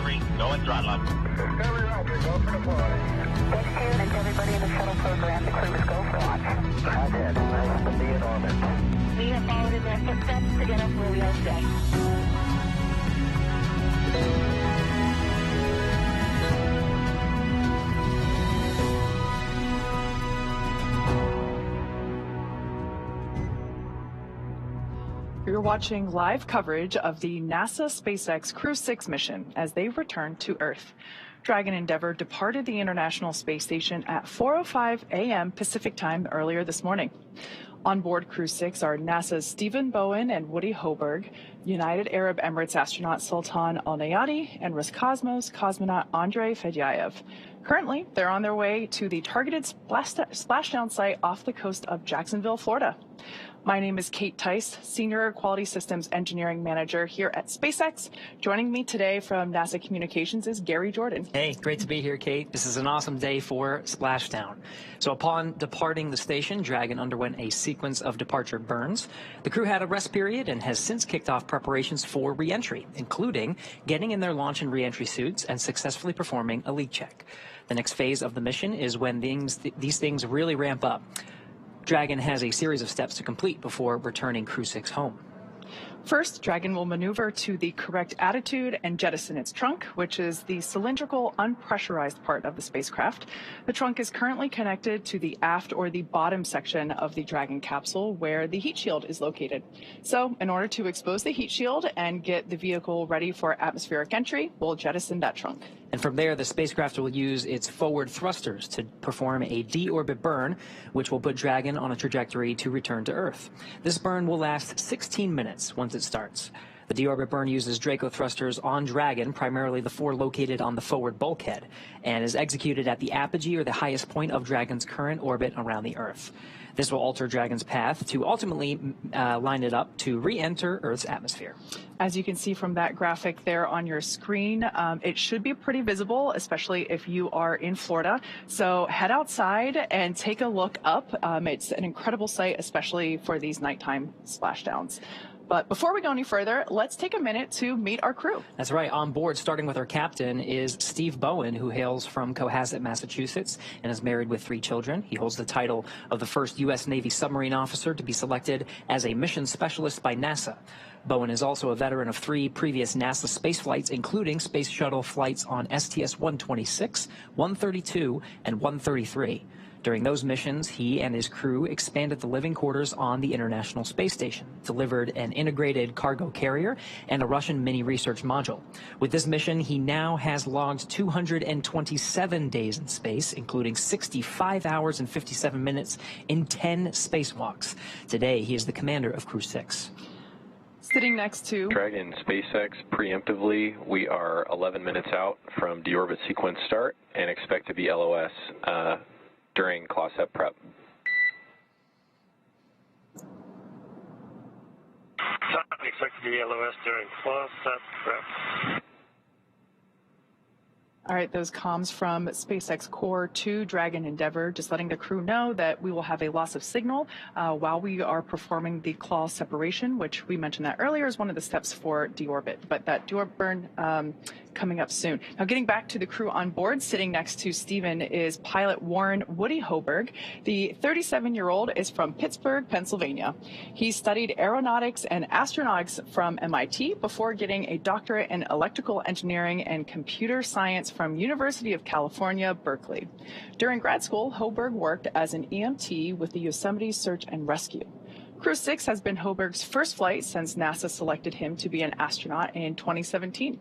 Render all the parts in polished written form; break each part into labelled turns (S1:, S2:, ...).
S1: Discovery, go and throttle up.
S2: Discovery Alpha, go for deploy.
S3: And to everybody in the shuttle program, the crew is go for launch.
S2: I did. Nice to be in orbit.
S3: We have followed in their footsteps to get us where we are today.
S4: You're watching live coverage of the NASA SpaceX Crew-6 mission as they return to Earth. Dragon Endeavour departed the International Space Station at 4:05 a.m. Pacific time earlier this morning. On board Crew-6 are NASA's Stephen Bowen and Woody Hoburg, United Arab Emirates astronaut Sultan Alneyadi, and Roscosmos cosmonaut Andrey Fědyaev. Currently, they're on their way to the targeted splashdown site off the coast of Jacksonville, Florida. My name is Kate Tice, Senior Quality Systems Engineering Manager here at SpaceX. Joining me today from NASA Communications is Gary Jordan.
S5: Hey, great to be here, Kate. This is an awesome day for splashdown. So upon departing the station, Dragon underwent a sequence of departure burns. The crew had a rest period and has since kicked off preparations for re-entry, including getting in their launch and re-entry suits and successfully performing a leak check. The next phase of the mission is when these things really ramp up. Dragon has a series of steps to complete before returning Crew-6 home.
S4: First, Dragon will maneuver to the correct attitude and jettison its trunk, which is the cylindrical, unpressurized part of the spacecraft. The trunk is currently connected to the aft or the bottom section of the Dragon capsule where the heat shield is located. So, in order to expose the heat shield and get the vehicle ready for atmospheric entry, we'll jettison that trunk.
S5: And from there, the spacecraft will use its forward thrusters to perform a deorbit burn, which will put Dragon on a trajectory to return to Earth. This burn will last 16 minutes once it starts. The deorbit burn uses Draco thrusters on Dragon, primarily the four located on the forward bulkhead, and is executed at the apogee or the highest point of Dragon's current orbit around the Earth. This will alter Dragon's path to ultimately line it up to re-enter Earth's atmosphere.
S4: As you can see from that graphic there on your screen, it should be pretty visible, especially if you are in Florida. So head outside and take a look up. It's an incredible sight, especially for these nighttime splashdowns. But before we go any further, let's take a minute to meet our crew.
S5: That's right. On board, starting with our captain, is Steve Bowen, who hails from Cohasset, Massachusetts, and is married with 3 children. He holds the title of the first U.S. Navy submarine officer to be selected as a mission specialist by NASA. Bowen is also a veteran of 3 previous NASA space flights, including space shuttle flights on STS-126, 132, and 133. During those missions, he and his crew expanded the living quarters on the International Space Station, delivered an integrated cargo carrier, and a Russian mini-research module. With this mission, he now has logged 227 days in space, including 65 hours and 57 minutes in 10 spacewalks. Today, he is the commander of Crew-6.
S4: Sitting next to
S6: Dragon SpaceX, preemptively, we are 11 minutes out from deorbit sequence start and expect to be LOS during class Sept prep.
S2: Expect to be LOS during class Sept prep.
S4: All right, those comms from SpaceX Core to Dragon Endeavour, just letting the crew know that we will have a loss of signal while we are performing the claw separation, which we mentioned that earlier is one of the steps for deorbit, but that deorbit burn coming up soon. Now, getting back to the crew on board, sitting next to Stephen is pilot Warren Woody Hoburg. The 37-year-old is from Pittsburgh, Pennsylvania. He studied aeronautics and astronautics from MIT before getting a doctorate in electrical engineering and computer science from University of California, Berkeley. During grad school, Hoburg worked as an EMT with the Yosemite Search and Rescue. Crew-6 has been Hoburg's first flight since NASA selected him to be an astronaut in 2017.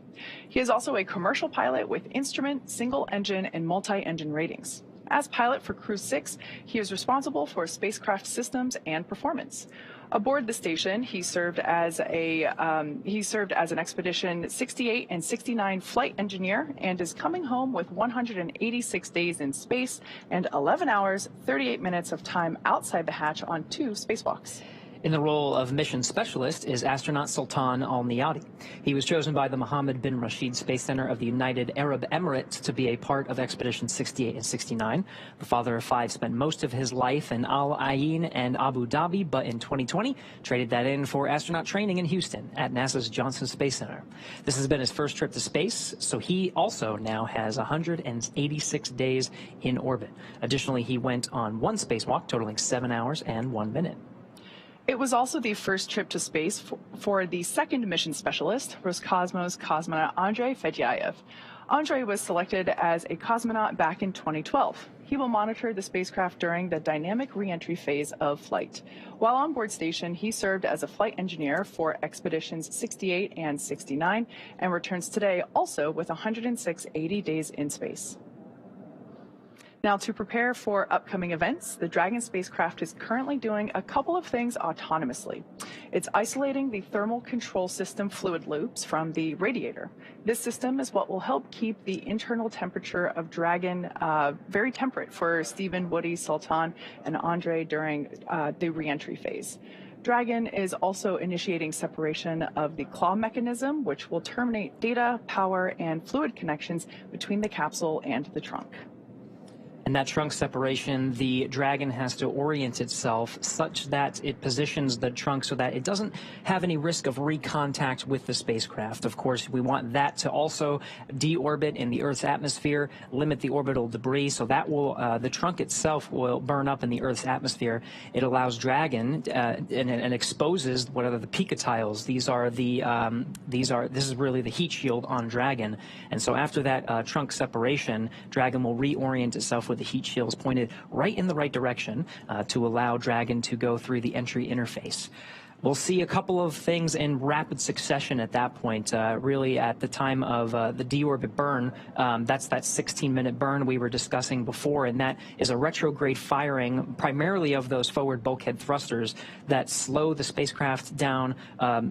S4: He is also a commercial pilot with instrument, single-engine, and multi-engine ratings. As pilot for Crew-6, he is responsible for spacecraft systems and performance. Aboard the station, he served as an Expedition 68 and 69 flight engineer and is coming home with 186 days in space and 11 hours, 38 minutes of time outside the hatch on 2 spacewalks.
S5: In the role of mission specialist is astronaut Sultan Alneyadi. He was chosen by the Mohammed bin Rashid Space Center of the United Arab Emirates to be a part of Expedition 68 and 69. The father of 5 spent most of his life in Al Ain and Abu Dhabi, but in 2020 traded that in for astronaut training in Houston at NASA's Johnson Space Center. This has been his first trip to space, so he also now has 186 days in orbit. Additionally, he went on 1 spacewalk totaling 7 hours and 1 minute.
S4: It was also the first trip to space for the second mission specialist, Roscosmos cosmonaut Andrey Fědyaev. Andrey was selected as a cosmonaut back in 2012. He will monitor the spacecraft during the dynamic reentry phase of flight. While on board station, he served as a flight engineer for Expeditions 68 and 69 and returns today also with 106 days in space. Now, to prepare for upcoming events, the Dragon spacecraft is currently doing a couple of things autonomously. It's isolating the thermal control system fluid loops from the radiator. This system is what will help keep the internal temperature of Dragon very temperate for Stephen, Woody, Sultan, and Andrey during the reentry phase. Dragon is also initiating separation of the claw mechanism, which will terminate data, power, and fluid connections between the capsule and the trunk.
S5: And that trunk separation, the Dragon has to orient itself such that it positions the trunk so that it doesn't have any risk of recontact with the spacecraft. Of course, we want that to also deorbit in the Earth's atmosphere, limit the orbital debris, so that will, the trunk itself will burn up in the Earth's atmosphere. It allows Dragon and exposes what are the picatiles. This is really the heat shield on Dragon. And so after that trunk separation, Dragon will reorient itself with the heat shields pointed right in the right direction to allow Dragon to go through the entry interface. We'll see a couple of things in rapid succession at that point. Really, at the time of the deorbit burn, that's that 16-minute burn we were discussing before, and that is a retrograde firing primarily of those forward bulkhead thrusters that slow the spacecraft down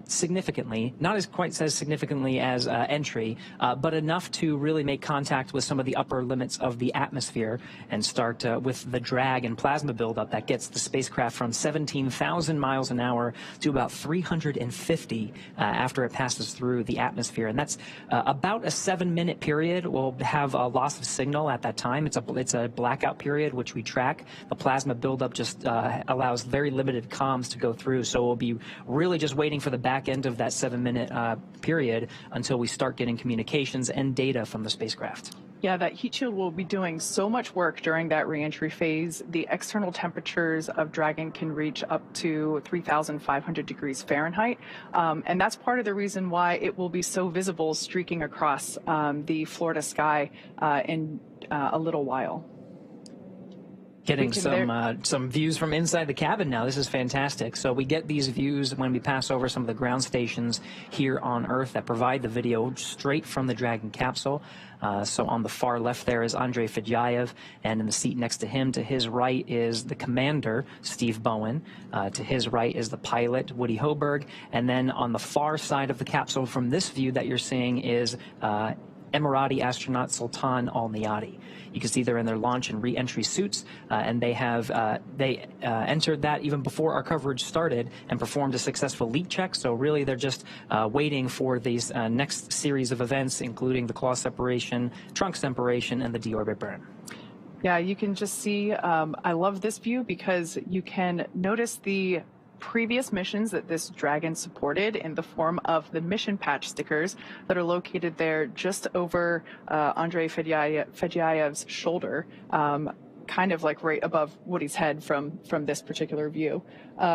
S5: significantly, not as quite as significantly as entry, but enough to really make contact with some of the upper limits of the atmosphere and start with the drag and plasma buildup that gets the spacecraft from 17,000 miles an hour to about 350 after it passes through the atmosphere. And that's about a 7-minute period. We'll have a loss of signal at that time. It's a blackout period, which we track. The plasma buildup just allows very limited comms to go through. So we'll be really just waiting for the back end of that 7-minute period until we start getting communications and data from the spacecraft.
S4: Yeah, that heat shield will be doing so much work during that reentry phase. The external temperatures of Dragon can reach up to 3,500 degrees Fahrenheit. And that's part of the reason why it will be so visible streaking across the Florida sky in a little while.
S5: Getting some views from inside the cabin now. This is fantastic. So we get these views when we pass over some of the ground stations here on Earth that provide the video straight from the Dragon capsule. So on the far left there is Andrey Fědyaev, and in the seat next to him, to his right, is the commander, Steve Bowen. To his right is the pilot, Woody Hoburg. And then on the far side of the capsule from this view that you're seeing is Emirati astronaut Sultan Alneyadi. You can see they're in their launch and re-entry suits, and they entered that even before our coverage started and performed a successful leak check. So really, they're just waiting for these next series of events, including the claw separation, trunk separation, and the deorbit burn.
S4: Yeah, you can just see, I love this view because you can notice the previous missions that this Dragon supported in the form of the mission patch stickers that are located there just over Andrey Fědyaev's shoulder, kind of like right above Woody's head from this particular view.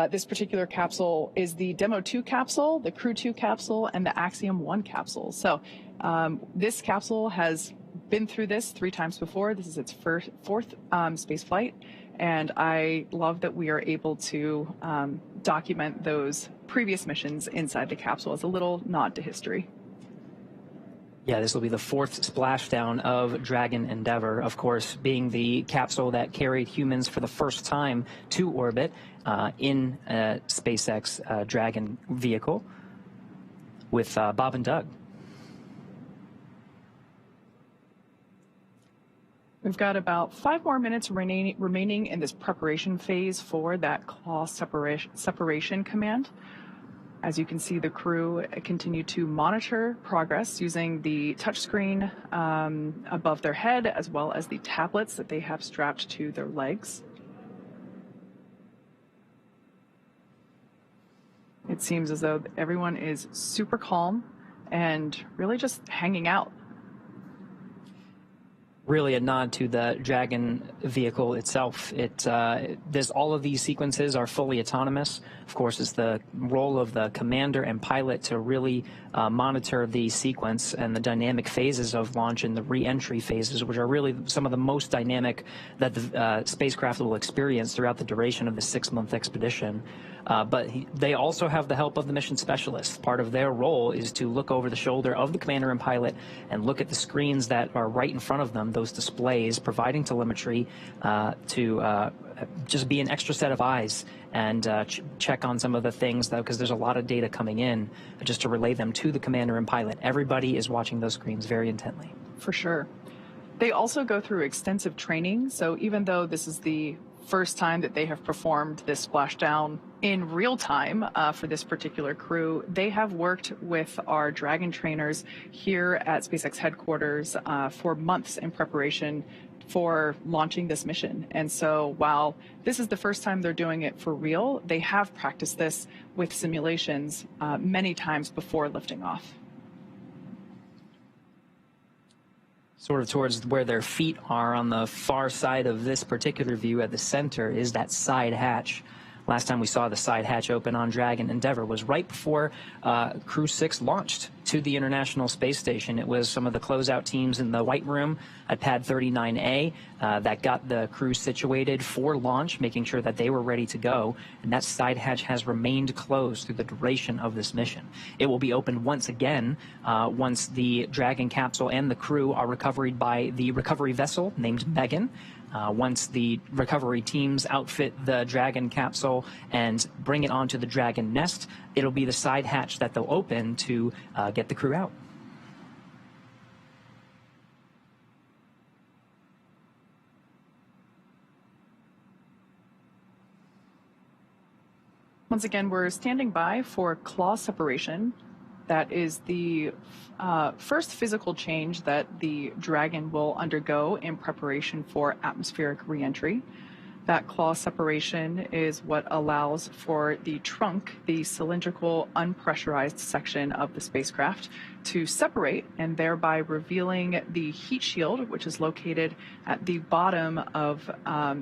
S4: This particular capsule is the Demo 2 capsule, the Crew-6 capsule, and the Axiom 1 capsule. So this capsule has been through this 3 times before. This is its fourth space flight. And I love that we are able to document those previous missions inside the capsule as a little nod to history.
S5: Yeah, this will be the 4th splashdown of Dragon Endeavour, of course, being the capsule that carried humans for the first time to orbit in a SpaceX Dragon vehicle with Bob and Doug.
S4: We've got about 5 more minutes remaining in this preparation phase for that claw separation command. As you can see, the crew continue to monitor progress using the touchscreen above their head, as well as the tablets that they have strapped to their legs. It seems as though everyone is super calm and really just hanging out.
S5: Really a nod to the Dragon vehicle itself. All of these sequences are fully autonomous. Of course, it's the role of the commander and pilot to really monitor the sequence and the dynamic phases of launch and the re-entry phases, which are really some of the most dynamic that the spacecraft will experience throughout the duration of the 6-month expedition. But they also have the help of the mission specialists. Part of their role is to look over the shoulder of the commander and pilot and look at the screens that are right in front of them, those displays providing telemetry to just be an extra set of eyes and check on some of the things, because there's a lot of data coming in, just to relay them to the commander and pilot. Everybody is watching those screens very intently.
S4: For sure. They also go through extensive training, so even though this is the first time that they have performed this splashdown in real time for this particular crew, they have worked with our Dragon trainers here at SpaceX headquarters for months in preparation for launching this mission. And so while this is the first time they're doing it for real, they have practiced this with simulations many times before lifting off.
S5: Sort of towards where their feet are on the far side of this particular view at the center is that side hatch. Last time we saw the side hatch open on Dragon Endeavour was right before Crew-6 launched to the International Space Station. It was some of the closeout teams in the White Room at Pad 39A that got the crew situated for launch, making sure that they were ready to go. And that side hatch has remained closed through the duration of this mission. It will be opened once again once the Dragon capsule and the crew are recovered by the recovery vessel named Megan. Once the recovery teams outfit the Dragon capsule and bring it onto the Dragon nest, it'll be the side hatch that they'll open to get the crew out.
S4: Once again, we're standing by for claw separation. That is the first physical change that the Dragon will undergo in preparation for atmospheric reentry. That claw separation is what allows for the trunk, the cylindrical, unpressurized section of the spacecraft, to separate, and thereby revealing the heat shield, which is located at the bottom of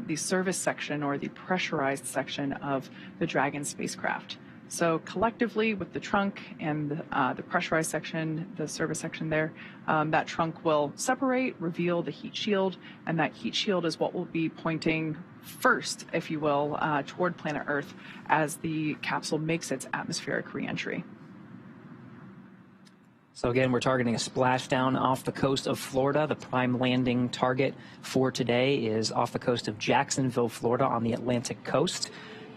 S4: the service section or the pressurized section of the Dragon spacecraft. So collectively, with the trunk and the pressurized section, the service section there, that trunk will separate, reveal the heat shield, and that heat shield is what will be pointing first, if you will, toward planet Earth as the capsule makes its atmospheric reentry.
S5: So again, we're targeting a splashdown off the coast of Florida. The prime landing target for today is off the coast of Jacksonville, Florida, on the Atlantic coast.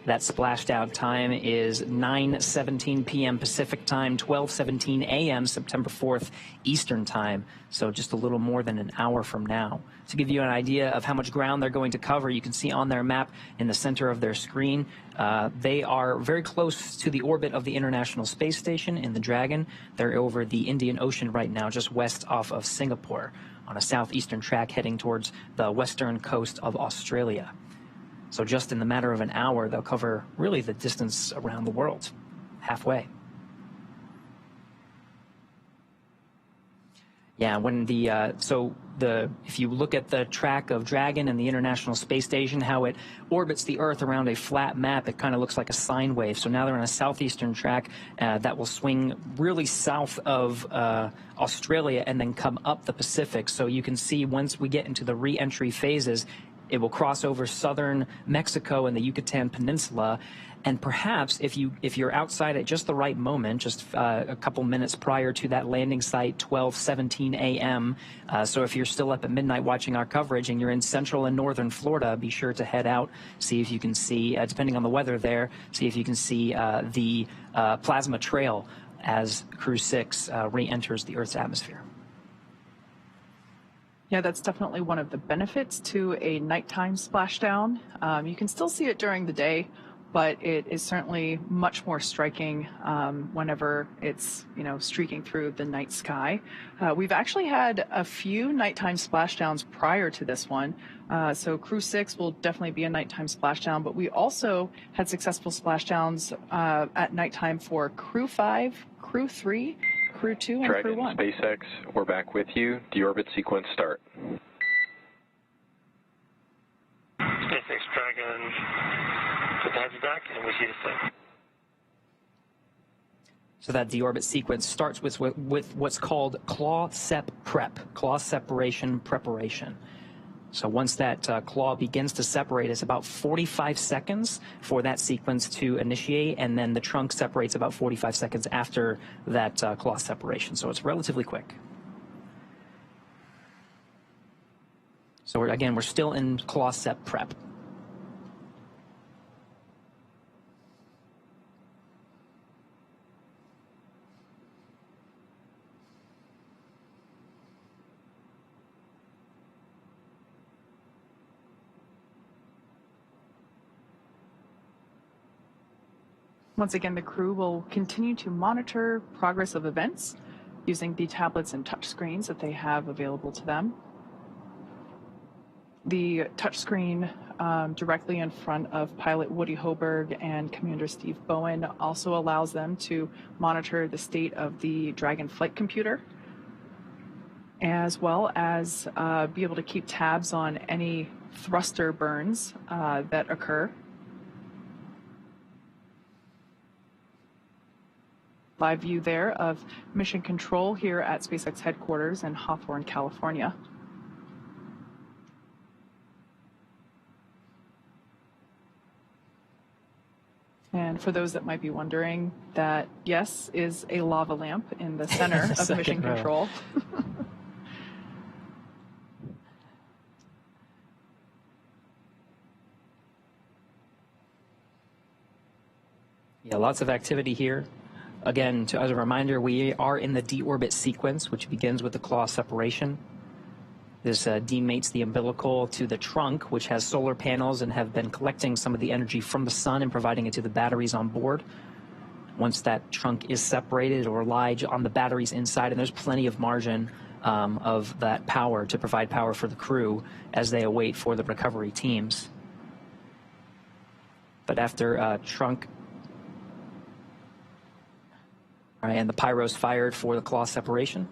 S5: That splashdown time is 9:17 p.m. Pacific time, 12:17 a.m. September 4th Eastern time, so just a little more than an hour from now. To give you an idea of how much ground they're going to cover, you can see on their map in the center of their screen, they are very close to the orbit of the International Space Station in the Dragon. They're over the Indian Ocean right now, just west off of Singapore, on a southeastern track heading towards the western coast of Australia. So just in the matter of an hour, they'll cover really the distance around the world, halfway. Yeah, when if you look at the track of Dragon and the International Space Station, how it orbits the Earth around a flat map, it kind of looks like a sine wave. So now they're on a southeastern track that will swing really south of Australia and then come up the Pacific. So you can see once we get into the re-entry phases, it will cross over southern Mexico and the Yucatan Peninsula, and perhaps if you're outside at just the right moment, just a couple minutes prior to that landing site, 12:17 a.m. So if you're still up at midnight watching our coverage and you're in central and northern Florida, be sure to head out, see if you can see, depending on the weather there, see if you can see the plasma trail as Crew-6 re-enters the Earth's atmosphere.
S4: Yeah, that's definitely one of the benefits to a nighttime splashdown. You can still see it during the day, but it is certainly much more striking whenever it's, streaking through the night sky. We've actually had a few nighttime splashdowns prior to this one. So Crew-6 will definitely be a nighttime splashdown, but we also had successful splashdowns at nighttime for Crew-5, Crew-3, Crew-2, and
S6: Dragon,
S4: Crew-1.
S6: SpaceX, we're back with you. Deorbit sequence start.
S2: SpaceX Dragon, put the heads back, and we see the same.
S5: So that deorbit sequence starts with what's called claw sep prep, claw separation preparation. So once that claw begins to separate, it's about 45 seconds for that sequence to initiate, and then the trunk separates about 45 seconds after that claw separation. So it's relatively quick. So we're still in claw sep prep.
S4: Once again, the crew will continue to monitor progress of events using the tablets and touchscreens that they have available to them. The touchscreen directly in front of pilot Woody Hoburg and Commander Steve Bowen also allows them to monitor the state of the Dragon flight computer, as well as be able to keep tabs on any thruster burns that occur. Live view there of mission control here at SpaceX headquarters in Hawthorne, California. And for those that might be wondering, that, yes, is a lava lamp in the center of mission control.
S5: Yeah, lots of activity here. Again, as a reminder, we are in the deorbit sequence, which begins with the claw separation. This demates the umbilical to the trunk, which has solar panels and have been collecting some of the energy from the sun and providing it to the batteries on board. Once that trunk is separated, or lie on the batteries inside, and there's plenty of margin of that power to provide power for the crew as they await for the recovery teams. But after trunk, all right, and the pyro's fired for the claw separation.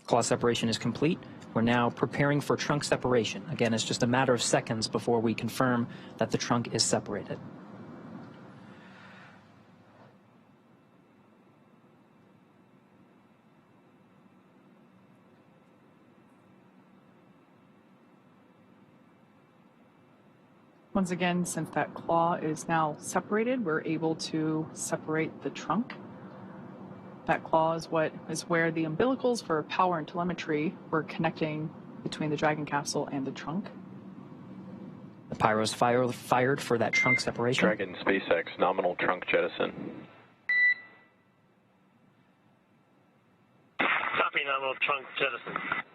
S5: Claw separation is complete. We're now preparing for trunk separation. Again, it's just a matter of seconds before we confirm that the trunk is separated.
S4: Once again, since that claw is now separated, we're able to separate the trunk. That claw is where the umbilicals for power and telemetry were connecting between the Dragon capsule and the trunk.
S5: The pyro's fired for that trunk separation.
S6: Dragon, SpaceX, nominal trunk jettison.
S2: Copy, nominal trunk jettison.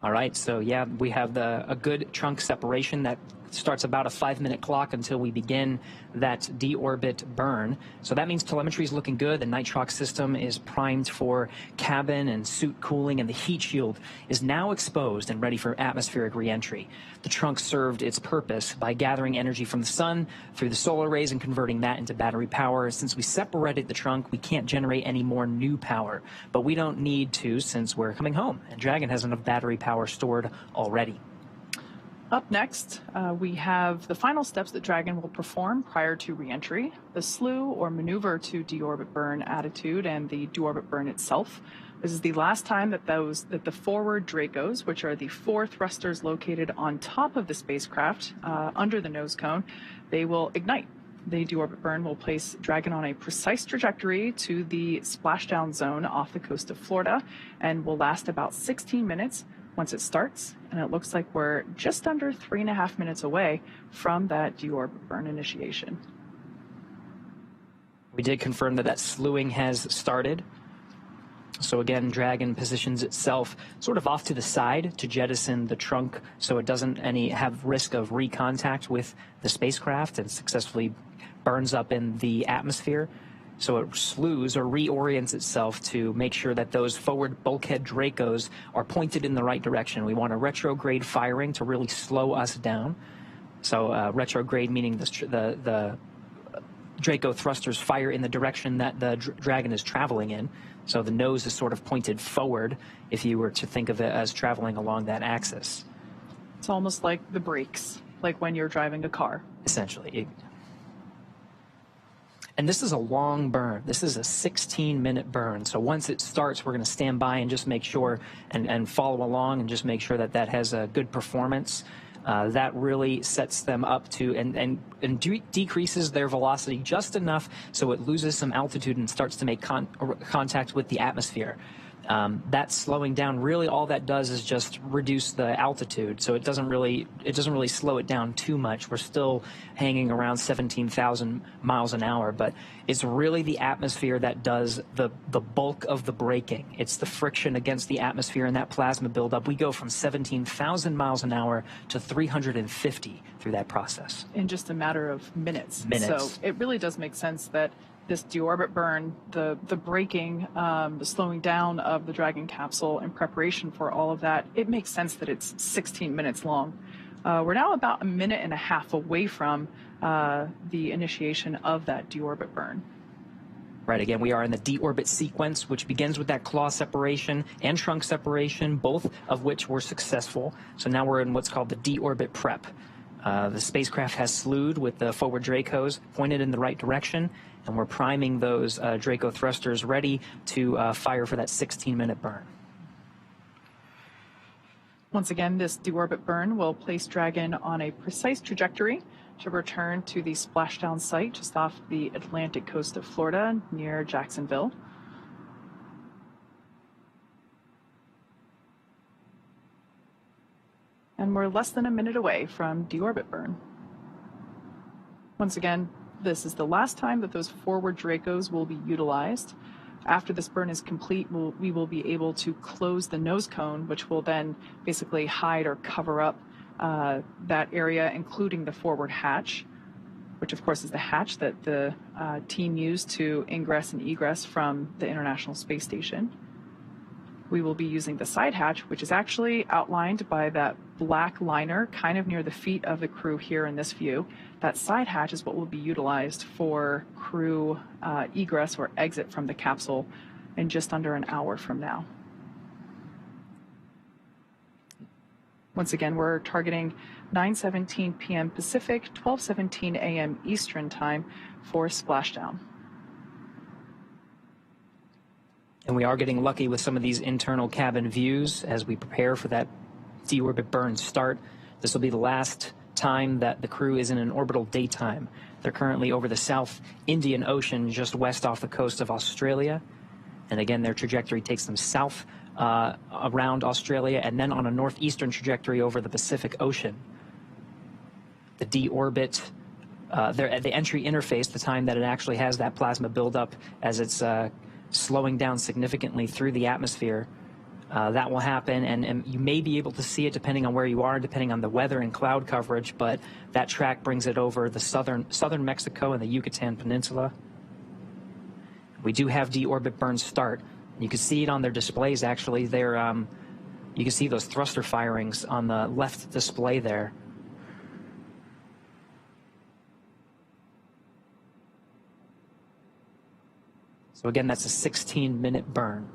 S5: All right, so yeah, we have a good trunk separation that starts about a 5-minute clock until we begin that deorbit burn. So that means telemetry is looking good. The nitrox system is primed for cabin and suit cooling, and the heat shield is now exposed and ready for atmospheric reentry. The trunk served its purpose by gathering energy from the sun through the solar rays and converting that into battery power. Since we separated the trunk, we can't generate any more new power, but we don't need to since we're coming home, and Dragon has enough battery power stored already.
S4: Up next, we have the final steps that Dragon will perform prior to reentry, the slew or maneuver to deorbit burn attitude and the deorbit burn itself. This is the last time that the forward Dracos, which are the 4 thrusters located on top of the spacecraft under the nose cone, they will ignite. The deorbit burn will place Dragon on a precise trajectory to the splashdown zone off the coast of Florida and will last about 16 minutes, once it starts, and it looks like we're just under 3.5 minutes away from that deorbit burn initiation.
S5: We did confirm that slewing has started. So again, Dragon positions itself sort of off to the side to jettison the trunk so it doesn't have risk of recontact with the spacecraft and successfully burns up in the atmosphere. So it slews or reorients itself to make sure that those forward bulkhead Dracos are pointed in the right direction. We want a retrograde firing to really slow us down. So retrograde meaning the Draco thrusters fire in the direction that the Dragon is traveling in. So the nose is sort of pointed forward if you were to think of it as traveling along that axis.
S4: It's almost like the brakes, like when you're driving a car.
S5: Essentially. And this is a long burn. This is a 16-minute burn. So once it starts, we're going to stand by and just make sure and follow along and just make sure that that has a good performance. That really sets them up to and decreases their velocity just enough so it loses some altitude and starts to make contact with the atmosphere. That slowing down, really all that does is just reduce the altitude, so it doesn't really slow it down too much. We're still hanging around 17,000 miles an hour, but it's really the atmosphere that does the bulk of the braking. It's the friction against the atmosphere and that plasma buildup. We go from 17,000 miles an hour to 350 through that process.
S4: In just a matter of minutes.
S5: Minutes.
S4: So it really does make sense that this deorbit burn, the braking, the slowing down of the Dragon capsule in preparation for all of that, it makes sense that it's 16 minutes long. We're now about 1.5 minutes away from the initiation of that deorbit burn.
S5: Right, again, we are in the deorbit sequence, which begins with that claw separation and trunk separation, both of which were successful. So now we're in what's called the deorbit prep. The spacecraft has slewed with the forward Dracos pointed in the right direction, and we're priming those Draco thrusters ready to fire for that 16-minute burn.
S4: Once again, this deorbit burn will place Dragon on a precise trajectory to return to the splashdown site just off the Atlantic coast of Florida near Jacksonville. And we're less than 1 minute away from deorbit burn. Once again, this is the last time that those forward Dracos will be utilized. After this burn is complete, we will be able to close the nose cone, which will then basically hide or cover up that area, including the forward hatch, which of course is the hatch that the team used to ingress and egress from the International Space Station. We will be using the side hatch, which is actually outlined by that black liner kind of near the feet of the crew here in this view. That side hatch is what will be utilized for crew egress or exit from the capsule in just under an hour from now. Once again, we're targeting 9:17 p.m. Pacific, 12:17 a.m. Eastern Time for splashdown.
S5: And we are getting lucky with some of these internal cabin views as we prepare for that deorbit burn start. This will be the last time that the crew is in an orbital daytime. They're currently over the South Indian Ocean, just west off the coast of Australia. And again, their trajectory takes them south around Australia and then on a northeastern trajectory over the Pacific Ocean. The deorbit, the entry interface, the time that it actually has that plasma buildup as it's slowing down significantly through the atmosphere. That will happen, and you may be able to see it depending on where you are, depending on the weather and cloud coverage, but that track brings it over the southern Mexico and the Yucatan Peninsula. We do have deorbit burn start. You can see it on their displays, actually. They're, you can see those thruster firings on the left display there. So again, that's a 16-minute burn.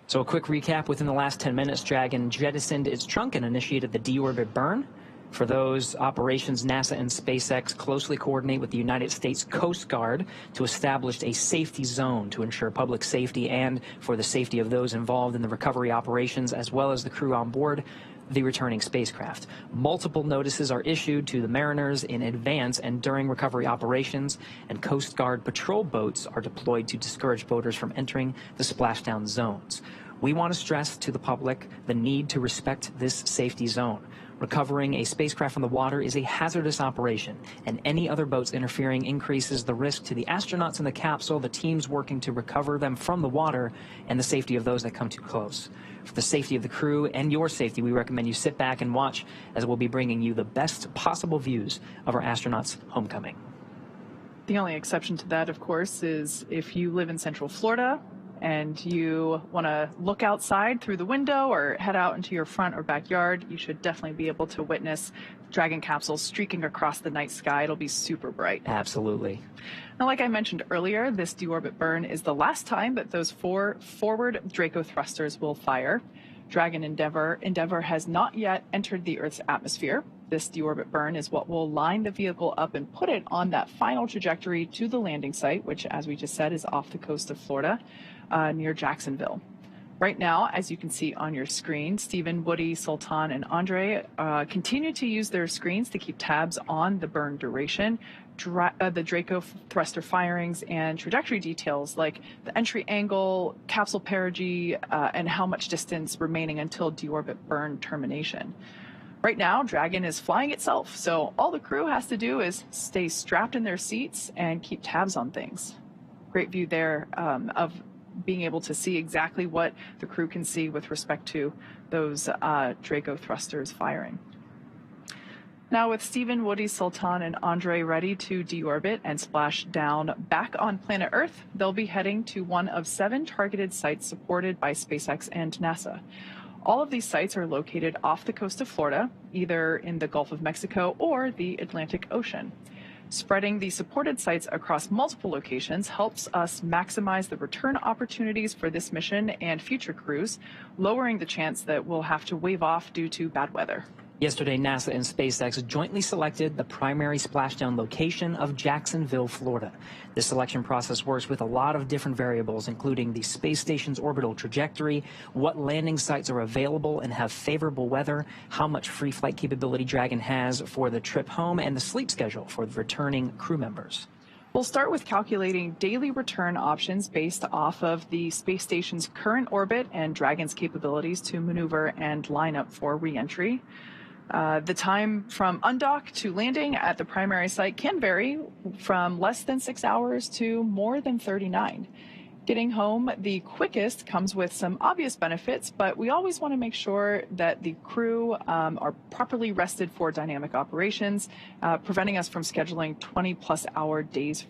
S5: So a quick recap: within the last 10 minutes, Dragon jettisoned its trunk and initiated the deorbit burn. For those operations, NASA and SpaceX closely coordinate with the United States Coast Guard to establish a safety zone to ensure public safety and for the safety of those involved in the recovery operations, as well as the crew on board. the returning spacecraft. Multiple notices are issued to the mariners in advance and during recovery operations, and Coast Guard patrol boats are deployed to discourage boaters from entering the splashdown zones. We want to stress to the public the need to respect this safety zone. Recovering a spacecraft from the water is a hazardous operation, and any other boats interfering increases the risk to the astronauts in the capsule, the teams working to recover them from the water, and the safety of those that come too close. For the safety of the crew and your safety, we recommend you sit back and watch, as we'll be bringing you the best possible views of our astronauts' homecoming.
S4: The only exception to that, of course, is if you live in Central Florida and you want to look outside through the window or head out into your front or backyard, you should definitely be able to witness Dragon capsules streaking across the night sky. It'll be super bright.
S5: Absolutely.
S4: Now, like I mentioned earlier, this deorbit burn is the last time that those 4 forward Draco thrusters will fire. Dragon Endeavour has not yet entered the Earth's atmosphere. This deorbit burn is what will line the vehicle up and put it on that final trajectory to the landing site, which, as we just said, is off the coast of Florida, near Jacksonville. Right now, as you can see on your screen, Stephen, Woody, Sultan, and Andrey continue to use their screens to keep tabs on the burn duration, the Draco thruster firings, and trajectory details like the entry angle, capsule perigee, and how much distance remaining until deorbit burn termination. Right now, Dragon is flying itself, so all the crew has to do is stay strapped in their seats and keep tabs on things. Great view there of being able to see exactly what the crew can see with respect to those Draco thrusters firing. Now, with Stephen, Woody, Sultan, and Andrey ready to deorbit and splash down back on planet Earth, they'll be heading to one of 7 targeted sites supported by SpaceX and NASA. All of these sites are located off the coast of Florida, either in the Gulf of Mexico or the Atlantic Ocean. Spreading the supported sites across multiple locations helps us maximize the return opportunities for this mission and future crews, lowering the chance that we'll have to wave off due to bad weather.
S5: Yesterday, NASA and SpaceX jointly selected the primary splashdown location of Jacksonville, Florida. This selection process works with a lot of different variables, including the space station's orbital trajectory, what landing sites are available and have favorable weather, how much free flight capability Dragon has for the trip home, and the sleep schedule for the returning crew members.
S4: We'll start with calculating daily return options based off of the space station's current orbit and Dragon's capabilities to maneuver and line up for re-entry. The time from undock to landing at the primary site can vary from less than 6 hours to more than 39. Getting home the quickest comes with some obvious benefits, but we always want to make sure that the crew are properly rested for dynamic operations, preventing us from scheduling 20-plus hour days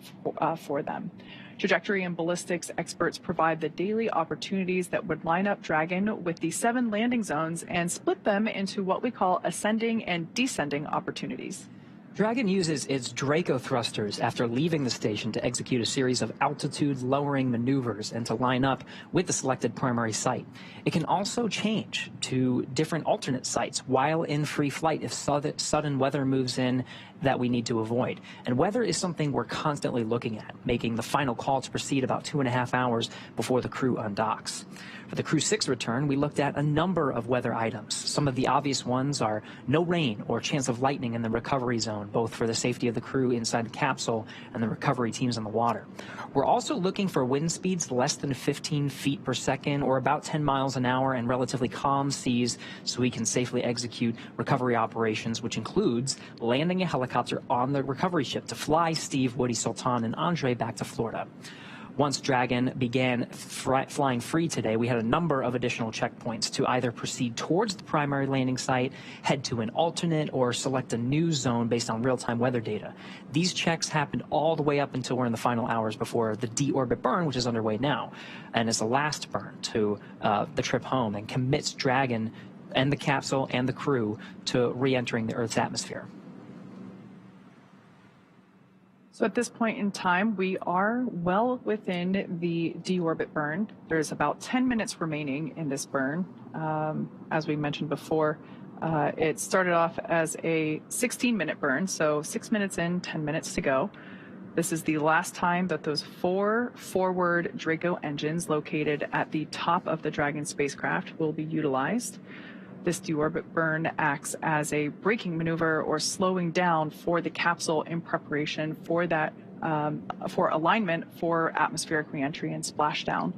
S4: for them. Trajectory and ballistics experts provide the daily opportunities that would line up Dragon with the 7 landing zones and split them into what we call ascending and descending opportunities.
S5: Dragon uses its Draco thrusters after leaving the station to execute a series of altitude-lowering maneuvers and to line up with the selected primary site. It can also change to different alternate sites while in free flight if sudden weather moves in that we need to avoid. And weather is something we're constantly looking at, making the final call to proceed about 2.5 hours before the crew undocks. For the Crew-6 return, we looked at a number of weather items. Some of the obvious ones are no rain or chance of lightning in the recovery zone, both for the safety of the crew inside the capsule and the recovery teams on the water. We're also looking for wind speeds less than 15 feet per second or about 10 miles an hour and relatively calm seas so we can safely execute recovery operations, which includes landing a helicopter on the recovery ship to fly Steve, Woody, Sultan, and Andrey back to Florida. Once Dragon began flying free today, we had a number of additional checkpoints to either proceed towards the primary landing site, head to an alternate, or select a new zone based on real-time weather data. These checks happened all the way up until we're in the final hours before the deorbit burn, which is underway now, and is the last burn to the trip home and commits Dragon and the capsule and the crew to re-entering the Earth's atmosphere.
S4: So at this point in time, we are well within the deorbit burn. There's about 10 minutes remaining in this burn. As we mentioned before, it started off as a 16-minute burn, so 6 minutes in, 10 minutes to go. This is the last time that those 4 forward Draco engines located at the top of the Dragon spacecraft will be utilized. This deorbit burn acts as a braking maneuver or slowing down for the capsule in preparation for that for alignment for atmospheric reentry and splashdown.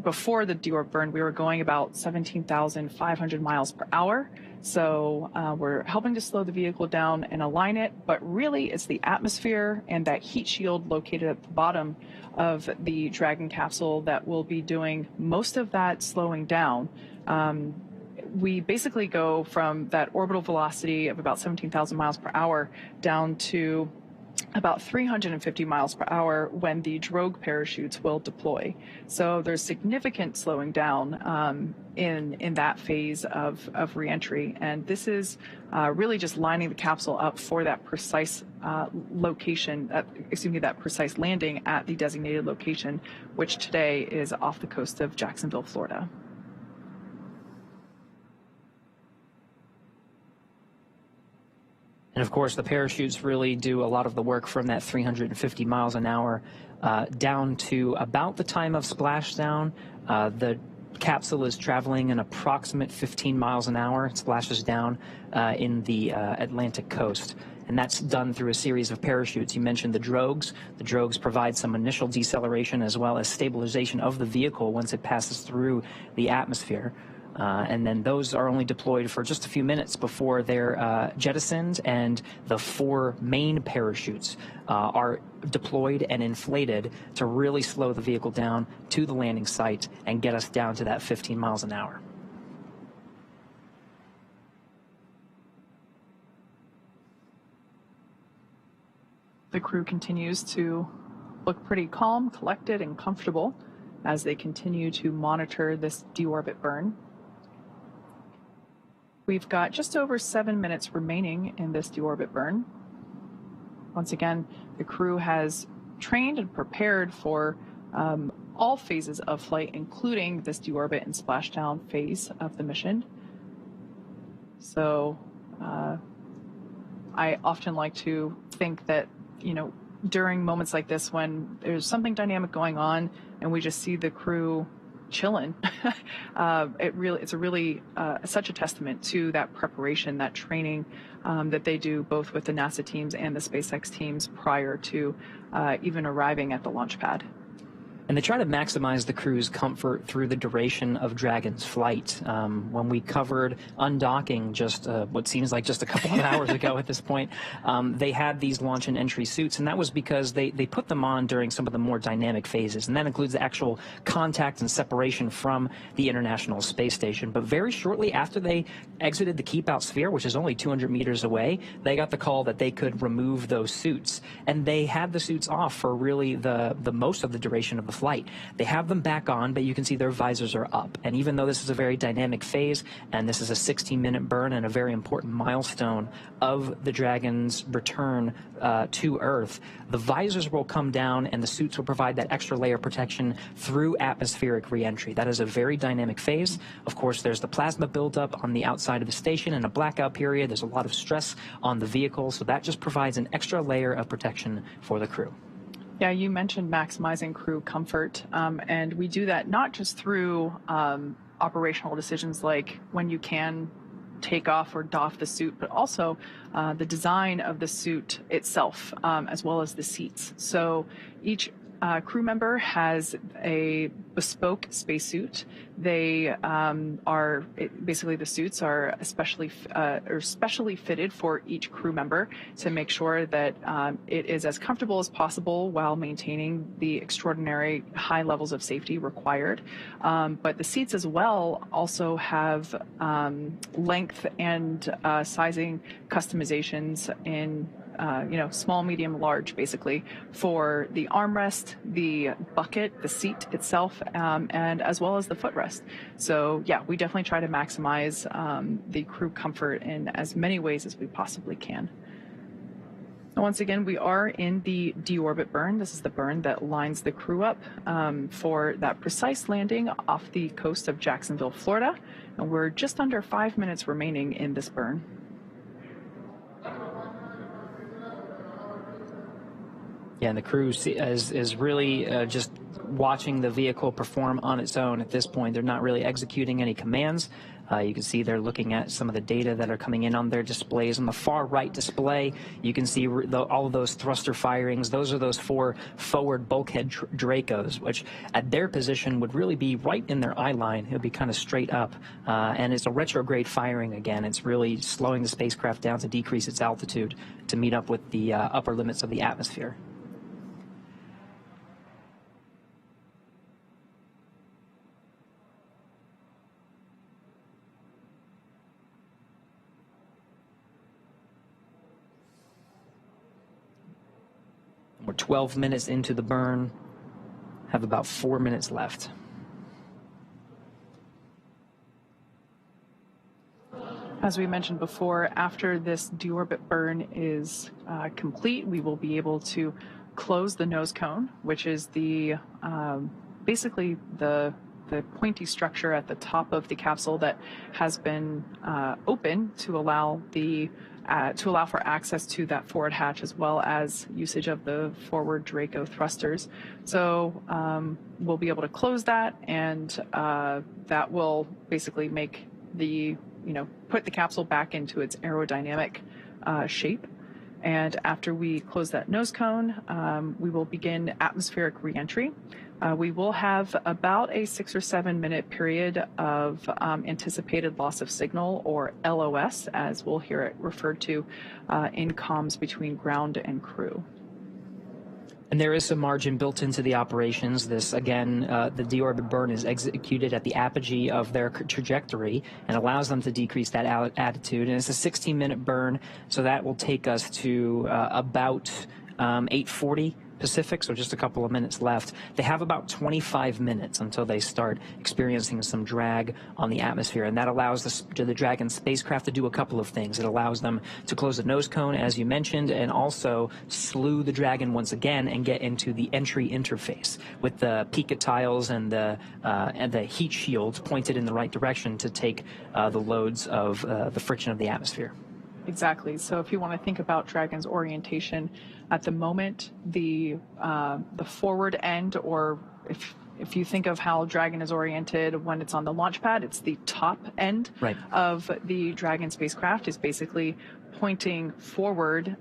S4: Before the deorbit burn, we were going about 17,500 miles per hour. So we're helping to slow the vehicle down and align it, but really it's the atmosphere and that heat shield located at the bottom of the Dragon capsule that will be doing most of that slowing down. We basically go from that orbital velocity of about 17,000 miles per hour down to about 350 miles per hour when the drogue parachutes will deploy. So there's significant slowing down in that phase of reentry. And this is really just lining the capsule up for that precise that precise landing at the designated location, which today is off the coast of Jacksonville, Florida.
S5: And of course, the parachutes really do a lot of the work from that 350 miles an hour down to about the time of splashdown. The capsule is traveling an approximate 15 miles an hour. It splashes down in the Atlantic coast. And that's done through a series of parachutes. You mentioned the drogues. The drogues provide some initial deceleration as well as stabilization of the vehicle once it passes through the atmosphere. And then those are only deployed for just a few minutes before they're jettisoned, and the 4 main parachutes are deployed and inflated to really slow the vehicle down to the landing site and get us down to that 15 miles an hour.
S4: The crew continues to look pretty calm, collected, and comfortable as they continue to monitor this deorbit burn. We've got just over 7 minutes remaining in this deorbit burn. Once again, the crew has trained and prepared for all phases of flight, including this deorbit and splashdown phase of the mission. So I often like to think that, during moments like this when there's something dynamic going on and we just see the crew chilling, it's such a testament to that preparation, that training that they do both with the NASA teams and the SpaceX teams prior to even arriving at the launch pad.
S5: And they try to maximize the crew's comfort through the duration of Dragon's flight. When we covered undocking just what seems like just a couple of hours ago at this point, they had these launch and entry suits, and that was because they put them on during some of the more dynamic phases, and that includes the actual contact and separation from the International Space Station. But very shortly after they exited the keep-out sphere, which is only 200 meters away, they got the call that they could remove those suits, and they had the suits off for really the most of the duration of the flight. They have them back on, but you can see their visors are up. And even though this is a very dynamic phase, and this is a 16-minute burn and a very important milestone of the Dragon's return to Earth, the visors will come down and the suits will provide that extra layer of protection through atmospheric reentry. That is a very dynamic phase. Of course, there's the plasma buildup on the outside of the station and a blackout period. There's a lot of stress on the vehicle, so that just provides an extra layer of protection for the crew.
S4: Yeah, you mentioned maximizing crew comfort, and we do that not just through operational decisions like when you can take off or doff the suit, but also the design of the suit itself, as well as the seats. So each crew member has a bespoke spacesuit. They basically the suits are specially fitted for each crew member to make sure that it is as comfortable as possible while maintaining the extraordinary high levels of safety required. But the seats as well also have length and sizing customizations in small, medium, large, basically, for the armrest, the bucket, the seat itself, and as well as the footrest. So, yeah, we definitely try to maximize the crew comfort in as many ways as we possibly can. And once again, we are in the deorbit burn. This is the burn that lines the crew up for that precise landing off the coast of Jacksonville, Florida. And we're just under 5 minutes remaining in this burn.
S5: Yeah, and the crew is really just watching the vehicle perform on its own at this point. They're not really executing any commands. You can see they're looking at some of the data that are coming in on their displays. On the far right display, you can see all of those thruster firings. Those are those 4 forward bulkhead Dracos, which at their position would really be right in their eye line. It would be kind of straight up. And it's a retrograde firing again. It's really slowing the spacecraft down to decrease its altitude to meet up with the upper limits of the atmosphere. We're 12 minutes into the burn, have about 4 minutes left.
S4: As we mentioned before, after this deorbit burn is complete, we will be able to close the nose cone, which is the basically the pointy structure at the top of the capsule that has been open to allow for access to that forward hatch, as well as usage of the forward Draco thrusters. So we'll be able to close that, and that will basically make put the capsule back into its aerodynamic shape. And after we close that nose cone, we will begin atmospheric reentry. We will have about a 6 or 7 minute period of anticipated loss of signal, or LOS, as we'll hear it referred to in comms between ground and crew.
S5: And there is some margin built into the operations. This, again, the deorbit burn is executed at the apogee of their trajectory and allows them to decrease that altitude. And it's a 16-minute burn, so that will take us to about 8:40 Pacific, so just a couple of minutes left. They have about 25 minutes until they start experiencing some drag on the atmosphere, and that allows the Dragon spacecraft to do a couple of things. It allows them to close the nose cone, as you mentioned, and also slew the Dragon once again and get into the entry interface with the pica tiles and the heat shield pointed in the right direction to take the loads of the friction of the atmosphere.
S4: Exactly. So if you want to think about Dragon's orientation at the moment, the forward end, or if you think of how Dragon is oriented when it's on the launch pad, it's the top end of the Dragon spacecraft is basically pointing forward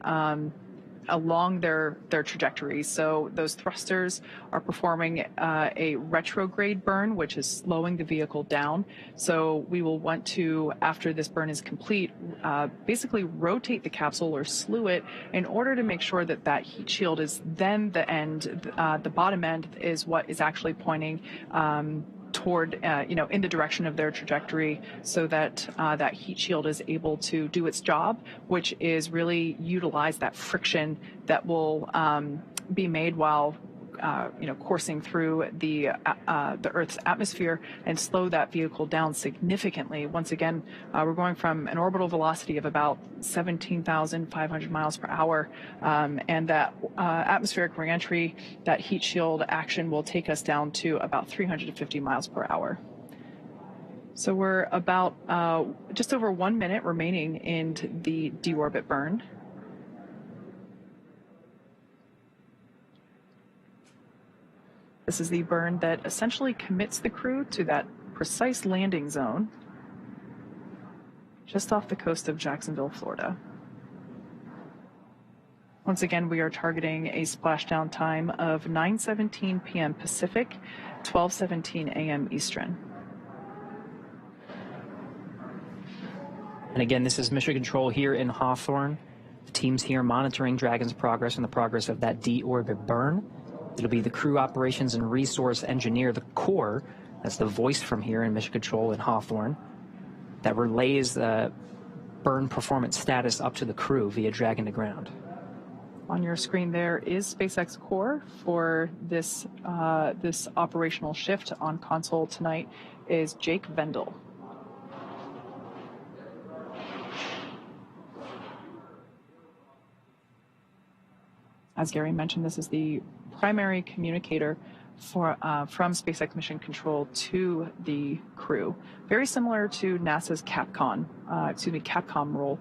S4: along their trajectory. So those thrusters are performing a retrograde burn, which is slowing the vehicle down. So we will want to, after this burn is complete, basically rotate the capsule or slew it in order to make sure that that heat shield is then the end, the bottom end is what is actually pointing toward, in the direction of their trajectory, so that that heat shield is able to do its job, which is really utilize that friction that will be made while coursing through the Earth's atmosphere and slow that vehicle down significantly. Once again, we're going from an orbital velocity of about 17,500 miles per hour, and that atmospheric reentry, that heat shield action will take us down to about 350 miles per hour. So we're about just over 1 minute remaining in the deorbit burn. This is the burn that essentially commits the crew to that precise landing zone just off the coast of Jacksonville, Florida. Once again, we are targeting a splashdown time of 9:17 p.m. Pacific, 12:17 a.m. Eastern.
S5: And again, this is Mission Control here in Hawthorne. The team's here monitoring Dragon's progress and the progress of that deorbit burn. It'll be the crew operations and resource engineer, the core, that's the voice from here in Mission Control in Hawthorne, that relays the burn performance status up to the crew via Dragon to ground.
S4: On your screen there is SpaceX core for this this operational shift. On console tonight is Jake Vendel. As Gary mentioned, this is the primary communicator for from SpaceX Mission Control to the crew. Very similar to NASA's Capcom role.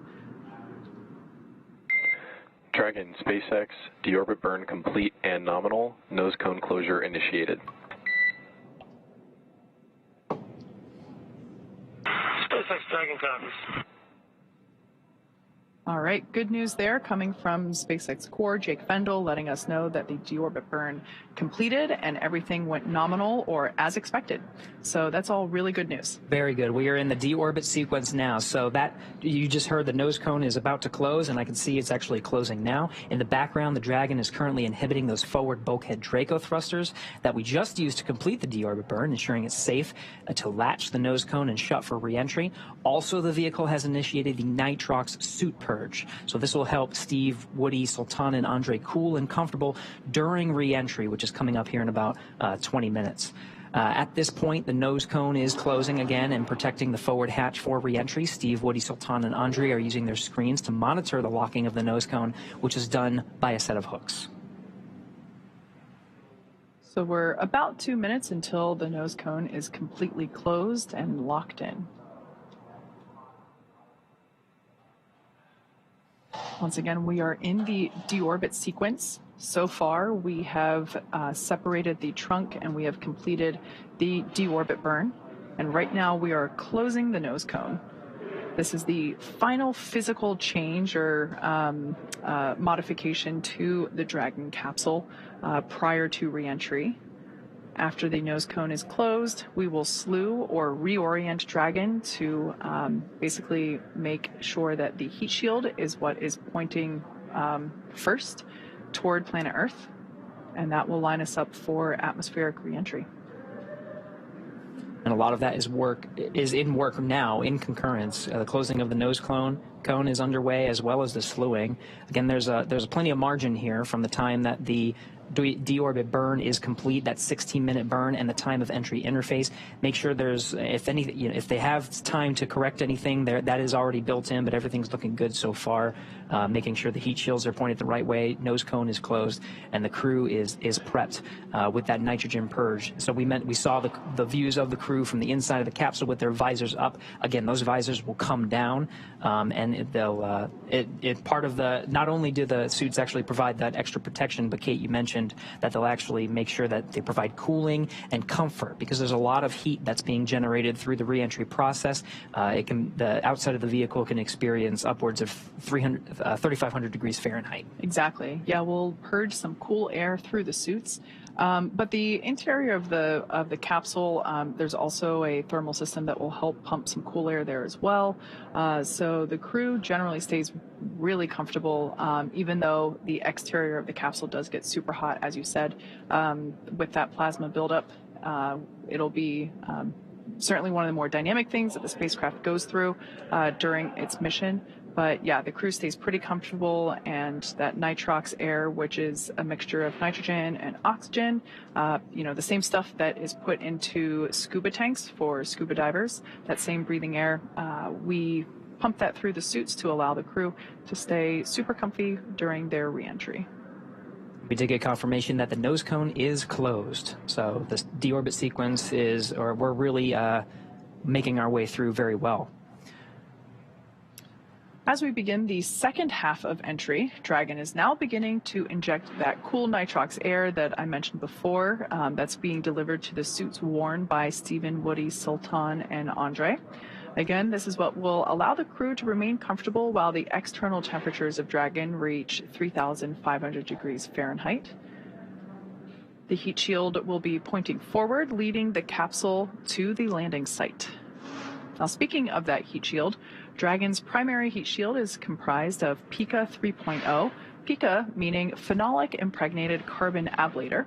S6: Dragon Dragon, SpaceX, deorbit burn complete and nominal. Nose cone closure initiated.
S2: SpaceX Dragon copies.
S4: All right, good news there coming from SpaceX core, Jake Fendel, letting us know that the deorbit burn completed and everything went nominal or as expected. So that's all really good news.
S5: Very good. We are in the deorbit sequence now. So that you just heard the nose cone is about to close, and I can see it's actually closing now. In the background, the Dragon is currently inhibiting those forward bulkhead Draco thrusters that we just used to complete the deorbit burn, ensuring it's safe to latch the nose cone and shut for reentry. Also, the vehicle has initiated the nitrox suit purge. So this will help Steve, Woody, Sultan, and Andrey cool and comfortable during reentry, which is coming up here in about 20 minutes. At this point, the nose cone is closing again and protecting the forward hatch for reentry. Steve, Woody, Sultan, and Andrey are using their screens to monitor the locking of the nose cone, which is done by a set of hooks.
S4: So we're about 2 minutes until the nose cone is completely closed and locked in. Once again, we are in the deorbit sequence. So far, we have separated the trunk and we have completed the deorbit burn. And right now, we are closing the nose cone. This is the final physical change or modification to the Dragon capsule prior to reentry. After the nose cone is closed, we will slew or reorient Dragon to basically make sure that the heat shield is what is pointing first toward planet Earth, and that will line us up for atmospheric reentry.
S5: And a lot of that is in work now in concurrence. The closing of the nose cone is underway, as well as the slewing. Again, there's plenty of margin here from the time that the deorbit burn is complete, that 16-minute burn, and the time of entry interface. Make sure there's, if they have time to correct anything, that is already built in, but everything's looking good so far. Making sure the heat shields are pointed the right way, nose cone is closed, and the crew is prepped with that nitrogen purge. So we saw the views of the crew from the inside of the capsule with their visors up. Again, those visors will come down, and they'll part of the, not only do the suits actually provide that extra protection, but Kate, you mentioned that they'll actually make sure that they provide cooling and comfort, because there's a lot of heat that's being generated through the reentry process. The outside of the vehicle can experience upwards of 3,500 degrees Fahrenheit.
S4: Exactly. Yeah, we'll purge some cool air through the suits. But the interior of the capsule, there's also a thermal system that will help pump some cool air there as well. So the crew generally stays really comfortable, even though the exterior of the capsule does get super hot, as you said. With that plasma buildup, it'll be certainly one of the more dynamic things that the spacecraft goes through during its mission. But yeah, the crew stays pretty comfortable, and that nitrox air, which is a mixture of nitrogen and oxygen, the same stuff that is put into scuba tanks for scuba divers, that same breathing air, we pump that through the suits to allow the crew to stay super comfy during their reentry.
S5: We did get confirmation that the nose cone is closed. So this deorbit sequence we're really making our way through very well.
S4: As we begin the second half of entry, Dragon is now beginning to inject that cool nitrox air that I mentioned before, that's being delivered to the suits worn by Stephen, Woody, Sultan, and Andrey. Again, this is what will allow the crew to remain comfortable while the external temperatures of Dragon reach 3,500 degrees Fahrenheit. The heat shield will be pointing forward, leading the capsule to the landing site. Now, speaking of that heat shield, Dragon's primary heat shield is comprised of Pica 3.0, Pica meaning phenolic impregnated carbon ablator.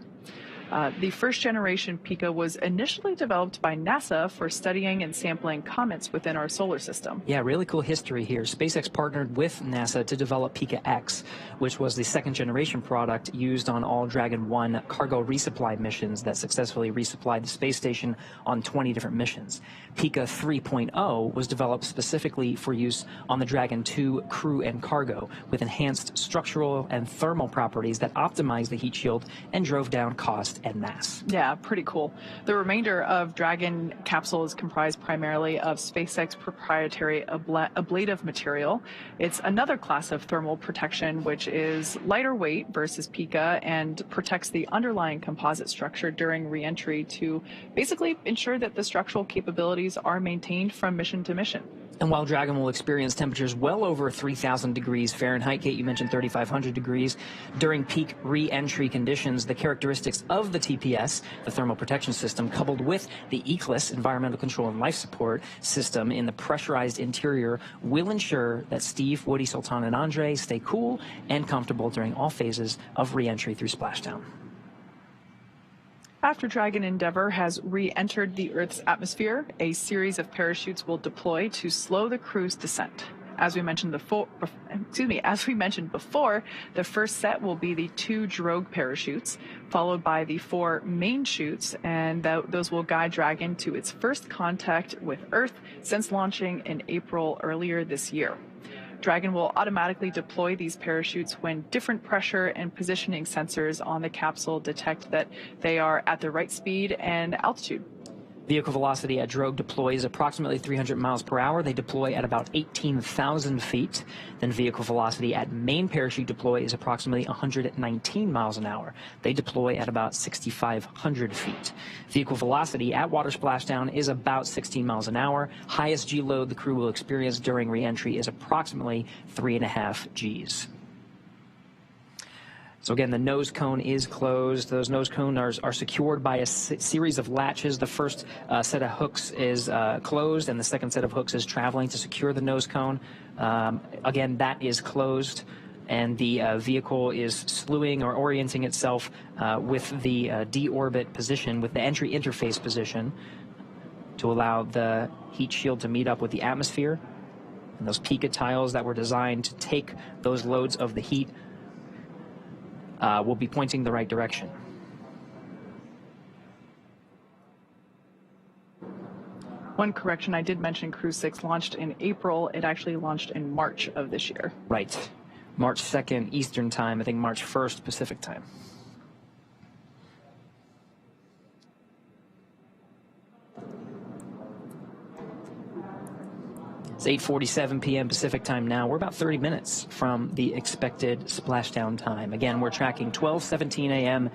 S4: The first generation Pica was initially developed by NASA for studying and sampling comets within our solar system.
S5: Yeah, really cool history here. SpaceX partnered with NASA to develop Pica X, which was the second generation product used on all Dragon 1 cargo resupply missions that successfully resupplied the space station on 20 different missions. Pica 3.0 was developed specifically for use on the Dragon 2 crew and cargo, with enhanced structural and thermal properties that optimized the heat shield and drove down cost cost en masse.
S4: Yeah, pretty cool. The remainder of Dragon capsule is comprised primarily of SpaceX proprietary ablative material. It's another class of thermal protection, which is lighter weight versus Pika and protects the underlying composite structure during reentry to basically ensure that the structural capabilities are maintained from mission to mission.
S5: And while Dragon will experience temperatures well over 3,000 degrees Fahrenheit, Kate, you mentioned 3,500 degrees, during peak re-entry conditions, the characteristics of the TPS, the thermal protection system, coupled with the ECLIS, environmental control and life support system in the pressurized interior, will ensure that Steve, Woody, Sultan, and Andrey stay cool and comfortable during all phases of re-entry through splashdown.
S4: After Dragon Endeavour has re-entered the Earth's atmosphere, a series of parachutes will deploy to slow the crew's descent. As we mentioned before, the first set will be the 2 drogue parachutes, followed by the 4 main chutes, and those will guide Dragon to its first contact with Earth since launching in April earlier this year. Dragon will automatically deploy these parachutes when different pressure and positioning sensors on the capsule detect that they are at the right speed and altitude.
S5: Vehicle velocity at drogue deploy is approximately 300 miles per hour. They deploy at about 18,000 feet. Then vehicle velocity at main parachute deploy is approximately 119 miles an hour. They deploy at about 6,500 feet. Vehicle velocity at water splashdown is about 16 miles an hour. Highest G load the crew will experience during reentry is approximately 3.5 Gs. So again, the nose cone is closed. Those nose cones are secured by a series of latches. The first set of hooks is closed, and the second set of hooks is traveling to secure the nose cone. Again, that is closed, and the vehicle is slewing or orienting itself with the deorbit position, with the entry interface position, to allow the heat shield to meet up with the atmosphere. And those Pika tiles that were designed to take those loads of the heat will be pointing the right direction.
S4: One correction, I did mention Crew-6 launched in April. It actually launched in March of this year.
S5: Right. March 2nd Eastern Time, I think March 1st Pacific Time. It's 8:47 p.m. Pacific Time now. We're about 30 minutes from the expected splashdown time. Again, we're tracking 12:17 a.m.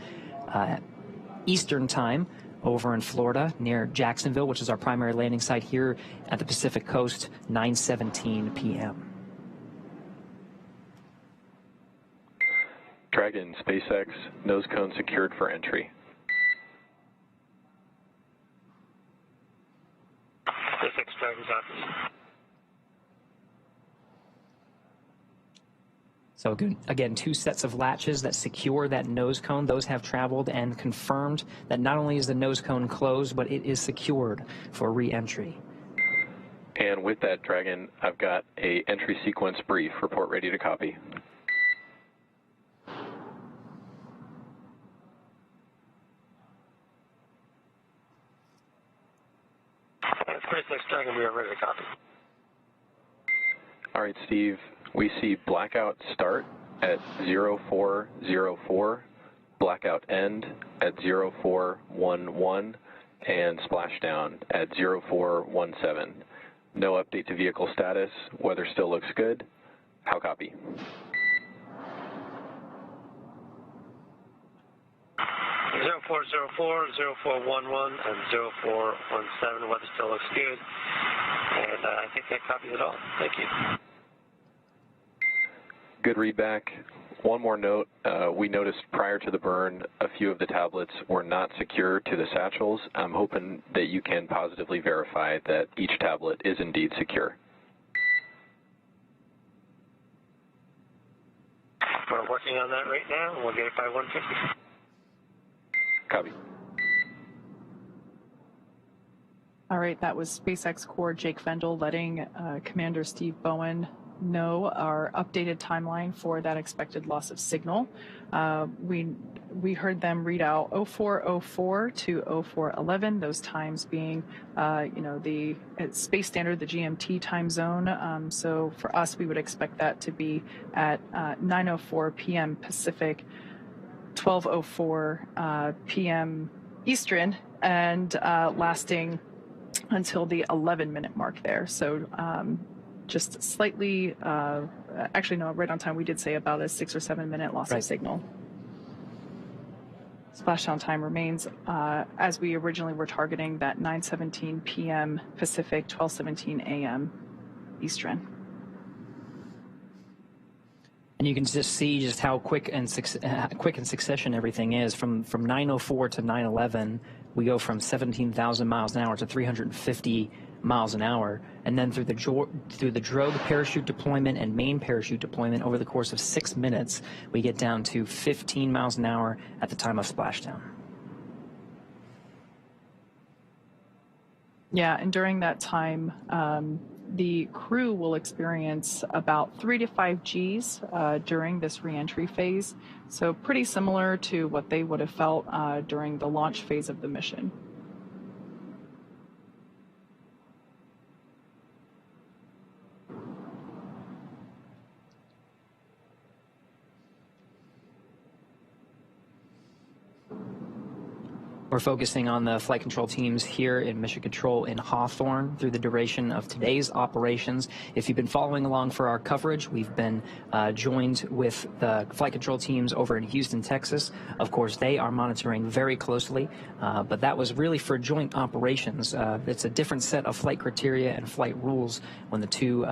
S5: Eastern Time over in Florida near Jacksonville, which is our primary landing site here at the Pacific Coast, 9:17 p.m.
S6: Dragon, SpaceX, nose cone secured for entry.
S2: SpaceX Dragon's office.
S5: So again, 2 sets of latches that secure that nose cone. Those have traveled and confirmed that not only is the nose cone closed, but it is secured for re-entry.
S6: And with that, Dragon, I've got a entry sequence brief. Report ready to copy.
S2: SpaceX Dragon, we are ready to copy.
S6: All right, Steve. We see blackout start at 0404, blackout end at 0411, and splashdown at 0417. No update to vehicle status. Weather still looks good. How copy?
S2: Zero 0404, 0411, and 0417. Weather still looks good. And I think that copies it all. Thank you.
S6: Good readback. One more note, we noticed prior to the burn a few of the tablets were not secure to the satchels. I'm hoping that you can positively verify that each tablet is indeed secure.
S2: We're working on that right now, and we'll get it by 150.
S6: Copy.
S4: All right, that was SpaceX Core Jake Vendel letting Commander Steve Bowen know our updated timeline for that expected loss of signal. We heard them read out 0404 to 0411, those times being, the space standard, the GMT time zone. So for us, we would expect that to be at 9:04 p.m. Pacific. 12:04 p.m. Eastern, and lasting until the 11-minute mark there. So just slightly, actually no, right on time. We did say about a 6 or 7 minute loss of signal. Splashdown time remains as we originally were targeting, that 9:17 p.m. Pacific, 12:17 a.m. Eastern.
S5: And you can just see just how quick in succession everything is. From 9:04 to 9:11, we go from 17,000 miles an hour to 350 miles an hour, and then through the drogue parachute deployment and main parachute deployment over the course of 6 minutes, we get down to 15 miles an hour at the time of splashdown.
S4: Yeah, and during that time, the crew will experience about 3 to 5 Gs during this reentry phase. So pretty similar to what they would have felt during the launch phase of the mission.
S5: We're focusing on the flight control teams here in Mission Control in Hawthorne through the duration of today's operations. If you've been following along for our coverage, we've been joined with the flight control teams over in Houston, Texas. Of course, they are monitoring very closely, but that was really for joint operations. It's a different set of flight criteria and flight rules when the two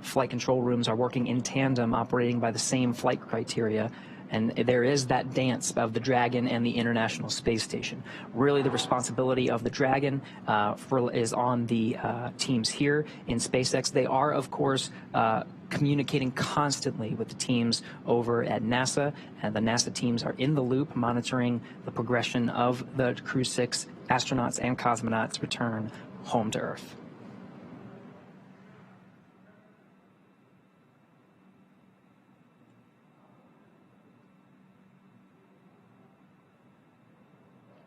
S5: flight control rooms are working in tandem, operating by the same flight criteria. And there is that dance of the Dragon and the International Space Station. Really, the responsibility of the Dragon is on the teams here in SpaceX. They are, of course, communicating constantly with the teams over at NASA, and the NASA teams are in the loop monitoring the progression of the Crew-6 astronauts and cosmonauts' return home to Earth.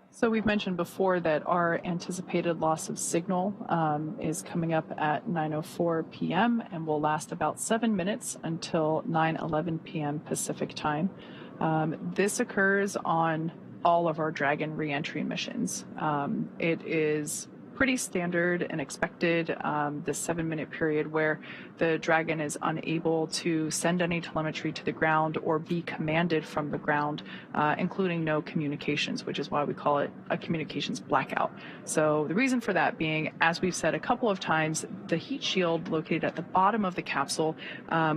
S4: So we've mentioned before that our anticipated loss of signal is coming up at 9:04 p.m. and will last about 7 minutes until 9:11 p.m. Pacific time. This occurs on all of our Dragon reentry missions. It is pretty standard and expected, the 7-minute period where the Dragon is unable to send any telemetry to the ground or be commanded from the ground, including no communications, which is why we call it a communications blackout. So the reason for that being, as we've said a couple of times, the heat shield located at the bottom of the capsule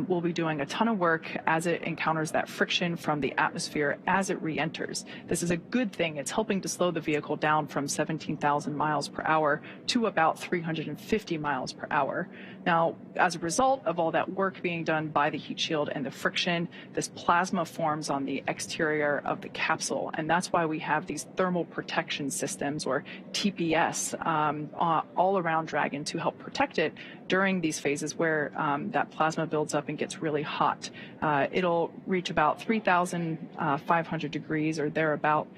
S4: will be doing a ton of work as it encounters that friction from the atmosphere as it re-enters. This is a good thing. It's helping to slow the vehicle down from 17,000 miles per hour to about 350 miles per hour. Now, as a result of all that work being done by the heat shield and the friction, this plasma forms on the exterior of the capsule, and that's why we have these thermal protection systems, or TPS, all around Dragon to help protect it during these phases where that plasma builds up and gets really hot. It'll reach about 3,500 degrees or thereabout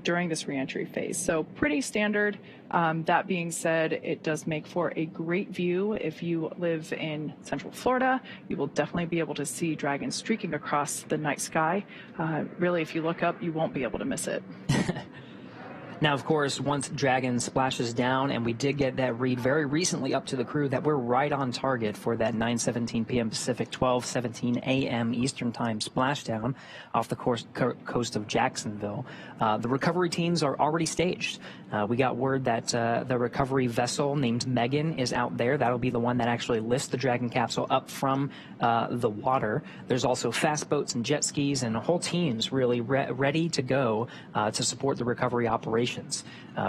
S4: during this reentry phase. So pretty standard. That being said, it does make for a great view. If you live in Central Florida, you will definitely be able to see Dragon streaking across the night sky. Really, if you look up, you won't be able to miss it.
S5: Now, of course, once Dragon splashes down, and we did get that read very recently up to the crew that we're right on target for that 9:17 p.m. Pacific, 12:17 a.m. Eastern Time splashdown off the coast of Jacksonville. The recovery teams are already staged. We got word that the recovery vessel named Megan is out there. That'll be the one that actually lifts the Dragon capsule up from the water. There's also fast boats and jet skis and whole teams really ready to go to support the recovery operations.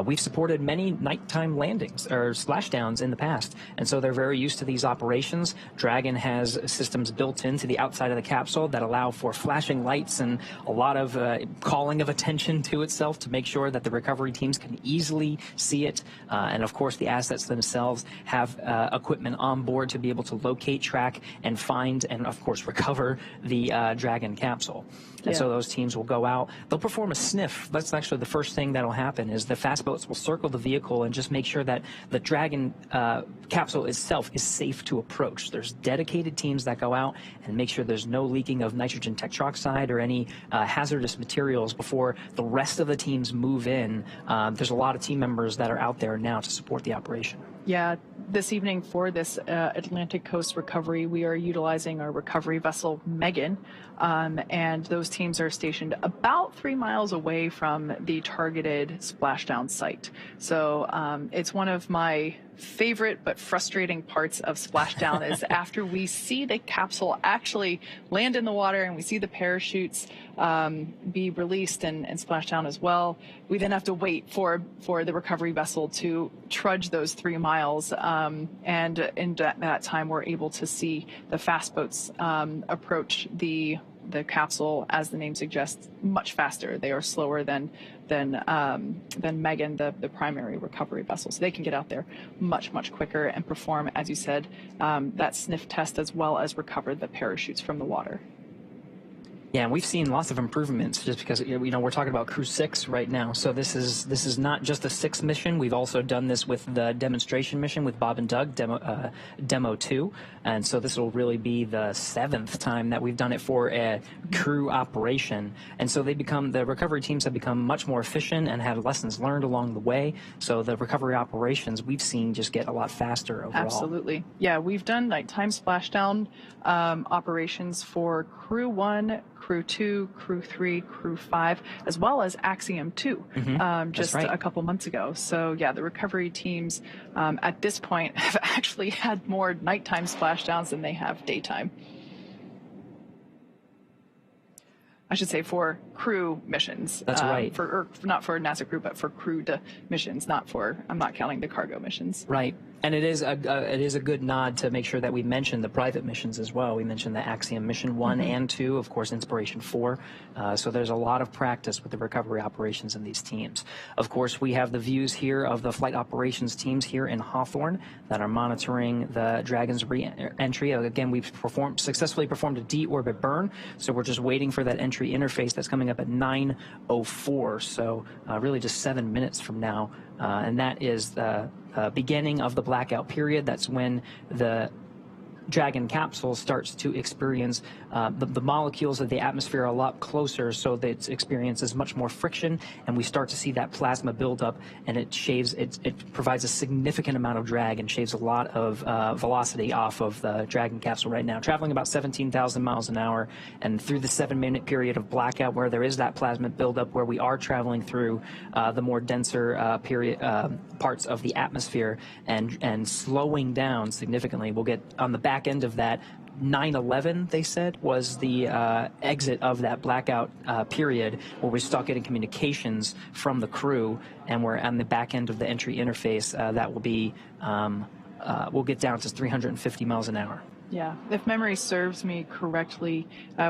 S5: We've supported many nighttime landings or splashdowns in the past, and so they're very used to these operations. Dragon has systems built into the outside of the capsule that allow for flashing lights and a lot of calling of attention to itself to make sure that the recovery teams can easily see it. And of course, the assets themselves have equipment on board to be able to locate, track, and find, and of course recover the Dragon capsule. And so those teams will go out. They'll perform a sniff. That's actually the first thing that'll happen. happen is the fast boats will circle the vehicle and just make sure that the Dragon capsule itself is safe to approach. There's dedicated teams that go out and make sure there's no leaking of nitrogen tetroxide or any hazardous materials before the rest of the teams move in. There's a lot of team members that are out there now to support the operation.
S4: Yeah, this evening for this Atlantic Coast recovery, we are utilizing our recovery vessel, Megan, and those teams are stationed about 3 miles away from the targeted splashdown site. So it's one of my favorite but frustrating parts of splashdown is after we see the capsule actually land in the water and we see the parachutes be released and splash down as well, we then have to wait for the recovery vessel to trudge those 3 miles, and in that time we're able to see the fast boats approach the capsule, as the name suggests, much faster. They are slower than Megan, the primary recovery vessel. So they can get out there much quicker and perform, as you said, that sniff test as well as recover the parachutes from the water.
S5: Yeah, and we've seen lots of improvements just because, you know, we're talking about Crew-6 right now. So this is not just a 6 mission. We've also done this with the demonstration mission with Bob and Doug, Demo 2. And so this will really be the 7th time that we've done it for a crew operation. And so the recovery teams have become much more efficient and had lessons learned along the way. So the recovery operations we've seen just get a lot faster overall.
S4: Absolutely. Yeah, we've done nighttime splashdown operations for Crew 1, Crew 2, Crew 3, Crew 5, as well as Axiom 2, just a couple months ago. So yeah, the recovery teams at this point have actually had more nighttime splashdowns than they have daytime. I should say for crew missions.
S5: That's right.
S4: Not for NASA crew, but for crewed missions, I'm not counting the cargo missions.
S5: Right. And it is a good nod to make sure that we mention the private missions as well. We mentioned the Axiom mission 1 and 2, of course, Inspiration 4. So there's a lot of practice with the recovery operations in these teams. Of course, we have the views here of the flight operations teams here in Hawthorne that are monitoring the Dragon's re-entry. Again, we've successfully performed a deorbit burn, so we're just waiting for that entry interface that's coming up at 9:04. So really just 7 minutes from now, and that is the beginning of the blackout period. That's when the Dragon capsule starts to experience the molecules of the atmosphere a lot closer, so that it experiences much more friction, and we start to see that plasma build up, and it provides a significant amount of drag and shaves a lot of velocity off of the Dragon capsule right now, traveling about 17,000 miles an hour. And through the 7-minute period of blackout, where there is that plasma buildup, where we are traveling through the more denser parts of the atmosphere and slowing down significantly, we'll get on the back end of that. 9/11, they said, was the exit of that blackout period, where we start getting communications from the crew, and we're on the back end of the entry interface. That will be, we'll get down to 350 miles an hour.
S4: Yeah, if memory serves me correctly,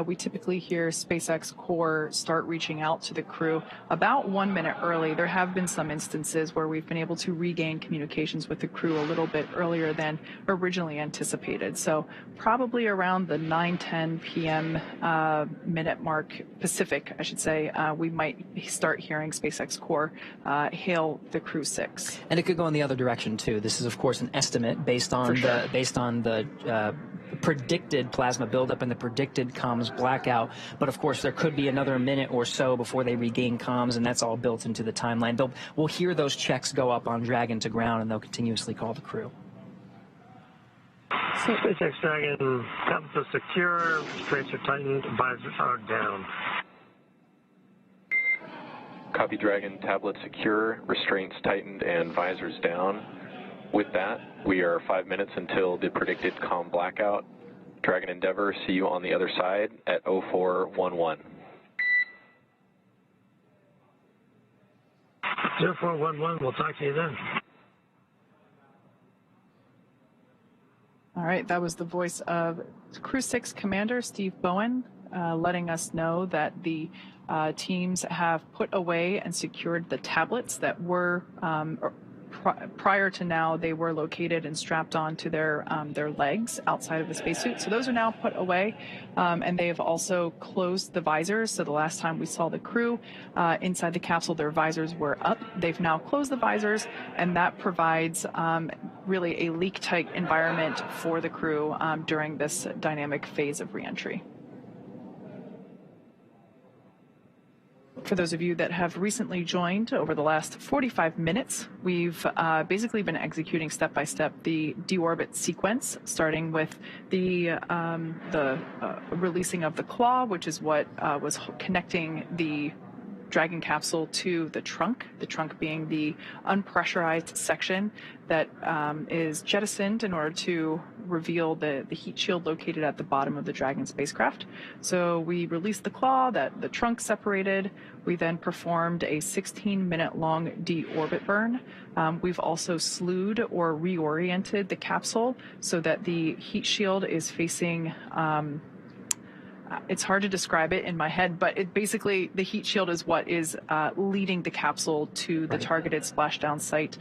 S4: we typically hear SpaceX Core start reaching out to the crew about 1 minute early. There have been some instances where we've been able to regain communications with the crew a little bit earlier than originally anticipated. So probably around the 9:10 p.m. Minute mark, Pacific, I should say, we might start hearing SpaceX Core hail the Crew-6.
S5: And it could go in the other direction too. This is, of course, an estimate based on the predicted plasma buildup and the predicted comms blackout. But of course, there could be another minute or so before they regain comms, and that's all built into the timeline. We'll hear those checks go up on Dragon to ground, and they'll continuously call the crew.
S2: SpaceX Dragon, compass is secure, restraints are tightened, visors are down.
S6: Copy, Dragon, tablet secure, restraints tightened, and visors down. With that, we are 5 minutes until the predicted comm blackout. Dragon Endeavour, see you on the other side at 0411.
S2: 0411, we'll talk to you then.
S4: All right, that was the voice of Crew-6 Commander Steve Bowen, letting us know that the teams have put away and secured the tablets that were prior to now, they were located and strapped onto their legs outside of the spacesuit. So those are now put away, and they have also closed the visors. So the last time we saw the crew inside the capsule, their visors were up. They've now closed the visors, and that provides really a leak-tight environment for the crew during this dynamic phase of reentry. For those of you that have recently joined over the last 45 minutes, we've basically been executing step-by-step the deorbit sequence, starting with the releasing of the claw, which is what was connecting the Dragon capsule to the trunk being the unpressurized section that is jettisoned in order to reveal the heat shield located at the bottom of the Dragon spacecraft. So we released the claw, the trunk separated. We then performed a 16-minute long deorbit burn. We've also slewed or reoriented the capsule so that the heat shield is facing it's hard to describe it in my head, but it basically, the heat shield is what is leading the capsule to the targeted splashdown site,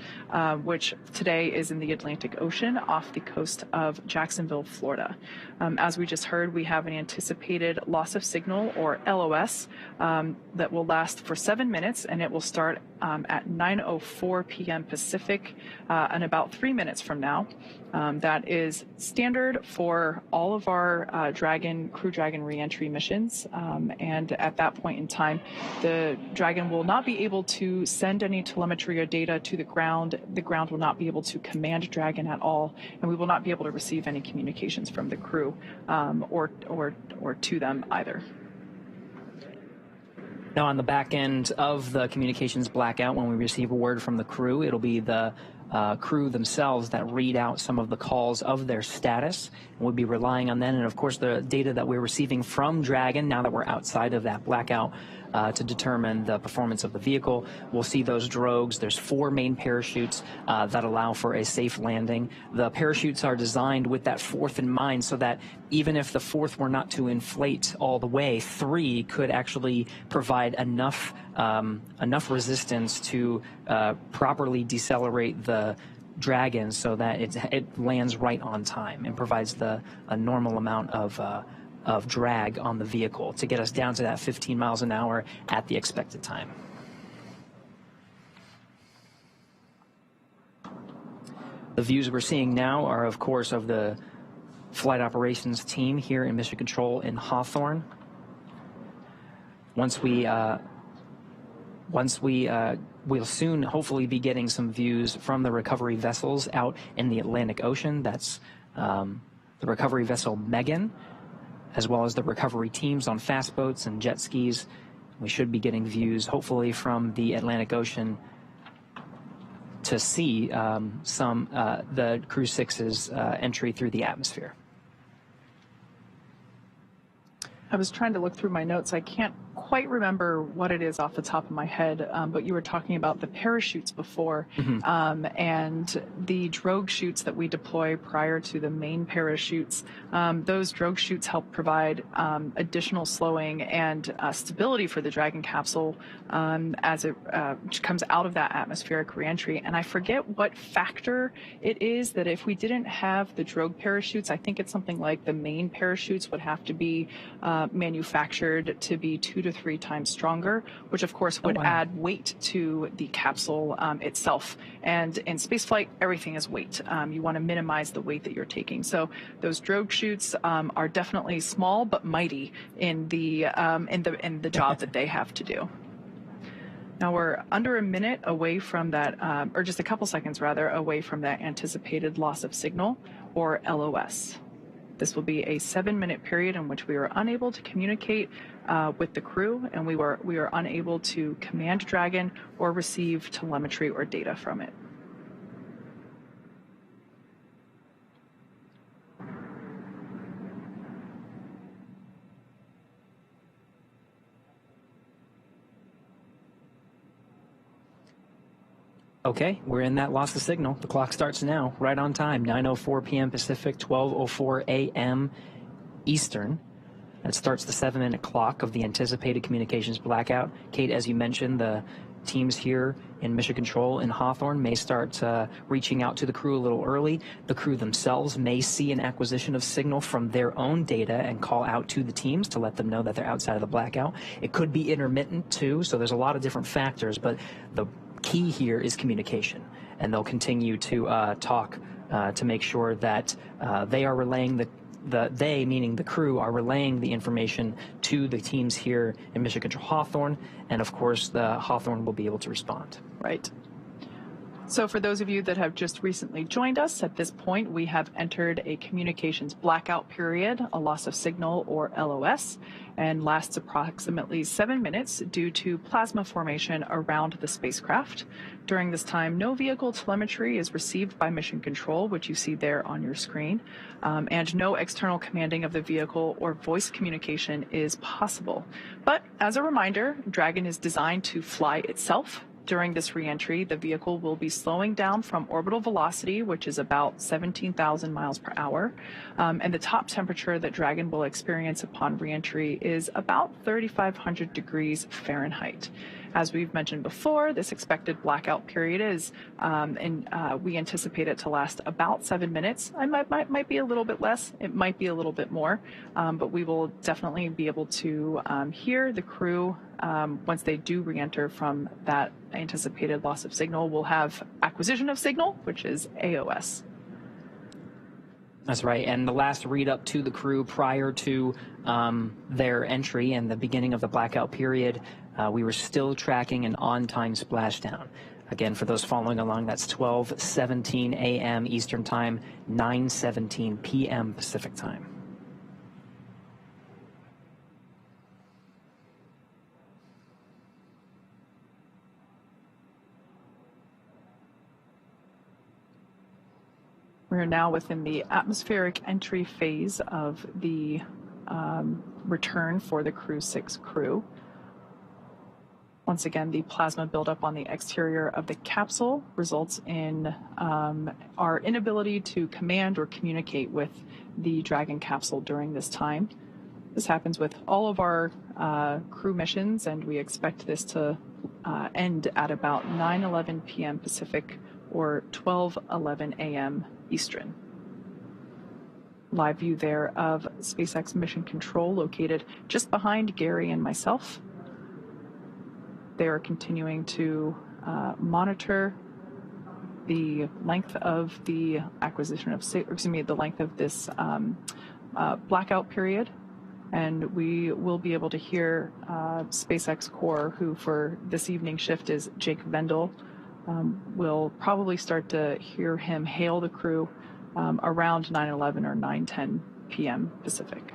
S4: which today is in the Atlantic Ocean off the coast of Jacksonville, Florida. As we just heard, we have an anticipated loss of signal, or LOS, that will last for 7 minutes, and it will start at 9:04 p.m. Pacific in about 3 minutes from now. That is standard for all of our Crew Dragon reentry missions, and at that point in time, the Dragon will not be able to send any telemetry or data to the ground. The ground will not be able to command Dragon at all, and we will not be able to receive any communications from the crew or to them either.
S5: Now, on the back end of the communications blackout, when we receive a word from the crew, it'll be the crew themselves that read out some of the calls of their status, and we'll be relying on them, and of course the data that we're receiving from Dragon now that we're outside of that blackout to determine the performance of the vehicle. We'll see those drogues. There's 4 main parachutes that allow for a safe landing. The parachutes are designed with that 4th in mind, so that even if the 4th were not to inflate all the way, 3 could actually provide enough resistance to properly decelerate the Dragon so that it lands right on time and provides a normal amount of drag on the vehicle to get us down to that 15 miles an hour at the expected time. The views we're seeing now are, of course, of the flight operations team here in Mission Control in Hawthorne. We'll soon hopefully be getting some views from the recovery vessels out in the Atlantic Ocean. That's the recovery vessel Megan, as well as the recovery teams on fast boats and jet skis. We should be getting views hopefully from the Atlantic Ocean to see the Crew-6's entry through the atmosphere.
S4: I was trying to look through my notes. I can't quite remember what it is off the top of my head, but you were talking about the parachutes before, and the drogue chutes that we deploy prior to the main parachutes. Those drogue chutes help provide additional slowing and stability for the Dragon capsule as it comes out of that atmospheric reentry. And I forget what factor it is that if we didn't have the drogue parachutes, I think it's something like the main parachutes would have to be manufactured to be 2 to 3 times stronger, which of course would add weight to the capsule itself. And in spaceflight, everything is weight. You want to minimize the weight that you're taking. So those drogue chutes are definitely small but mighty in the job that they have to do. Now we're under a minute away from that, or just a couple seconds rather, away from that anticipated loss of signal, or LOS. This will be a 7-minute period in which we were unable to communicate with the crew, and we are unable to command Dragon or receive telemetry or data from it.
S5: Okay, we're in that loss of signal. The clock starts now, right on time, 9:04 p.m. Pacific, 12:04 a.m. Eastern. That starts the 7-minute clock of the anticipated communications blackout. Kate, as you mentioned, the teams here in Mission Control in Hawthorne may start reaching out to the crew a little early. The crew themselves may see an acquisition of signal from their own data and call out to the teams to let them know that they're outside of the blackout. It could be intermittent too, so there's a lot of different factors, but the key here is communication, and they'll continue to talk to make sure that they are relaying they, meaning the crew, are relaying the information to the teams here in Mission Control Hawthorne, and of course the Hawthorne will be able to respond.
S4: Right. So for those of you that have just recently joined us, at this point we have entered a communications blackout period, a loss of signal or LOS, and lasts approximately 7 minutes due to plasma formation around the spacecraft. During this time, no vehicle telemetry is received by Mission Control, which you see there on your screen, and no external commanding of the vehicle or voice communication is possible. But as a reminder, Dragon is designed to fly itself. During this reentry, the vehicle will be slowing down from orbital velocity, which is about 17,000 miles per hour, and the top temperature that Dragon will experience upon reentry is about 3,500 degrees Fahrenheit. As we've mentioned before, this expected blackout period is, we anticipate it to last about 7 minutes. It might be a little bit less, it might be a little bit more, but we will definitely be able to hear the crew once they do re-enter from that anticipated loss of signal. We'll have acquisition of signal, which is AOS.
S5: That's right, and the last read up to the crew prior to their entry and the beginning of the blackout period, we were still tracking an on-time splashdown. Again, for those following along, that's 12:17 a.m. Eastern Time, 9:17 p.m. Pacific Time.
S4: We're now within the atmospheric entry phase of the return for the Crew-6 crew. Once again, the plasma buildup on the exterior of the capsule results in our inability to command or communicate with the Dragon capsule during this time. This happens with all of our crew missions, and we expect this to end at about 9:11 p.m. Pacific or 12:11 a.m. Eastern. Live view there of SpaceX Mission Control located just behind Gary and myself. They are continuing to monitor the length of the acquisition of, the length of this blackout period, and we will be able to hear SpaceX Core, who for this evening shift is Jake Vendel. We'll probably start to hear him hail the crew around 9:11 or 9:10 p.m. Pacific.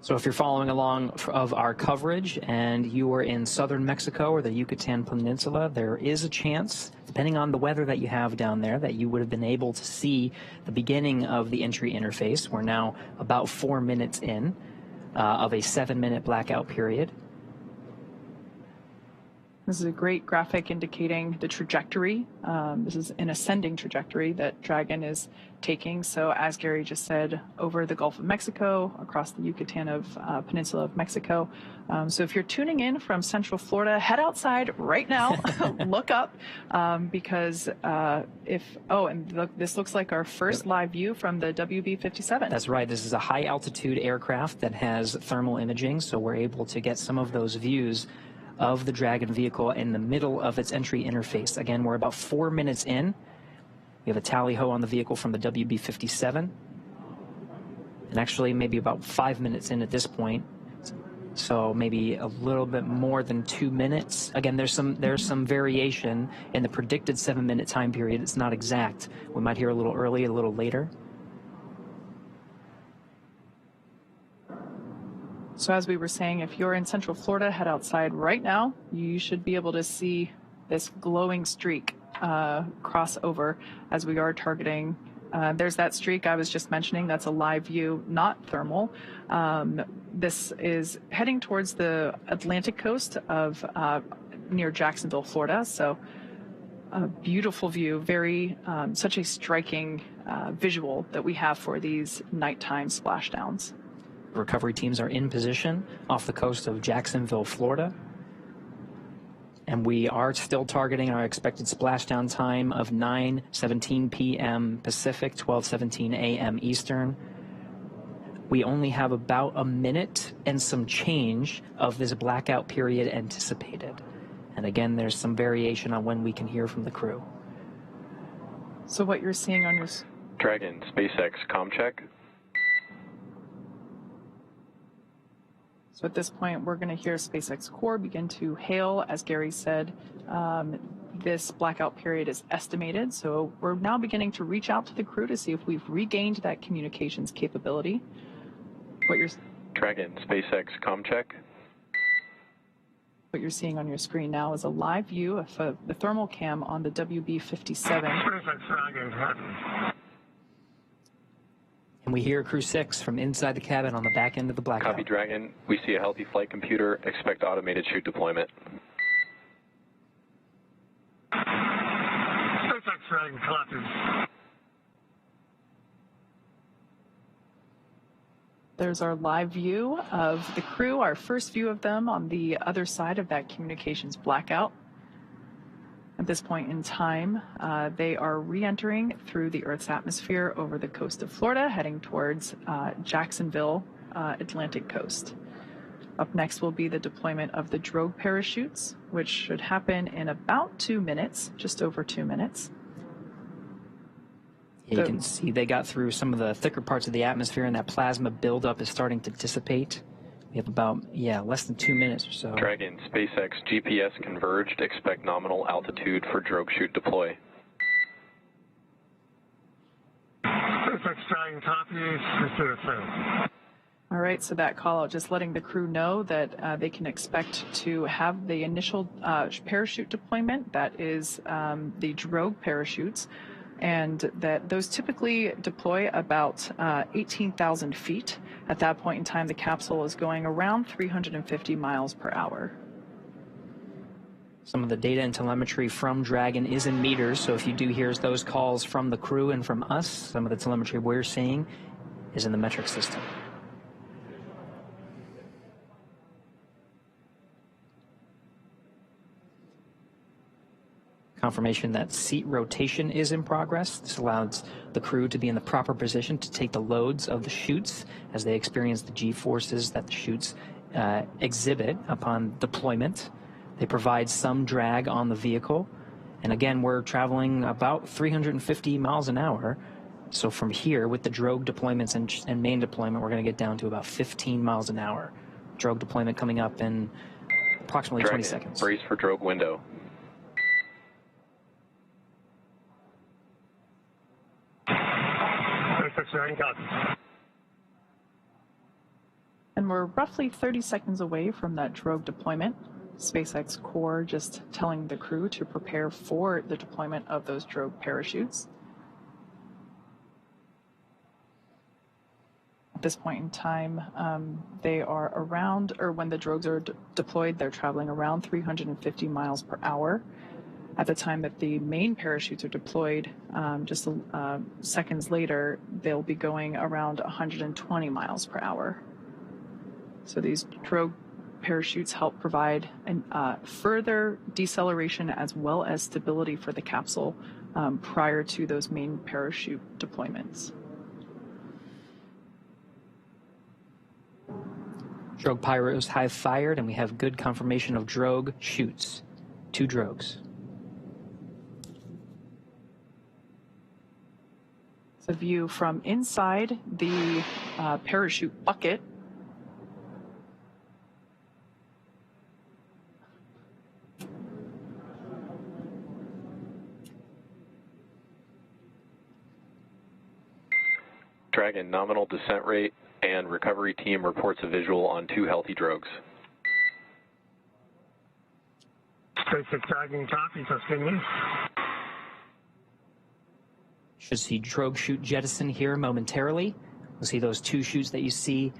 S5: So if you're following along of our coverage and you are in southern Mexico or the Yucatan Peninsula, there is a chance, depending on the weather that you have down there, that you would have been able to see the beginning of the entry interface. We're now about 4 minutes in of a 7-minute blackout period.
S4: This is a great graphic indicating the trajectory. This is an ascending trajectory that Dragon is taking. So as Gary just said, over the Gulf of Mexico, across the Yucatan Peninsula of Mexico. So if you're tuning in from Central Florida, head outside right now, look up, because this looks like our first live view from the WB-57.
S5: That's right. This is a high altitude aircraft that has thermal imaging, so we're able to get some of those views of the Dragon vehicle in the middle of its entry interface. Again, we're about 4 minutes in. We have a tally-ho on the vehicle from the WB-57, and actually maybe about 5 minutes in at this point. So maybe a little bit more than 2 minutes. Again, there's some variation in the predicted 7-minute time period. It's not exact. We might hear a little early, a little later.
S4: So as we were saying, if you're in Central Florida, head outside right now. You should be able to see this glowing streak cross over as we are targeting. There's that streak I was just mentioning. That's a live view, not thermal. This is heading towards the Atlantic coast of near Jacksonville, Florida. So a beautiful view, such a striking visual that we have for these nighttime splashdowns.
S5: Recovery teams are in position off the coast of Jacksonville, Florida. And we are still targeting our expected splashdown time of 9:17 p.m. Pacific, 12:17 a.m. Eastern. We only have about a minute and some change of this blackout period anticipated. And again, there's some variation on when we can hear from the crew.
S4: So what you're seeing on your...
S6: Dragon, SpaceX, comm check.
S4: So at this point, we're going to hear SpaceX Core begin to hail. As Gary said, this blackout period is estimated. So we're now beginning to reach out to the crew to see if we've regained that communications capability.
S6: Dragon, SpaceX, comm check.
S4: What you're seeing on your screen now is a live view of the thermal cam on the WB-57.
S5: And we hear Crew-6 from inside the cabin on the back end of the blackout.
S6: Copy, Dragon. We see a healthy flight computer. Expect automated chute deployment.
S2: SpaceX Dragon, copy.
S4: There's our live view of the crew, our first view of them on the other side of that communications blackout. At this point in time, they are re-entering through the Earth's atmosphere over the coast of Florida, heading towards Jacksonville, Atlantic coast. Up next will be the deployment of the drogue parachutes, which should happen in about 2 minutes, just over 2 minutes.
S5: You can see they got through some of the thicker parts of the atmosphere, and that plasma buildup is starting to dissipate. We have about, less than 2 minutes or so.
S6: Dragon, SpaceX, GPS converged. Expect nominal altitude for drogue chute deploy.
S2: SpaceX Dragon, copy.
S4: All right, so that call out just letting the crew know that they can expect to have the initial parachute deployment, that is the drogue parachutes, and that those typically deploy about 18,000 feet. At that point in time, the capsule is going around 350 miles per hour.
S5: Some of the data and telemetry from Dragon is in meters, so if you do hear those calls from the crew and from us, some of the telemetry we're seeing is in the metric system. Confirmation that seat rotation is in progress. This allows the crew to be in the proper position to take the loads of the chutes as they experience the G-forces that the chutes exhibit upon deployment. They provide some drag on the vehicle. And again, we're traveling about 350 miles an hour. So from here, with the drogue deployments and main deployment, we're going to get down to about 15 miles an hour. Drogue deployment coming up in approximately
S6: Dragon,
S5: 20 seconds.
S6: Brace for drogue window.
S4: And we're roughly 30 seconds away from that drogue deployment. SpaceX Core just telling the crew to prepare for the deployment of those drogue parachutes. At this point in time, they are around, or when the drogues are deployed, they're traveling around 350 miles per hour. At the time that the main parachutes are deployed, just seconds later, they'll be going around 120 miles per hour. So these drogue parachutes help provide further deceleration as well as stability for the capsule prior to those main parachute deployments.
S5: Drogue pyros have fired, and we have good confirmation of drogue chutes. 2 drogues.
S4: It's a view from inside the parachute bucket.
S6: Dragon, nominal descent rate and recovery team reports a visual on 2 healthy drogues.
S2: SpaceX Dragon, copy. Continue.
S5: Should see drogue chute jettison here momentarily. We'll see those 2 chutes that you see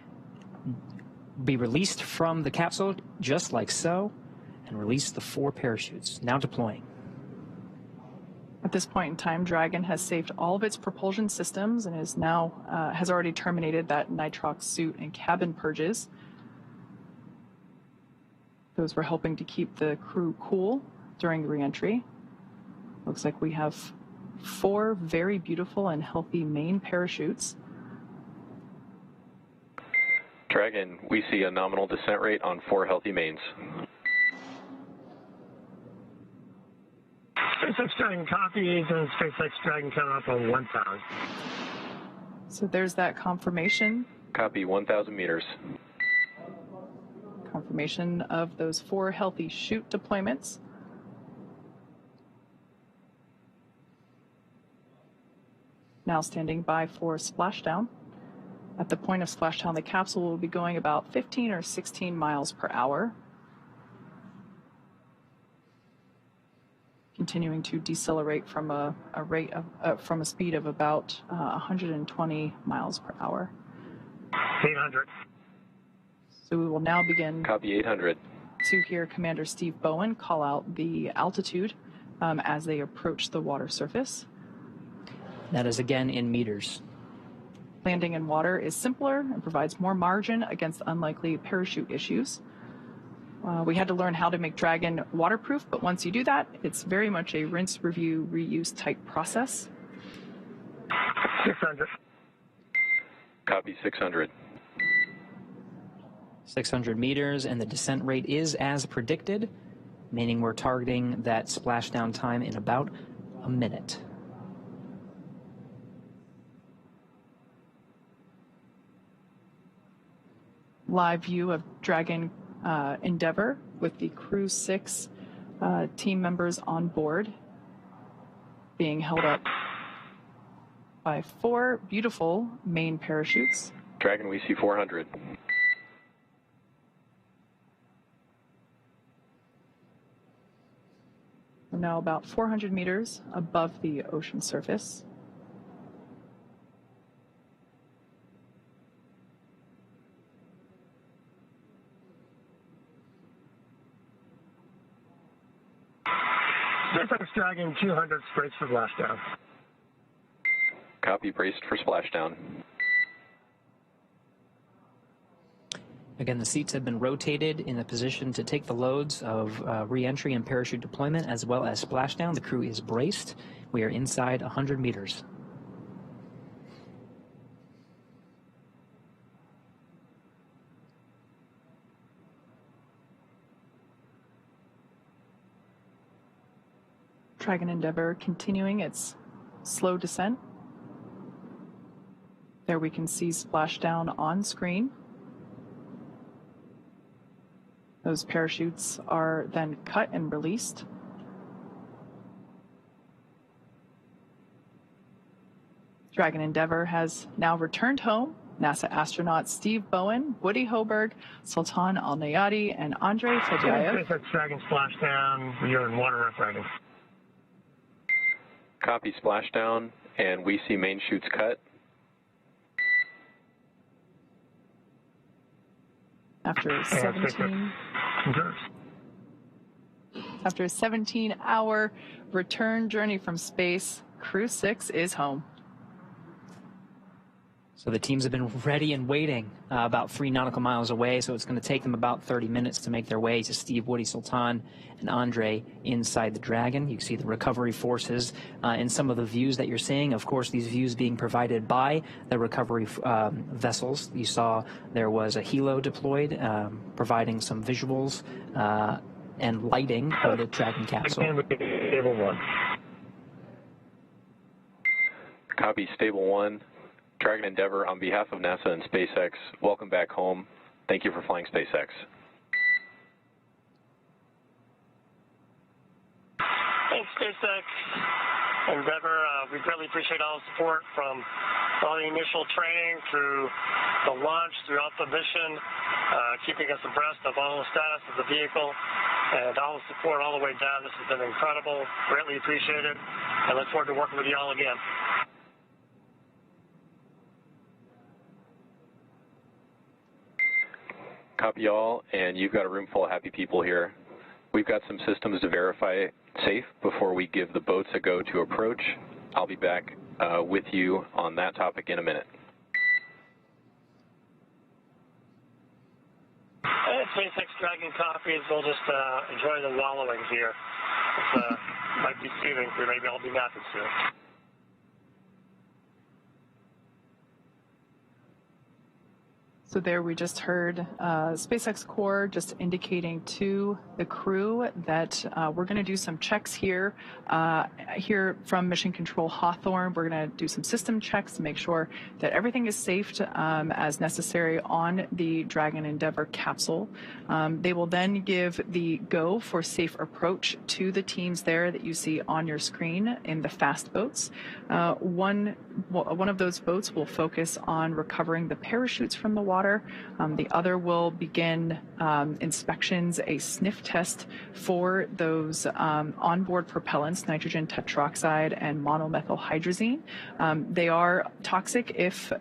S5: be released from the capsule, just like so, and release the 4 parachutes, now deploying.
S4: At this point in time, Dragon has saved all of its propulsion systems and is now has already terminated that nitrox suit and cabin purges. Those were helping to keep the crew cool during reentry. Looks like we have 4 very beautiful and healthy main parachutes.
S6: Dragon, we see a nominal descent rate on 4 healthy mains.
S2: SpaceX Dragon copies, and SpaceX Dragon coming up on 1,000.
S4: So there's that confirmation.
S6: Copy, 1,000 meters.
S4: Confirmation of those 4 healthy chute deployments. Now standing by for splashdown. At the point of splashdown, the capsule will be going about 15 or 16 miles per hour. Continuing to decelerate from a speed of about 120 miles per hour.
S2: 800.
S4: So we will now begin.
S6: Copy, 800.
S4: To hear Commander Steve Bowen call out the altitude as they approach the water surface.
S5: That is again in meters.
S4: Landing in water is simpler and provides more margin against unlikely parachute issues. We had to learn how to make Dragon waterproof, but once you do that, it's very much a rinse, review, reuse type process.
S2: 600.
S6: Copy, 600.
S5: 600 meters, and the descent rate is as predicted, meaning we're targeting that splashdown time in about a minute.
S4: Live view of Dragon Endeavour with the Crew-6 team members on board, being held up by 4 beautiful main parachutes.
S6: Dragon, we see 400.
S4: We're now about 400 meters above the ocean surface.
S2: SpaceX Dragon 200 braced for splashdown.
S6: Copy, braced for splashdown.
S5: Again, the seats have been rotated in a position to take the loads of re-entry and parachute deployment as well as splashdown. The crew is braced. We are inside 100 meters.
S4: Dragon Endeavour continuing its slow descent. There we can see splashdown on screen. Those parachutes are then cut and released. Dragon Endeavour has now returned home. NASA astronauts Steve Bowen, Woody Hoburg, Sultan Alneyadi, and Andrey Fědyaev.
S2: SpaceX Dragon splashdown. You're in water, Dragon.
S6: Copy, splashdown, and we see main chutes cut.
S4: After a 17-hour return journey from space, Crew-6 is home.
S5: So the teams have been ready and waiting about 3 nautical miles away, so it's going to take them about 30 minutes to make their way to Steve, Woody, Sultan, and Andrey inside the Dragon. You can see the recovery forces in some of the views that you're seeing. Of course, these views being provided by the recovery vessels. You saw there was a helo deployed, providing some visuals and lighting of the Dragon capsule.
S2: Stable 1.
S6: Copy, stable 1. Dragon Endeavour, on behalf of NASA and SpaceX, welcome back home. Thank you for flying SpaceX.
S2: Thanks, SpaceX Endeavour. We greatly appreciate all the support from all the initial training through the launch, throughout the mission, keeping us abreast of all the status of the vehicle, and all the support all the way down. This has been incredible. Greatly appreciated. I look forward to working with you all again.
S6: Copy all, and you've got a room full of happy people here. We've got some systems to verify safe before we give the boats a go to approach. I'll be back with you on that topic in a minute.
S2: And SpaceX Dragon coffees. We'll just enjoy the wallowing here. It might be soothing. Maybe I'll be napping soon.
S4: So there we just heard SpaceX Core just indicating to the crew that we're going to do some checks here. Here from Mission Control Hawthorne, we're going to do some system checks to make sure that everything is safe as necessary on the Dragon Endeavour capsule. They will then give the go for safe approach to the teams there that you see on your screen in the fast boats. One of those boats will focus on recovering the parachutes from the water. The other will begin inspections, a sniff test for those onboard propellants, nitrogen tetroxide and monomethylhydrazine. They are toxic if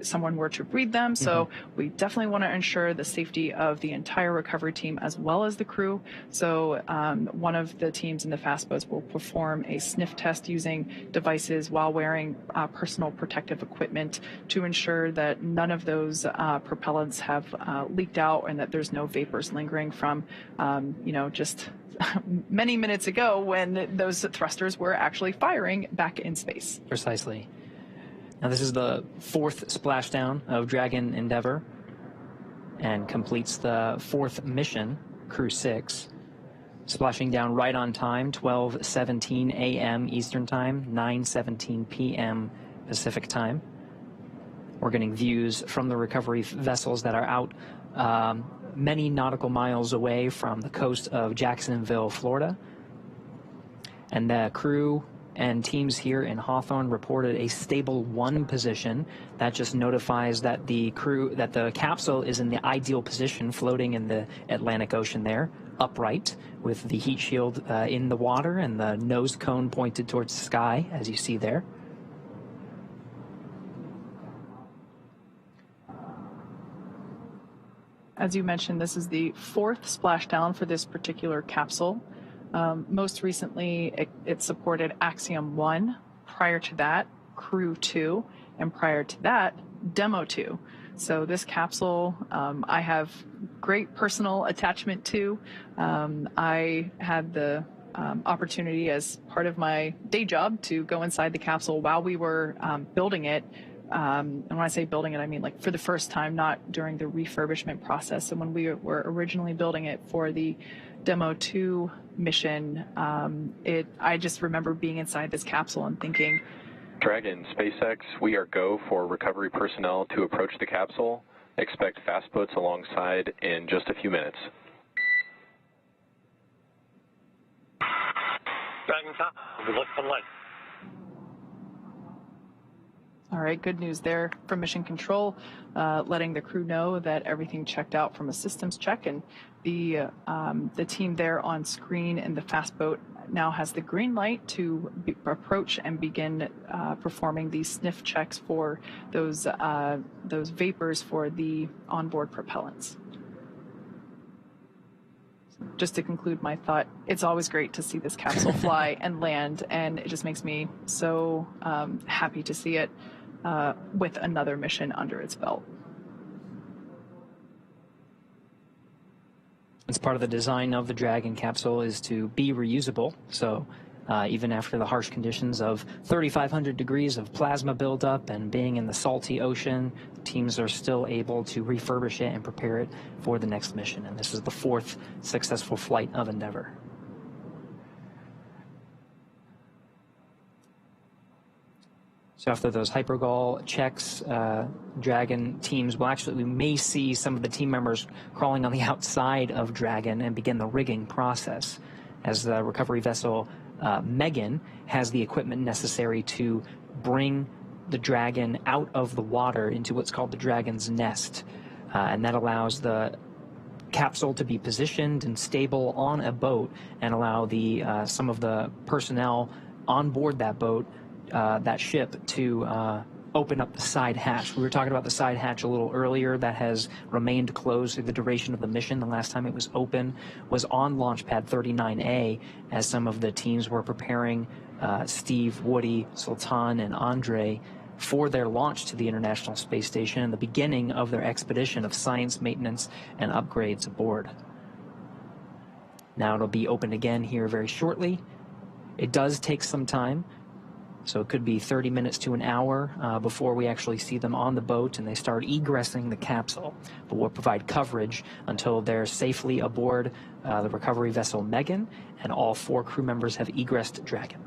S4: someone were to breathe them, so we definitely want to ensure the safety of the entire recovery team as well as the crew. So one of the teams in the fast boats will perform a sniff test using devices while wearing personal protective equipment to ensure that none of those propellants have leaked out and that there's no vapors lingering from, just many minutes ago when those thrusters were actually firing back in space.
S5: Precisely. Now this is the fourth splashdown of Dragon Endeavour and completes the fourth mission, Crew-6, splashing down right on time, 12:17 a.m. Eastern Time, 9:17 p.m. Pacific Time. We're getting views from the recovery vessels that are out many nautical miles away from the coast of Jacksonville, Florida. And the crew and teams here in Hawthorne reported a stable 1 position. That just notifies that the capsule is in the ideal position, floating in the Atlantic Ocean there, upright, with the heat shield in the water and the nose cone pointed towards the sky, as you see there.
S4: As you mentioned, this is the 4th splashdown for this particular capsule. Most recently, it supported Axiom 1. Prior to that, Crew-2. And prior to that, Demo-2. So this capsule, I have great personal attachment to. I had the opportunity as part of my day job to go inside the capsule while we were building it. And when I say building it, I mean like for the first time, not during the refurbishment process. And when we were originally building it for the Demo-2 mission, I just remember being inside this capsule and thinking,
S6: Dragon, SpaceX, we are go for recovery personnel to approach the capsule. Expect fast boats alongside in just a few minutes.
S2: Dragon, we look for light.
S4: All right, good news there from Mission Control, letting the crew know that everything checked out from a systems check, and the team there on screen in the fast boat now has the green light to approach and begin performing these sniff checks for those vapors for the onboard propellants. Just to conclude my thought, it's always great to see this capsule fly and land, and it just makes me so happy to see it with another mission under its belt.
S5: It's part of the design of the Dragon capsule is to be reusable. So even after the harsh conditions of 3,500 degrees of plasma buildup and being in the salty ocean, teams are still able to refurbish it and prepare it for the next mission. And this is the 4th successful flight of Endeavour. So after those hypergol checks, Dragon teams we may see some of the team members crawling on the outside of Dragon and begin the rigging process, as the recovery vessel Megan has the equipment necessary to bring the Dragon out of the water into what's called the Dragon's nest, and that allows the capsule to be positioned and stable on a boat and allow some of the personnel on board that boat, that ship, to open up the side hatch. We were talking about the side hatch a little earlier. That has remained closed through the duration of the mission. The last time it was open was on Launch Pad 39A, as some of the teams were preparing Steve, Woody, Sultan, and Andrey for their launch to the International Space Station and the beginning of their expedition of science, maintenance, and upgrades aboard. Now it'll be opened again here very shortly. It does take some time, so it could be 30 minutes to an hour before we actually see them on the boat and they start egressing the capsule. But we'll provide coverage until they're safely aboard the recovery vessel Megan, and all 4 crew members have egressed Dragon.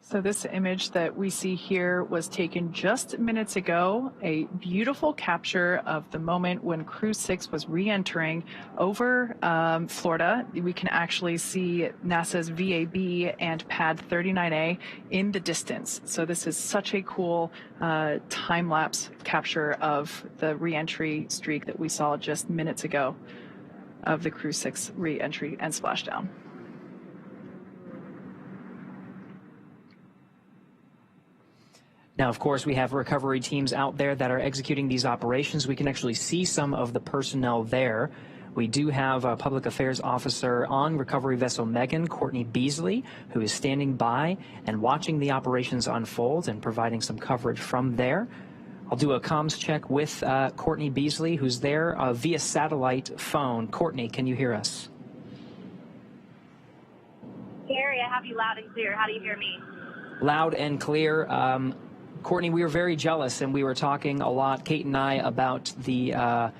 S4: So this image that we see here was taken just minutes ago, a beautiful capture of the moment when Crew-6 was re-entering over Florida. We can actually see NASA's VAB and Pad 39A in the distance. So this is such a cool time-lapse capture of the re-entry streak that we saw just minutes ago of the Crew-6 re-entry and splashdown.
S5: Now, of course, we have recovery teams out there that are executing these operations. We can actually see some of the personnel there. We do have a public affairs officer on recovery vessel Megan, Courtney Beasley, who is standing by and watching the operations unfold and providing some coverage from there. I'll do a comms check with Courtney Beasley, who's there via satellite phone. Courtney, can you hear us?
S1: Gary, I have you loud and clear. How do you hear me?
S5: Loud and clear. Courtney, we were very jealous, and we were talking a lot, Kate and I, about the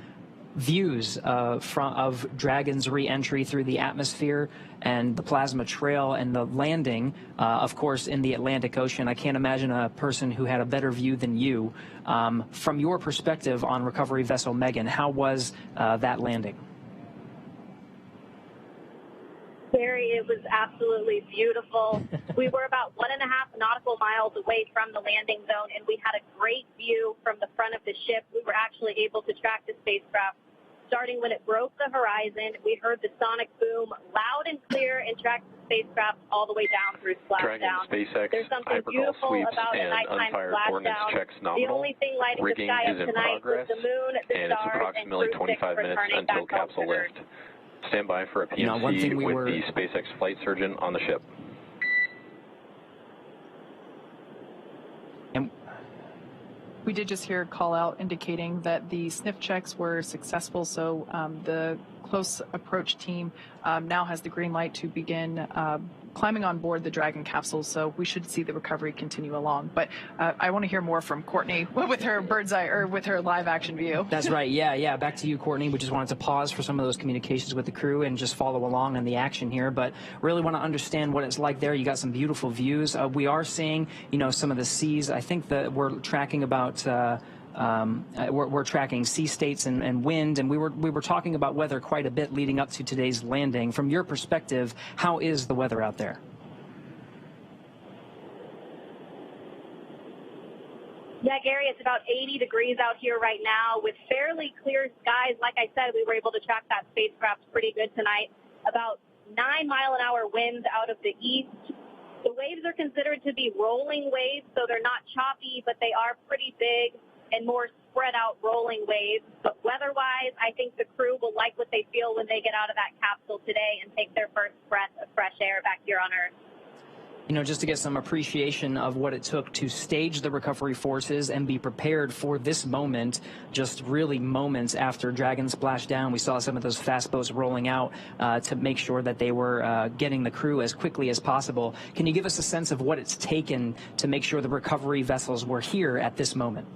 S5: views of Dragon's re-entry through the atmosphere and the plasma trail and the landing, of course, in the Atlantic Ocean. I can't imagine a person who had a better view than you. From your perspective on recovery vessel Megan, how was that landing?
S1: Gary, it was absolutely beautiful. We were about 1.5 nautical miles away from the landing zone, and we had a great view from the front of the ship. We were actually able to track the spacecraft. Starting when it broke the horizon, we heard the sonic boom loud and clear and tracked the spacecraft all the way down through splashdown.
S6: Dragon, SpaceX,
S1: There's something beautiful about a nighttime splashdown. The only thing lighting the sky up tonight was the moon, the stars, and Crew-6 returning back home to Earth.
S6: Stand by for a PMC with the SpaceX flight surgeon on the ship.
S4: And we did just hear a call out indicating that the sniff checks were successful, so the close approach team now has the green light to begin climbing on board the Dragon capsule, so we should see the recovery continue along. But I want to hear more from Courtney with her bird's eye, or with her live action view.
S5: That's right. Yeah. Back to you, Courtney. We just wanted to pause for some of those communications with the crew and just follow along on the action here. But really want to understand what it's like there. You got some beautiful views. We are seeing, some of the seas. I think that we're tracking about. We're tracking sea states and wind, and we were talking about weather quite a bit leading up to today's landing. From your perspective, how is the weather out there?
S1: Yeah, Gary, it's about 80 degrees out here right now with fairly clear skies. Like I said, we were able to track that spacecraft pretty good tonight. About 9-mile-an-hour winds out of the east. The waves are considered to be rolling waves, so they're not choppy, but they are pretty big and more spread out rolling waves. But weather-wise, I think the crew will like what they feel when they get out of that capsule today and take their first breath of fresh air back here on Earth.
S5: Just to get some appreciation of what it took to stage the recovery forces and be prepared for this moment, just really moments after Dragon splashed down. We saw some of those fast boats rolling out to make sure that they were getting the crew as quickly as possible. Can you give us a sense of what it's taken to make sure the recovery vessels were here at this moment?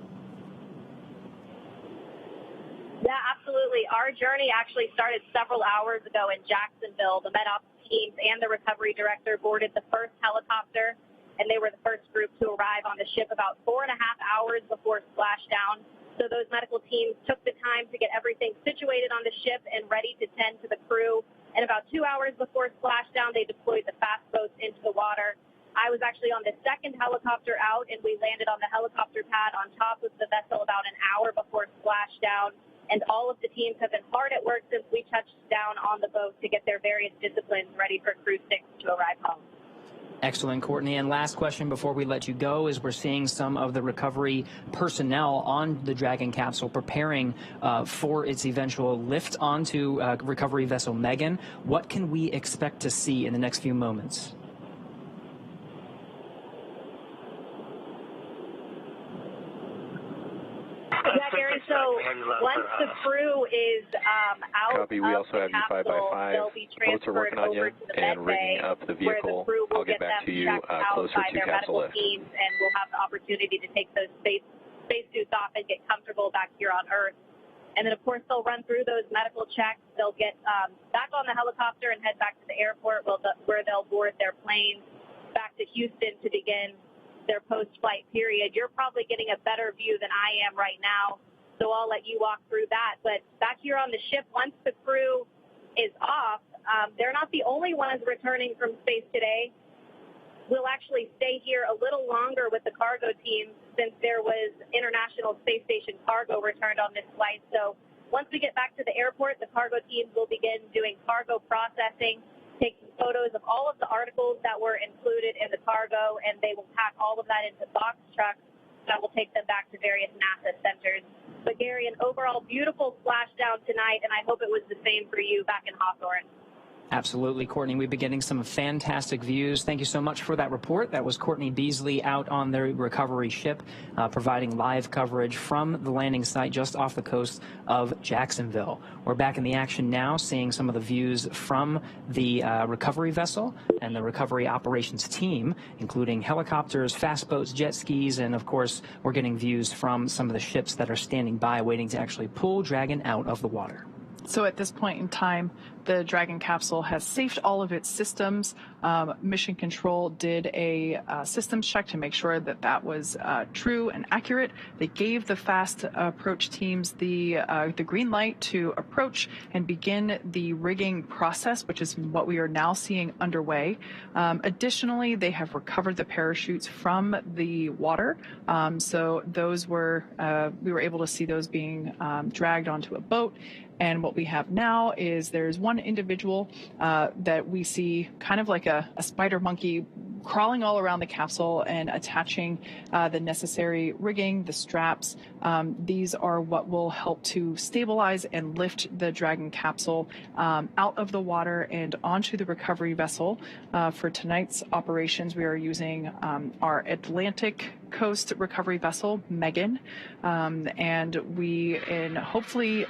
S1: Yeah, absolutely. Our journey actually started several hours ago in Jacksonville. The MedOps teams and the recovery director boarded the first helicopter, and they were the first group to arrive on the ship about 4.5 hours before splashdown. So those medical teams took the time to get everything situated on the ship and ready to tend to the crew. And about 2 hours before splashdown, they deployed the fast boats into the water. I was actually on the second helicopter out, and we landed on the helicopter pad on top of the vessel about an hour before splashdown. And all of the teams have been hard at work since we touched down on the boat to get their various disciplines ready for Crew-6 to arrive home.
S5: Excellent, Courtney. And last question before we let you go is we're seeing some of the recovery personnel on the Dragon capsule preparing for its eventual lift onto recovery vessel Megan. What can we expect to see in the next few moments?
S1: the crew is out
S6: Copy. We also have you 5 by 5.
S1: they'll be
S6: Boats are working on
S1: transferred
S6: you
S1: over to the
S6: and
S1: med
S6: rigging
S1: bay,
S6: up the
S1: where the
S6: vehicle.
S1: crew will
S6: I'll get back
S1: them
S6: to you
S1: checked out
S6: closer
S1: by
S6: to
S1: their
S6: capsule
S1: medical
S6: lift.
S1: teams, and we'll have the opportunity to take those space suits off and get comfortable back here on Earth. And then, of course, they'll run through those medical checks. They'll get back on the helicopter and head back to the airport where they'll board their plane back to Houston to begin their post-flight period. You're probably getting a better view than I am right now, so I'll let you walk through that. But back here on the ship, once the crew is off, they're not the only ones returning from space today. We'll actually stay here a little longer with the cargo team since there was International Space Station cargo returned on this flight. So once we get back to the airport, the cargo teams will begin doing cargo processing, taking photos of all of the articles that were included in the cargo, and they will pack all of that into box trucks that will take them back to various NASA centers. But Gary, an overall beautiful splashdown tonight, and I hope it was the same for you back in Hawthorne.
S5: Absolutely, Courtney. We've been getting some fantastic views. Thank you so much for that report. That was Courtney Beasley out on the recovery ship, providing live coverage from the landing site just off the coast of Jacksonville. We're back in the action now, seeing some of the views from the recovery vessel and the recovery operations team, including helicopters, fast boats, jet skis, and of course, we're getting views from some of the ships that are standing by waiting to actually pull Dragon out of the water.
S4: So at this point in time, the Dragon capsule has safed all of its systems. Mission Control did a systems check to make sure that that was true and accurate. They gave the fast approach teams the green light to approach and begin the rigging process, which is what we are now seeing underway. Additionally, they have recovered the parachutes from the water. So those were, we were able to see those being dragged onto a boat. And what we have now is there's one individual that we see kind of like a spider monkey crawling all around the capsule and attaching the necessary rigging, the straps. These are what will help to stabilize and lift the Dragon capsule out of the water and onto the recovery vessel. For tonight's operations, we are using our Atlantic Coast recovery vessel, Megan, and we, in hopefully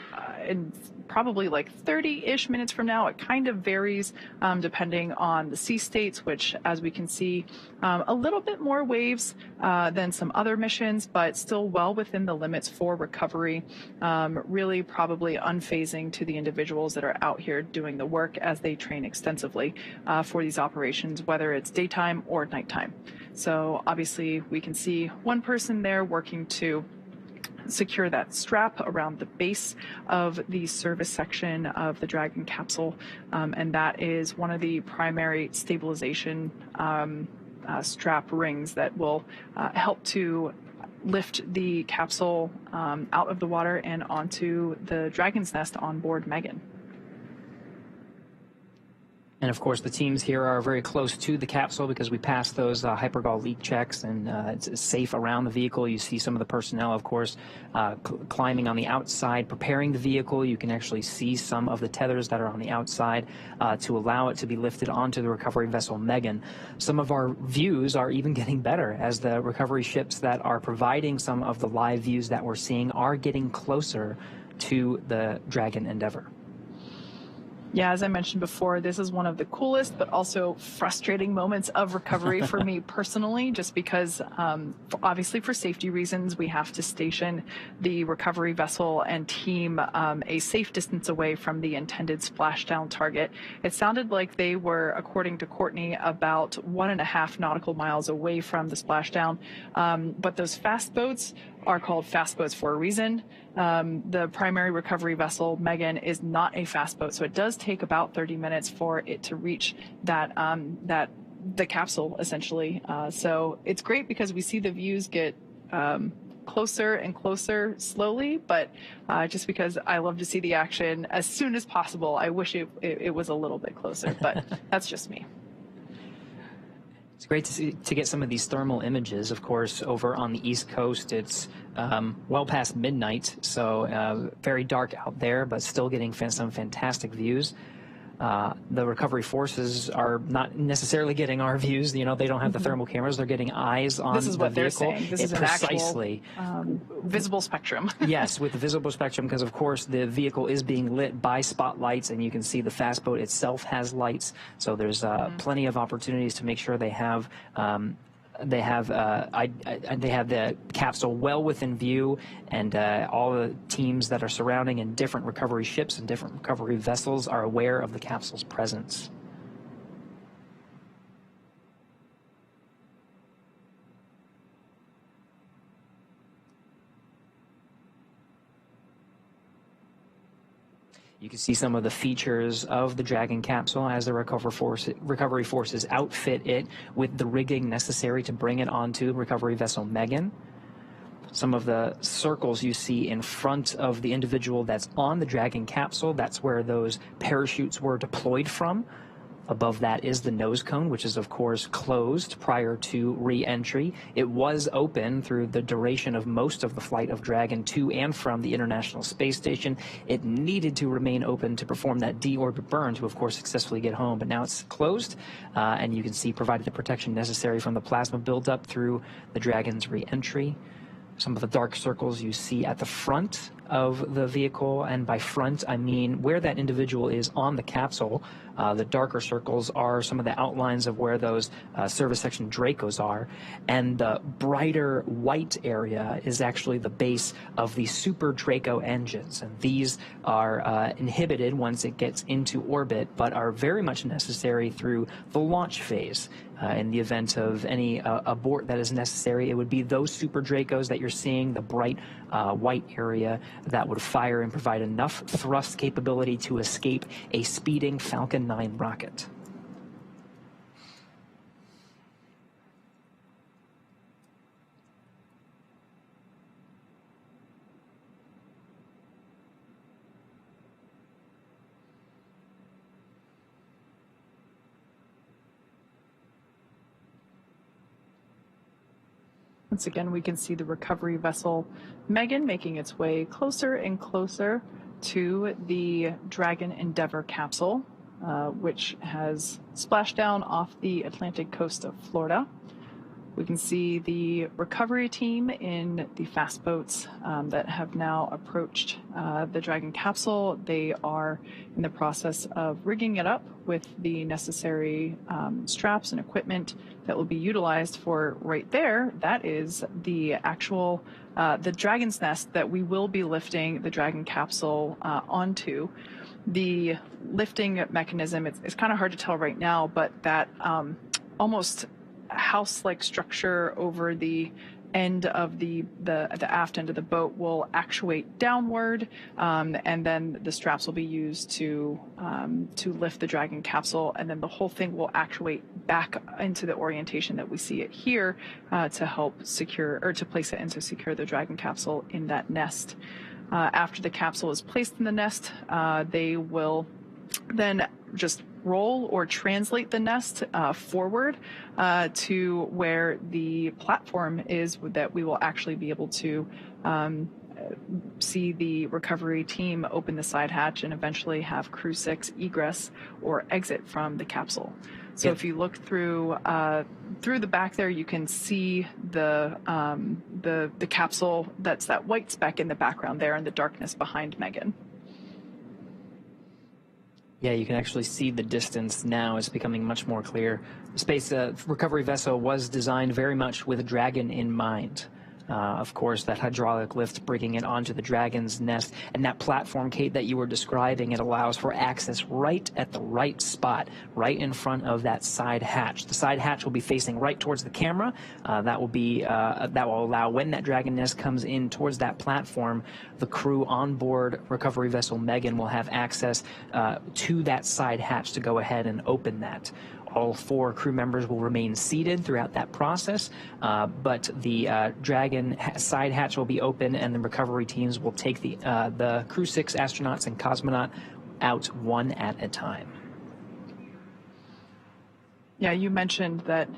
S4: in probably like 30-ish minutes from now, it kind of varies depending on the sea states, which, as we can see, a little bit more waves than some other missions, but still well within the limits for recovery, really probably unfazing to the individuals that are out here doing the work as they train extensively for these operations, whether it's daytime or nighttime. So obviously we can see one person there working to secure that strap around the base of the service section of the Dragon capsule, and that is one of the primary stabilization strap rings that will help to lift the capsule out of the water and onto the Dragon's nest on board Megan.
S5: And of course, the teams here are very close to the capsule because we passed those hypergol leak checks, and it's safe around the vehicle. You see some of the personnel, of course, climbing on the outside, preparing the vehicle. You can actually see some of the tethers that are on the outside to allow it to be lifted onto the recovery vessel Megan. Some of our views are even getting better as the recovery ships that are providing some of the live views that we're seeing are getting closer to the Dragon Endeavour.
S4: Yeah, as I mentioned before, this is one of the coolest but also frustrating moments of recovery for me personally, just because obviously for safety reasons, we have to station the recovery vessel and team a safe distance away from the intended splashdown target. It sounded like they were, according to Courtney, about 1.5 nautical miles away from the splashdown, but those fast boats are called fast boats for a reason. The primary recovery vessel, Megan, is not a fast boat, so it does take about 30 minutes for it to reach that the capsule, essentially. So it's great because we see the views get closer and closer slowly, but just because I love to see the action as soon as possible, I wish it was a little bit closer, but that's just me.
S5: It's great to get some of these thermal images. Of course, over on the East Coast, it's well past midnight, so very dark out there, but still getting some fantastic views. The recovery forces are not necessarily getting our views. You know, they don't have the thermal cameras. They're getting eyes on the vehicle.
S4: This is what they're saying. This is an
S5: precisely
S4: actual visible spectrum.
S5: Yes, with the visible spectrum, because of course the vehicle is being lit by spotlights, and you can see the fast boat itself has lights. So there's plenty of opportunities to make sure they have. They have the capsule well within view, and all the teams that are surrounding in different recovery ships and different recovery vessels are aware of the capsule's presence. You can see some of the features of the Dragon capsule as the recovery forces outfit it with the rigging necessary to bring it onto recovery vessel Megan. Some of the circles you see in front of the individual that's on the Dragon capsule, that's where those parachutes were deployed from. Above that is the nose cone, which is, of course, closed prior to re-entry. It was open through the duration of most of the flight of Dragon to and from the International Space Station. It needed to remain open to perform that deorbit burn to, of course, successfully get home. But now it's closed, and you can see provided the protection necessary from the plasma buildup through the Dragon's re-entry. Some of the dark circles you see at the front of the vehicle, and by front I mean where that individual is on the capsule. The darker circles are some of the outlines of where those service section Dracos are, and the brighter white area is actually the base of the Super Draco engines, and these are inhibited once it gets into orbit, but are very much necessary through the launch phase. In the event of any abort that is necessary, it would be those Super Dracos that you're seeing, the bright white area, that would fire and provide enough thrust capability to escape a speeding Falcon 9 rocket.
S4: Once again, we can see the recovery vessel Megan making its way closer and closer to the Dragon Endeavour capsule, which has splashed down off the Atlantic coast of Florida. We can see the recovery team in the fast boats that have now approached the Dragon capsule. They are in the process of rigging it up with the necessary straps and equipment that will be utilized for right there. That is the actual, the Dragon's nest that we will be lifting the Dragon capsule onto. The lifting mechanism, it's kind of hard to tell right now, but that almost house-like structure over the end of the aft end of the boat will actuate downward, and then the straps will be used to lift the Dragon capsule, and then the whole thing will actuate back into the orientation that we see it here to help secure, or to place it and to secure the Dragon capsule in that nest. After the capsule is placed in the nest, they will then just roll or translate the nest forward to where the platform is that we will actually be able to see the recovery team open the side hatch and eventually have Crew-6 egress or exit from the capsule. So if you look through the back there, you can see the capsule. That's that white speck in the background there in the darkness behind Megan.
S5: Yeah, you can actually see the distance now. It's becoming much more clear. The space recovery vessel was designed very much with a Dragon in mind. Of course, that hydraulic lift bringing it onto the Dragon's nest, and that platform, Kate, that you were describing, it allows for access right at the right spot, right in front of that side hatch. The side hatch will be facing right towards the camera. That will allow, when that Dragon nest comes in towards that platform, the crew on board recovery vessel Megan will have access to that side hatch to go ahead and open that. All 4 crew members will remain seated throughout that process, but the Dragon side hatch will be open, and the recovery teams will take the Crew-6 astronauts and cosmonaut out one at a time.
S4: Yeah, you mentioned that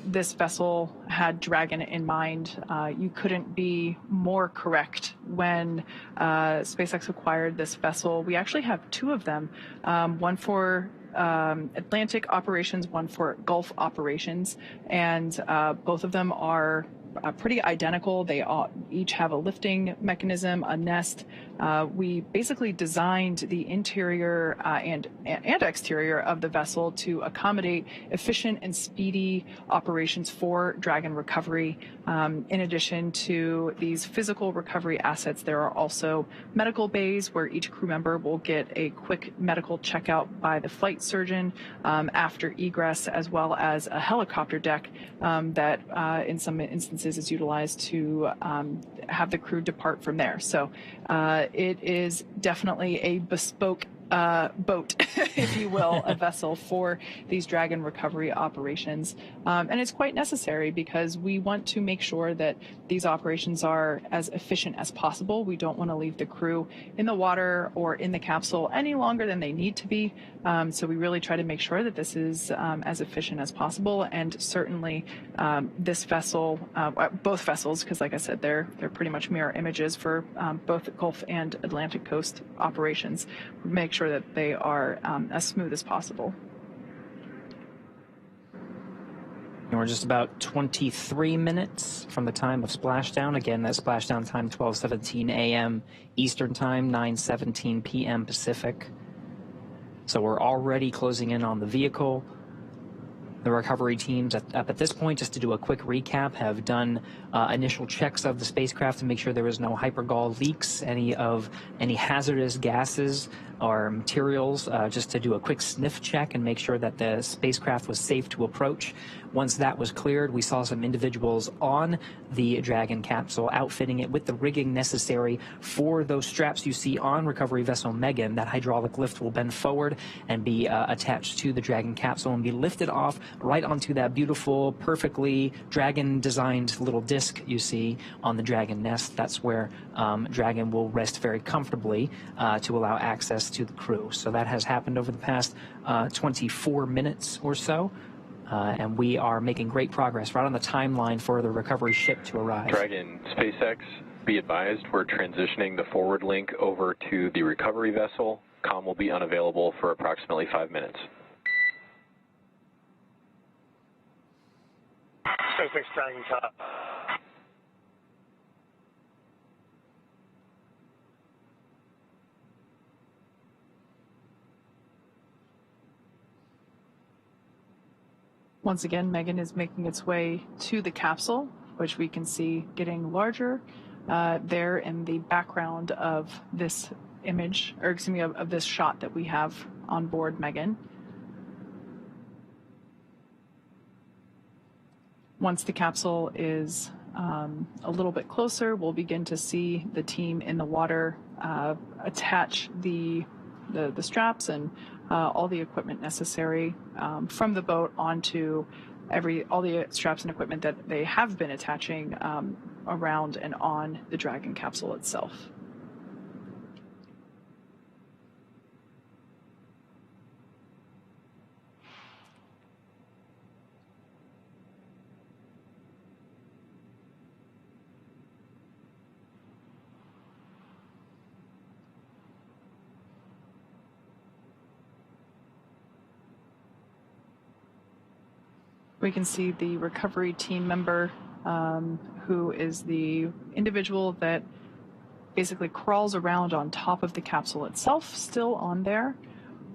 S4: this vessel had Dragon in mind. You couldn't be more correct. When SpaceX acquired this vessel, we actually have two of them, one for Atlantic operations, one for Gulf operations, and both of them are pretty identical. They all, each have a lifting mechanism, a nest. We basically designed the interior and exterior of the vessel to accommodate efficient and speedy operations for Dragon recovery. In addition to these physical recovery assets, there are also medical bays where each crew member will get a quick medical checkout by the flight surgeon after egress, as well as a helicopter deck that in some instances is utilized to have the crew depart from there. So it is definitely a bespoke boat, if you will, a vessel for these Dragon recovery operations. And it's quite necessary because we want to make sure that these operations are as efficient as possible. We don't want to leave the crew in the water or in the capsule any longer than they need to be. So we really try to make sure that this is as efficient as possible. And certainly this vessel, both vessels, because like I said, they're pretty much mirror images for both Gulf and Atlantic coast operations. Make sure that they are as smooth as possible.
S5: And we're just about 23 minutes from the time of splashdown. Again, that splashdown time, 12:17 a.m. Eastern Time, 9:17 p.m. Pacific. So we're already closing in on the vehicle. The recovery teams at this point, just to do a quick recap, have done initial checks of the spacecraft to make sure there was no hypergol leaks, any hazardous gases or materials, just to do a quick sniff check and make sure that the spacecraft was safe to approach. Once that was cleared, we saw some individuals on the Dragon capsule outfitting it with the rigging necessary for those straps you see on recovery vessel Megan. That hydraulic lift will bend forward and be attached to the Dragon capsule and be lifted off right onto that beautiful, perfectly Dragon-designed little disc you see on the Dragon nest. That's where Dragon will rest very comfortably to allow access to the crew. So that has happened over the past 24 minutes or so. And we are making great progress right on the timeline for the recovery ship to arrive.
S6: Dragon, SpaceX, be advised, we're transitioning the forward link over to the recovery vessel. Comm will be unavailable for approximately 5 minutes.
S2: SpaceX Dragon top.
S4: Once again, Megan is making its way to the capsule, which we can see getting larger there in the background of this image, or excuse me, of this shot that we have on board Megan. Once the capsule is a little bit closer, we'll begin to see the team in the water attach the straps and all the equipment necessary from the boat onto all the straps and equipment that they have been attaching around and on the Dragon capsule itself. We can see the recovery team member who is the individual that basically crawls around on top of the capsule itself, still on there.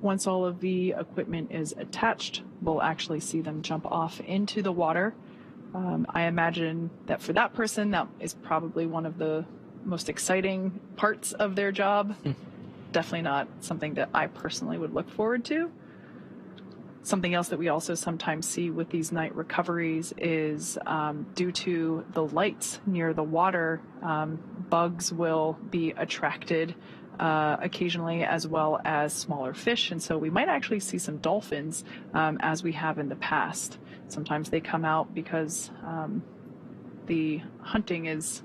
S4: Once all of the equipment is attached, we'll actually see them jump off into the water. I imagine that for that person, that is probably one of the most exciting parts of their job. Definitely not something that I personally would look forward to. Something else that we also sometimes see with these night recoveries is due to the lights near the water, bugs will be attracted occasionally, as well as smaller fish. And so we might actually see some dolphins as we have in the past. Sometimes they come out because the hunting is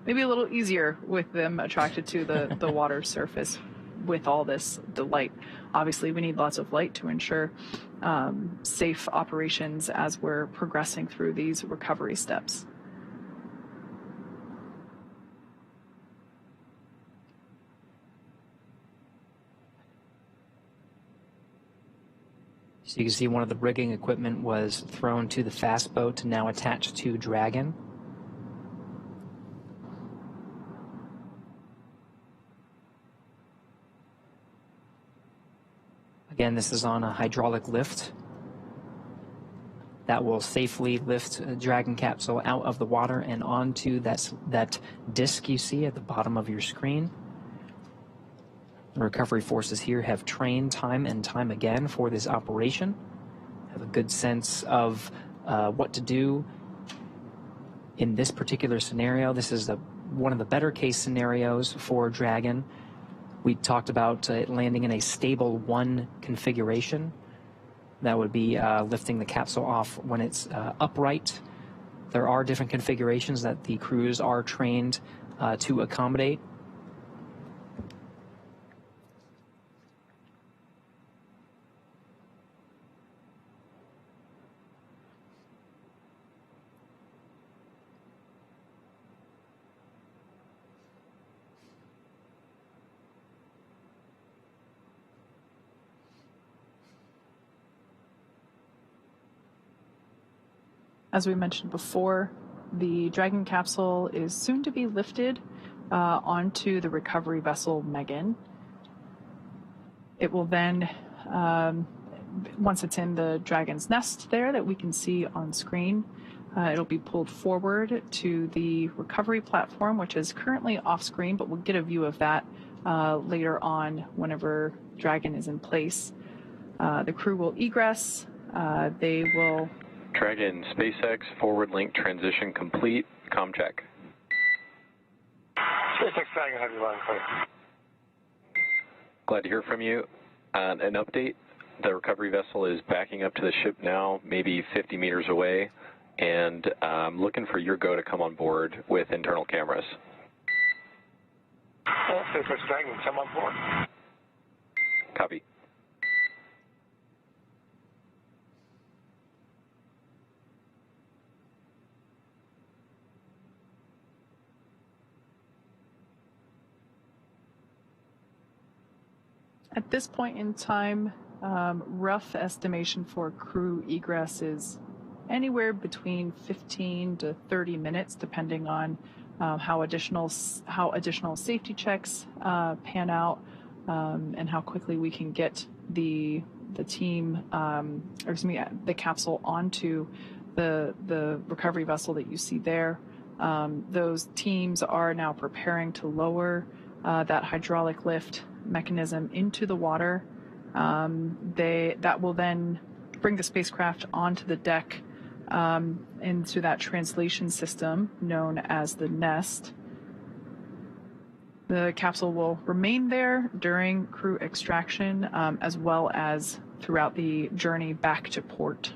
S4: maybe a little easier with them attracted to the water surface. with all this, the light. Obviously, we need lots of light to ensure safe operations as we're progressing through these recovery steps.
S5: So you can see one of the rigging equipment was thrown to the fast boat, now attached to Dragon. Again, this is on a hydraulic lift that will safely lift a Dragon capsule out of the water and onto that disc you see at the bottom of your screen. The recovery forces here have trained time and time again for this operation, have a good sense of what to do in this particular scenario. This is one of the better case scenarios for Dragon. We talked about it landing in a stable 1 configuration. That would be lifting the capsule off when it's upright. There are different configurations that the crews are trained to accommodate.
S4: As we mentioned before, the Dragon capsule is soon to be lifted onto the recovery vessel Megan. It will then, once it's in the Dragon's nest there that we can see on screen, it'll be pulled forward to the recovery platform, which is currently off screen, but we'll get a view of that later on whenever Dragon is in place. The crew will egress. They will...
S6: Dragon, SpaceX, forward link transition complete. Com check.
S2: SpaceX Dragon, have you line clear?
S6: Glad to hear from you. An update, the recovery vessel is backing up to the ship now, maybe 50 meters away, and I'm looking for your go to come on board with internal cameras.
S2: SpaceX Dragon, come on board.
S6: Copy.
S4: At this point in time, rough estimation for crew egress is anywhere between 15 to 30 minutes, depending on how additional safety checks pan out and how quickly we can get the team, the capsule onto the recovery vessel that you see there. Those teams are now preparing to lower that hydraulic lift mechanism into the water. That will then bring the spacecraft onto the deck into that translation system known as the nest. The capsule will remain there during crew extraction as well as throughout the journey back to port.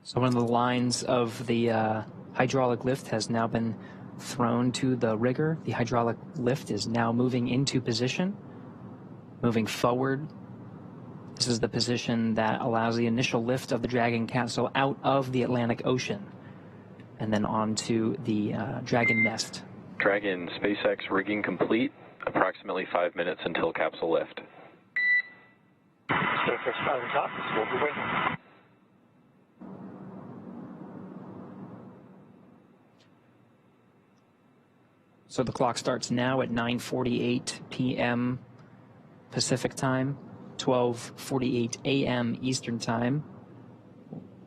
S5: So one of the lines of the hydraulic lift has now been thrown to the rigger. The hydraulic lift is now moving into position, moving forward. This is the position that allows the initial lift of the Dragon capsule out of the Atlantic Ocean and then onto the Dragon nest.
S6: Dragon, SpaceX rigging complete. Approximately 5 minutes until capsule lift.
S2: SpaceX Dragon copies. We'll be waiting.
S5: So the clock starts now at 9:48 p.m. Pacific time, 12:48 a.m. Eastern time.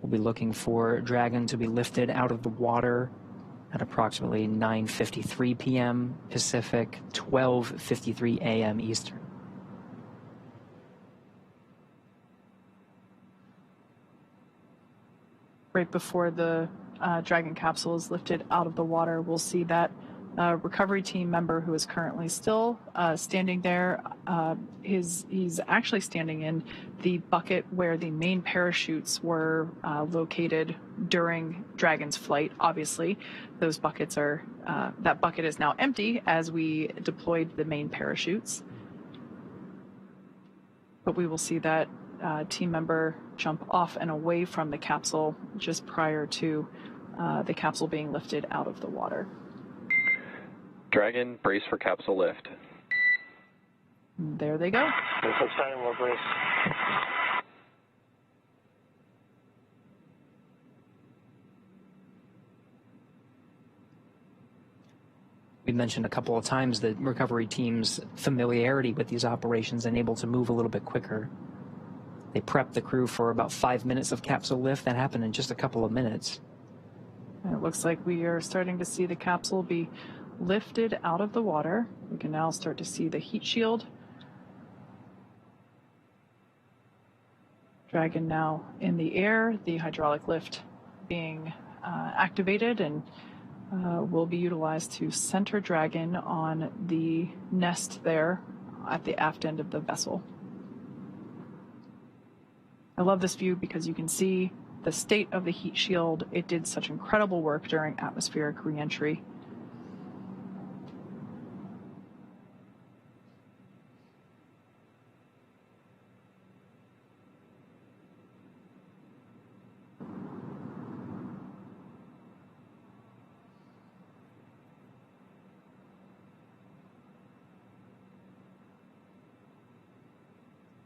S5: We'll be looking for Dragon to be lifted out of the water at approximately 9:53 p.m. Pacific, 12:53 a.m. Eastern.
S4: right before the Dragon capsule is lifted out of the water, we'll see that recovery team member who is currently still standing there. He's actually standing in the bucket where the main parachutes were located during Dragon's flight. Obviously, those buckets are that bucket is now empty as we deployed the main parachutes. But we will see that team member jump off and away from the capsule just prior to the capsule being lifted out of the water.
S6: Dragon, brace for capsule lift.
S4: There they go.
S5: We mentioned a couple of times the recovery team's familiarity with these operations and able to move a little bit quicker. They prepped the crew for about 5 minutes of capsule lift. That happened in just a couple of minutes.
S4: And it looks like we are starting to see the capsule be lifted out of the water. We can now start to see the heat shield. Dragon now in the air, the hydraulic lift being activated and will be utilized to center Dragon on the nest there at the aft end of the vessel. I love this view because you can see the state of the heat shield. It did such incredible work during atmospheric reentry.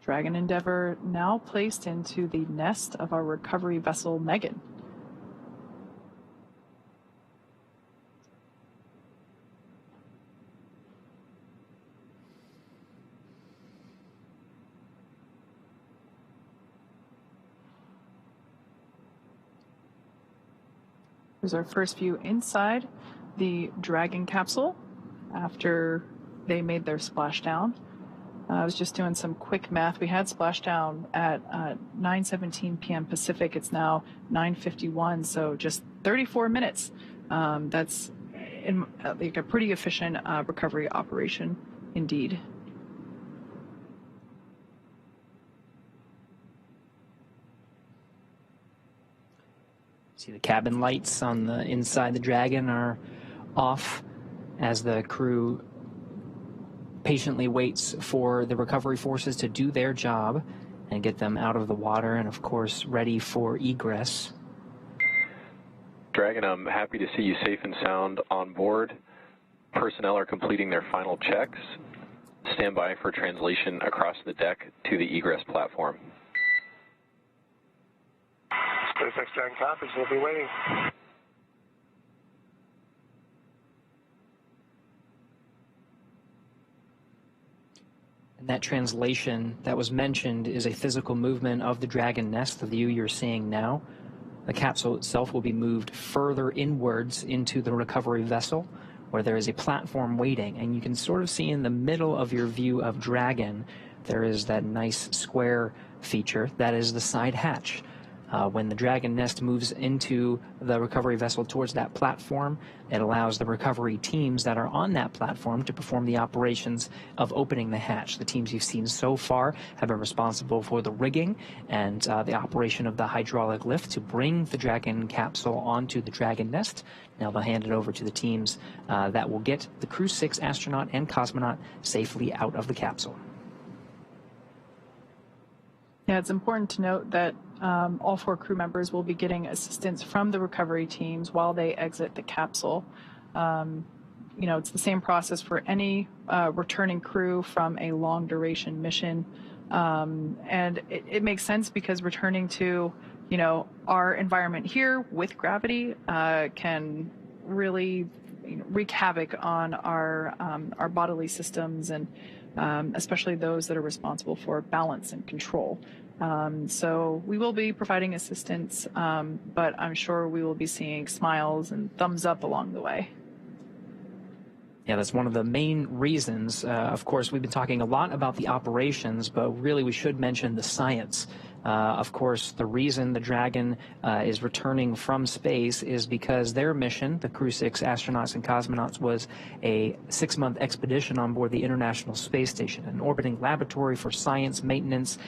S4: Dragon Endeavour now placed into the nest of our recovery vessel, Megan. Here's our first view inside the Dragon capsule after they made their splashdown. I was just doing some quick math. We had splashdown at 9:17 p.m. Pacific. It's now 9:51, so just 34 minutes. That's like a pretty efficient recovery operation indeed.
S5: See the cabin lights on the inside the Dragon are off as the crew patiently waits for the recovery forces to do their job and get them out of the water and, of course, ready for egress.
S6: Dragon, I'm happy to see you safe and sound on board. Personnel are completing their final checks. Stand by for translation across the deck to the egress platform.
S2: SpaceX Dragon copies. We'll be waiting.
S5: And that translation that was mentioned is a physical movement of the Dragon nest, the view you're seeing now. The capsule itself will be moved further inwards into the recovery vessel, where there is a platform waiting. And you can sort of see in the middle of your view of Dragon, there is that nice square feature. That is the side hatch. When the Dragon nest moves into the recovery vessel towards that platform, it allows the recovery teams that are on that platform to perform the operations of opening the hatch. The teams you've seen so far have been responsible for the rigging and the operation of the hydraulic lift to bring the Dragon capsule onto the Dragon nest. Now they'll hand it over to the teams that will get the Crew-6 astronaut and cosmonaut safely out of the capsule.
S4: Yeah, it's important to note that all 4 crew members will be getting assistance from the recovery teams while they exit the capsule. You know, it's the same process for any returning crew from a long duration mission. And it makes sense because returning to, you know, our environment here with gravity can really wreak havoc on our bodily systems and especially those that are responsible for balance and control. So we will be providing assistance, but I'm sure we will be seeing smiles and thumbs up along the way.
S5: Yeah, that's one of the main reasons. Of course, we've been talking a lot about the operations, but really we should mention the science Of course, the reason the Dragon is returning from space is because their mission, the Crew-6 astronauts and cosmonauts, was a 6-month expedition on board the International Space Station, an orbiting laboratory for science, maintenance,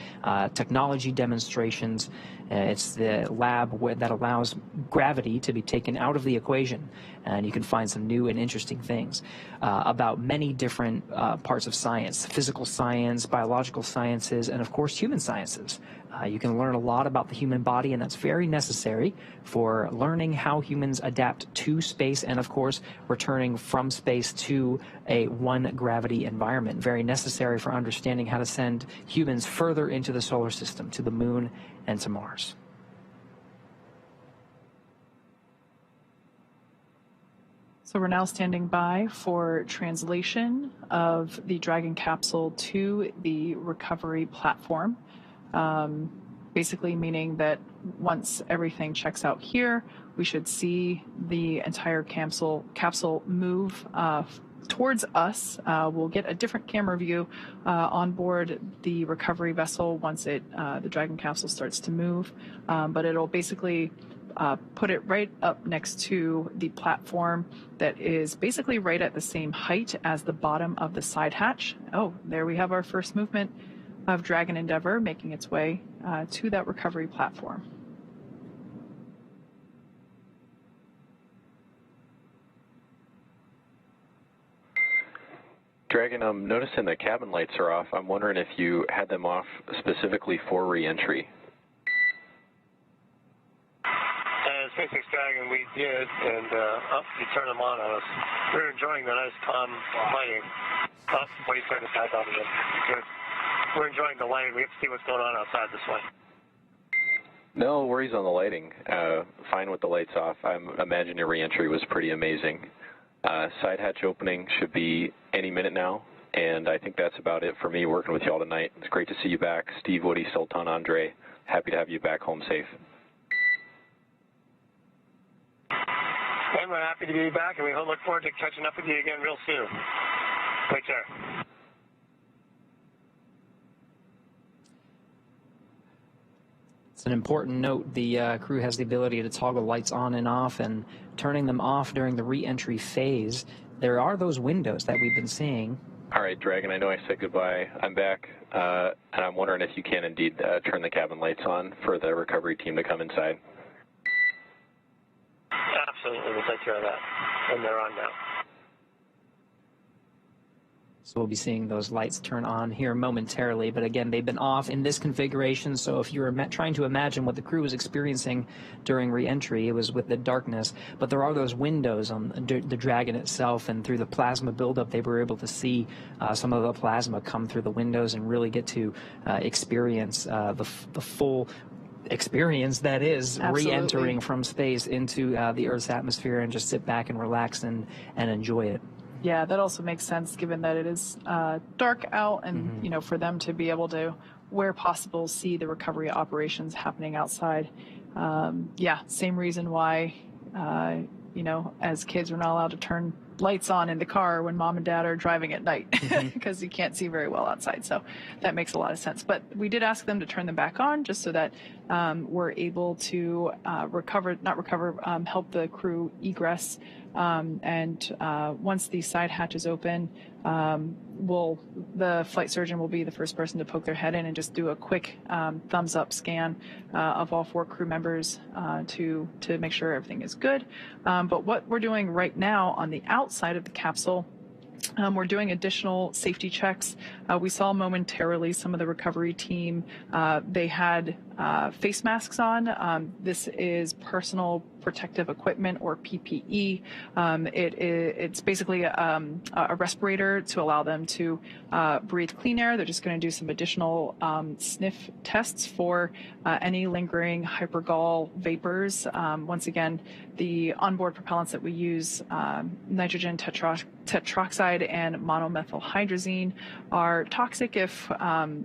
S5: technology demonstrations. It's the lab that allows gravity to be taken out of the equation, and you can find some new and interesting things about many different parts of science: physical science, biological sciences, and of course human sciences. You can learn a lot about the human body, and that's very necessary for learning how humans adapt to space and, of course, returning from space to a one-gravity environment. Very necessary for understanding how to send humans further into the solar system, to the moon and to Mars.
S4: So we're now standing by for translation of the Dragon capsule to the recovery platform. Basically meaning that once everything checks out here, we should see the entire capsule move towards us. We'll get a different camera view on board the recovery vessel once the Dragon capsule starts to move, but it'll basically put it right up next to the platform that is basically right at the same height as the bottom of the side hatch. Oh, there we have our first movement of Dragon Endeavour making its way to that recovery platform.
S6: Dragon, I'm noticing the cabin lights are off. I'm wondering if you had them off specifically for reentry.
S2: SpaceX Dragon, we did, and you turned them on us. We were enjoying the nice calm lighting. What do you turn it back on again? Good. We're enjoying the light. We have to see what's going on outside this way.
S6: No worries on the lighting. Fine with the lights off. I imagine your reentry was pretty amazing. Side hatch opening should be any minute now, and I think that's about it for me working with you all tonight. It's great to see you back. Steve, Woody, Sultan, Andrey, happy to have you back home safe.
S2: And we're happy to be back, and we look forward to catching up with you again real soon. Take care.
S5: It's an important note. The crew has the ability to toggle lights on and off, and turning them off during the re-entry phase. There are those windows that we've been seeing.
S6: All right, Dragon, I know I said goodbye. I'm back, and I'm wondering if you can indeed turn the cabin lights on for the recovery team to come inside.
S2: Absolutely, we'll take care of that. And they're on now.
S5: So we'll be seeing those lights turn on here momentarily, but again, they've been off in this configuration, so if you're trying to imagine what the crew was experiencing during re-entry, it was with the darkness, but there are those windows on the Dragon itself, and through the plasma buildup, they were able to see some of the plasma come through the windows and really get to experience the full experience that is re-entering from space into the Earth's atmosphere, and just sit back and relax and enjoy it.
S4: Yeah, that also makes sense given that it is dark out, and you know, for them to be able to, where possible, see the recovery operations happening outside. Yeah, same reason why you know, as kids we're not allowed to turn lights on in the car when mom and dad are driving at night because you can't see very well outside. So that makes a lot of sense. But we did ask them to turn them back on just so that we're able to help the crew egress. And once the side hatch is open, the flight surgeon will be the first person to poke their head in and just do a quick thumbs up scan of all 4 crew members to make sure everything is good. But what we're doing right now on the outside of the capsule, we're doing additional safety checks. We saw momentarily some of the recovery team, they had face masks on. This is personal protective equipment, or PPE. It's basically a respirator to allow them to breathe clean air. They're just going to do some additional sniff tests for any lingering hypergol vapors. Once again, the onboard propellants that we use, nitrogen tetroxide and monomethylhydrazine, are toxic if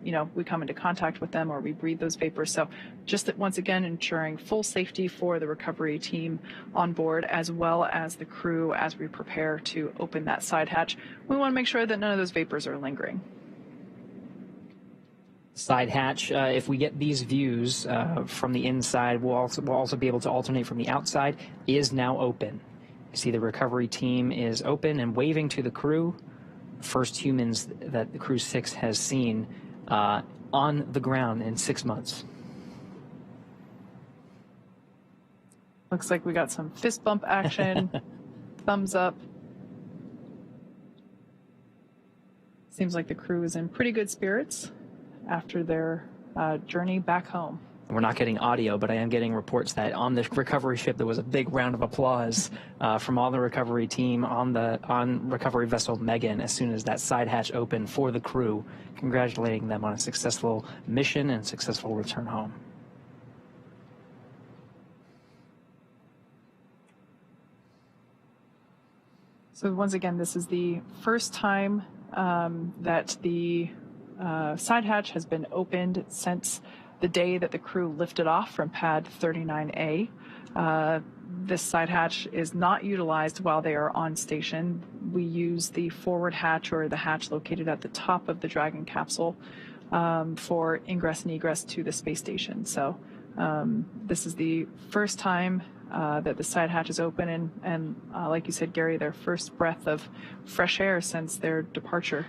S4: you know, we come into contact with them or we breathe those vapors. So just that, once again, ensuring full safety for the recovery team on board, as well as the crew as we prepare to open that side hatch. We want to make sure that none of those vapors are lingering.
S5: Side hatch, if we get these views from the inside, we'll also be able to alternate from the outside, is now open. You see the recovery team is open and waving to the crew. First humans that the Crew-6 has seen on the ground in 6 months.
S4: Looks like we got some fist bump action, thumbs up. Seems like the crew is in pretty good spirits after their journey back home.
S5: We're not getting audio, but I am getting reports that on the recovery ship there was a big round of applause from all the recovery team on recovery vessel Megan as soon as that side hatch opened for the crew, congratulating them on a successful mission and successful return home.
S4: So once again, this is the first time that the side hatch has been opened since the day that the crew lifted off from pad 39A. This side hatch is not utilized while they are on station. We use the forward hatch, or the hatch located at the top of the Dragon capsule, for ingress and egress to the space station. So this is the first time that the side hatch is open, and like you said, Gary, their first breath of fresh air since their departure.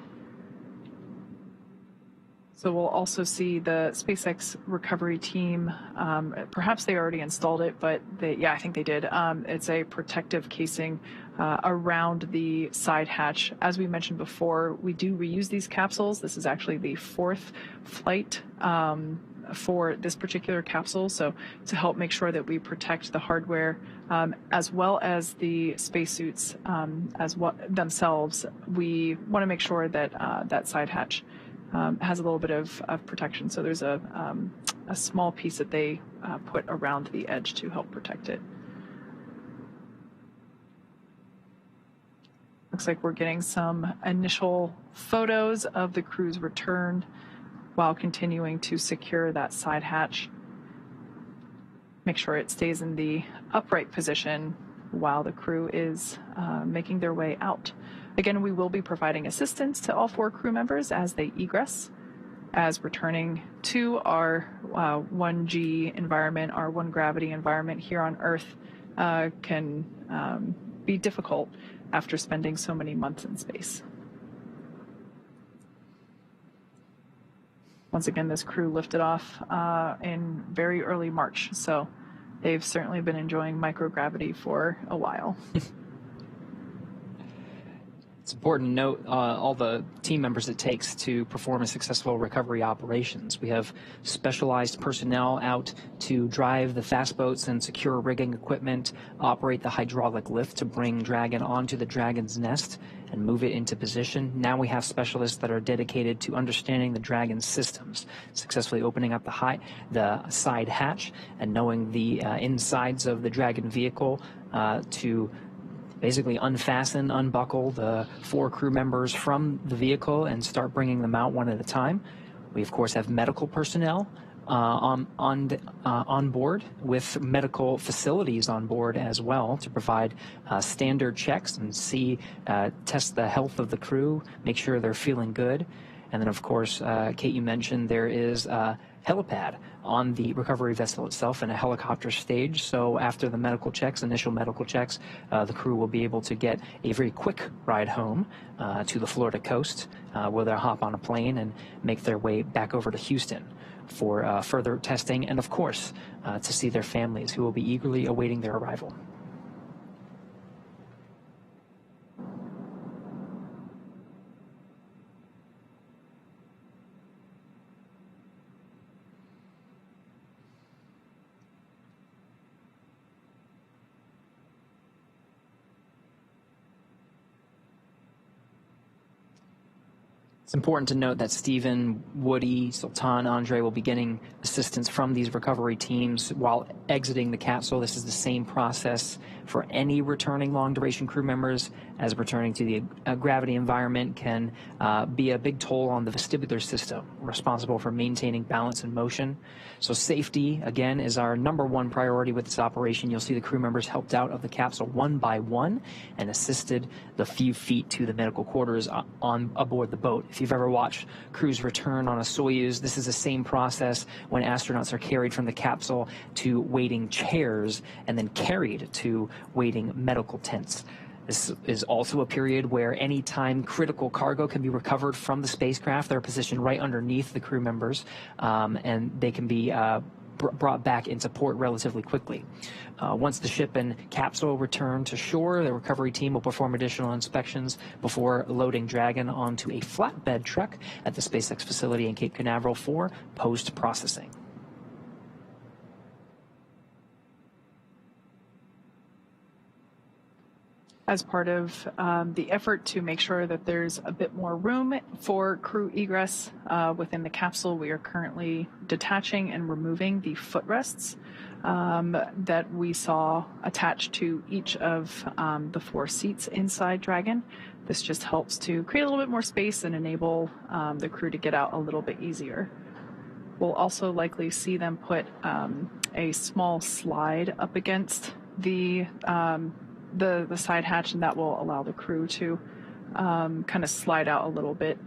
S4: So we'll also see the SpaceX recovery team, perhaps they already installed it, but I think they did. It's a protective casing around the side hatch. As we mentioned before, we do reuse these capsules. This is actually the 4th flight for this particular capsule, so to help make sure that we protect the hardware as well as the spacesuits themselves, we want to make sure that that side hatch has a little bit of protection. So there's a small piece that they put around the edge to help protect it. Looks like we're getting some initial photos of the crew's return while continuing to secure that side hatch. Make sure it stays in the upright position while the crew is making their way out. Again, we will be providing assistance to all 4 crew members as they egress, as returning to our 1G environment, our 1 gravity environment here on Earth can be difficult after spending so many months in space. Once again, this crew lifted off in very early March, so they've certainly been enjoying microgravity for a while.
S5: It's important to note all the team members it takes to perform a successful recovery operations. We have specialized personnel out to drive the fast boats and secure rigging equipment, operate the hydraulic lift to bring Dragon onto the Dragon's nest and move it into position. Now we have specialists that are dedicated to understanding the Dragon's systems, successfully opening up the side hatch and knowing the insides of the Dragon vehicle to basically unbuckle the 4 crew members from the vehicle and start bringing them out one at a time. We, of course, have medical personnel on board, with medical facilities on board as well, to provide standard checks and test the health of the crew, make sure they're feeling good. And then, of course, Kate, you mentioned there is a helipad on the recovery vessel itself and a helicopter stage. So after the initial medical checks, the crew will be able to get a very quick ride home to the Florida coast, where they'll hop on a plane and make their way back over to Houston for further testing and, of course, to see their families, who will be eagerly awaiting their arrival. It's important to note that Stephen, Woody, Sultan, Andrey will be getting assistance from these recovery teams while exiting the capsule. This is the same process for any returning long-duration crew members, as returning to the gravity environment can be a big toll on the vestibular system, responsible for maintaining balance and motion. So safety, again, is our #1 priority with this operation. You'll see the crew members helped out of the capsule one by one and assisted the few feet to the medical quarters on aboard the boat. If you've ever watched crews return on a Soyuz, this is the same process when astronauts are carried from the capsule to waiting chairs and then carried to waiting medical tents. This is also a period where any time critical cargo can be recovered from the spacecraft. They're positioned right underneath the crew members, and they can be brought back into port relatively quickly. Once the ship and capsule return to shore, the recovery team will perform additional inspections before loading Dragon onto a flatbed truck at the SpaceX facility in Cape Canaveral for post-processing.
S4: As part of the effort to make sure that there's a bit more room for crew egress within the capsule, we are currently detaching and removing the footrests that we saw attached to each of the 4 seats inside Dragon. This just helps to create a little bit more space and enable the crew to get out a little bit easier. We'll also likely see them put a small slide up against the side hatch, and that will allow the crew to kind of slide out a little bit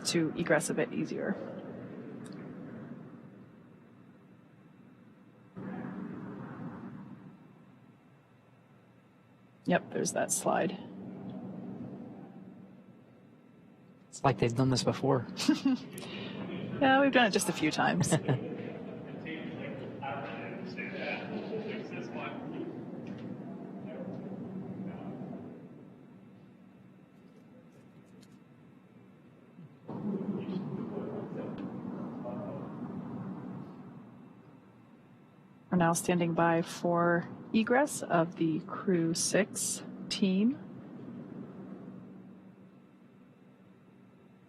S4: to egress a bit easier. Yep, there's that slide.
S5: It's like they've done this before.
S4: Yeah, we've done it just a few times. We're now standing by for egress of the Crew-6 team.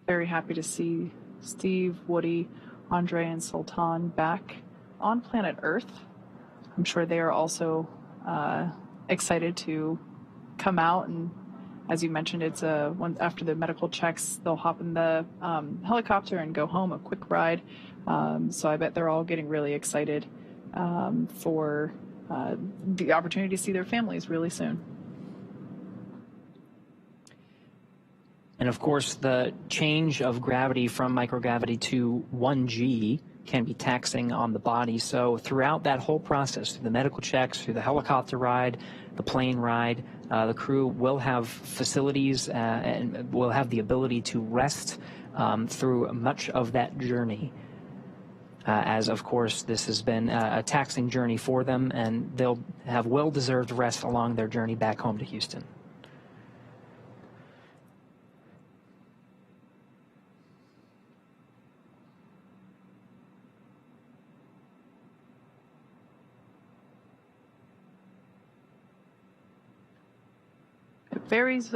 S4: Very happy to see Steve, Woody, Andrey, and Sultan back on planet Earth. I'm sure they are also excited to come out, and as you mentioned, it's after the medical checks, they'll hop in the helicopter and go home, a quick ride. So I bet they're all getting really excited for the opportunity to see their families really soon.
S5: And of course, the change of gravity from microgravity to 1G can be taxing on the body. So throughout that whole process, through the medical checks, through the helicopter ride, the plane ride, the crew will have facilities and will have the ability to rest through much of that journey. As, of course, this has been a taxing journey for them, and they'll have well-deserved rest along their journey back home to Houston.
S4: It varies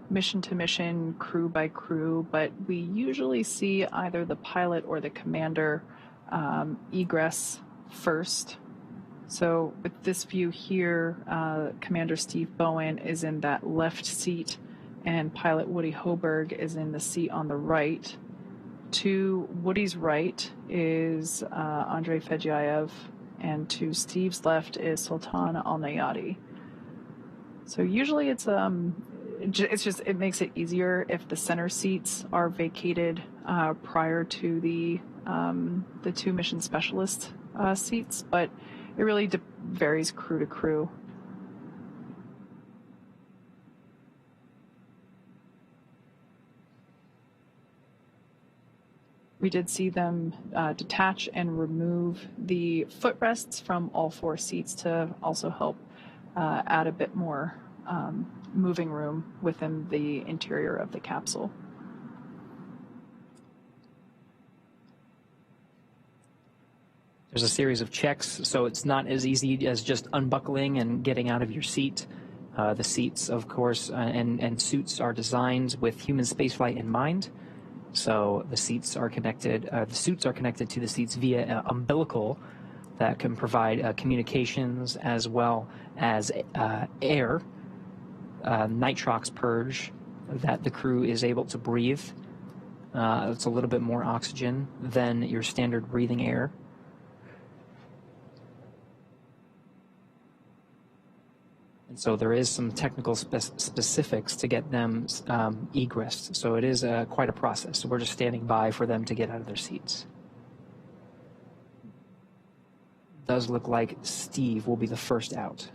S4: mission to mission, crew by crew, but we usually see either the pilot or the commander egress first. So with this view here, Commander Steve Bowen is in that left seat, and pilot Woody Hoburg is in the seat on the right. To Woody's right is Andrey Fědyaev, and to Steve's left is Sultan Alneyadi. So usually it makes it easier if the center seats are vacated prior to the 2 mission specialist seats, but it really varies crew to crew. We did see them detach and remove the footrests from all 4 seats to also help add a bit more moving room within the interior of the capsule.
S5: There's a series of checks, so it's not as easy as just unbuckling and getting out of your seat. The seats, of course, and suits are designed with human spaceflight in mind. So the seats are connected. The suits are connected to the seats via umbilical that can provide communications as well as air, nitrox purge that the crew is able to breathe. It's a little bit more oxygen than your standard breathing air. And so there is some technical specifics to get them egressed. So it is quite a process. So we're just standing by for them to get out of their seats. Does look like Steve will be the first out.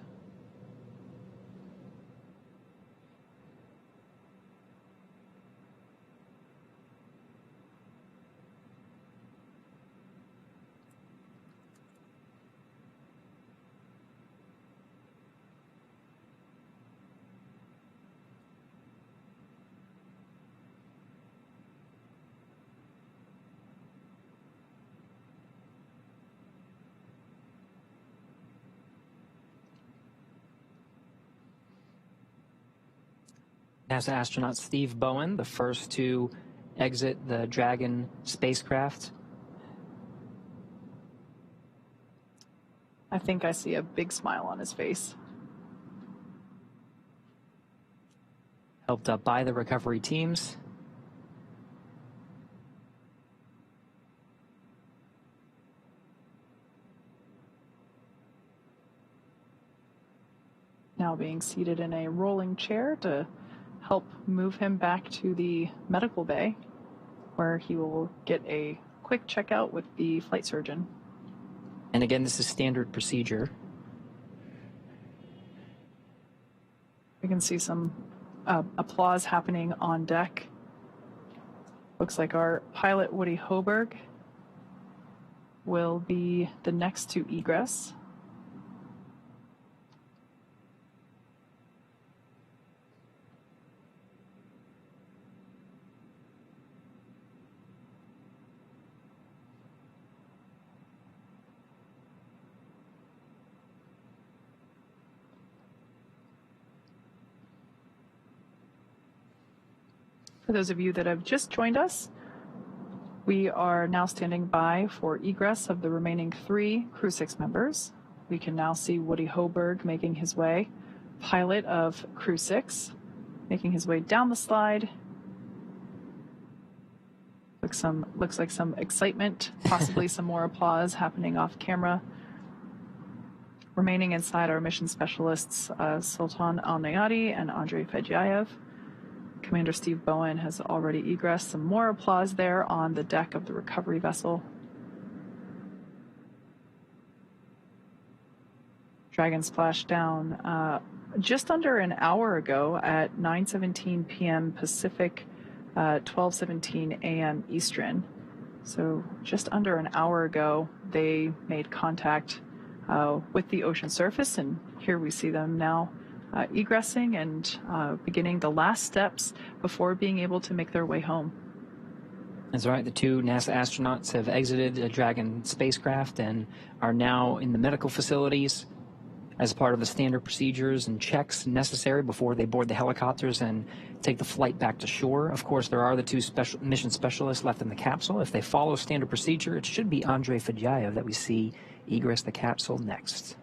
S5: NASA astronaut Steve Bowen, the first to exit the Dragon spacecraft.
S4: I think I see a big smile on his face.
S5: Helped up by the recovery teams.
S4: Now being seated in a rolling chair to help move him back to the medical bay, where he will get a quick checkout with the flight surgeon.
S5: And again, this is standard procedure.
S4: We can see some applause happening on deck. Looks like our pilot, Woody Hoburg, will be the next to egress. For those of you that have just joined us, we are now standing by for egress of the remaining 3 Crew-6 members. We can now see Woody Hoburg making his way, pilot of Crew-6, making his way down the slide. Looks like some excitement, possibly some more applause happening off camera. Remaining inside are mission specialists Sultan Alneyadi and Andrey Fědyaev. Commander Steve Bowen has already egressed. Some more applause there on the deck of the recovery vessel. Dragon splashed down just under an hour ago at 9:17 p.m. Pacific, 12:17 a.m. Eastern. So just under an hour ago, they made contact with the ocean surface, and here we see them now egressing and beginning the last steps before being able to make their way home.
S5: That's right. The 2 NASA astronauts have exited the Dragon spacecraft and are now in the medical facilities as part of the standard procedures and checks necessary before they board the helicopters and take the flight back to shore. Of course, there are the 2 mission specialists left in the capsule. If they follow standard procedure, it should be Andrey Fědyaev that we see egress the capsule next.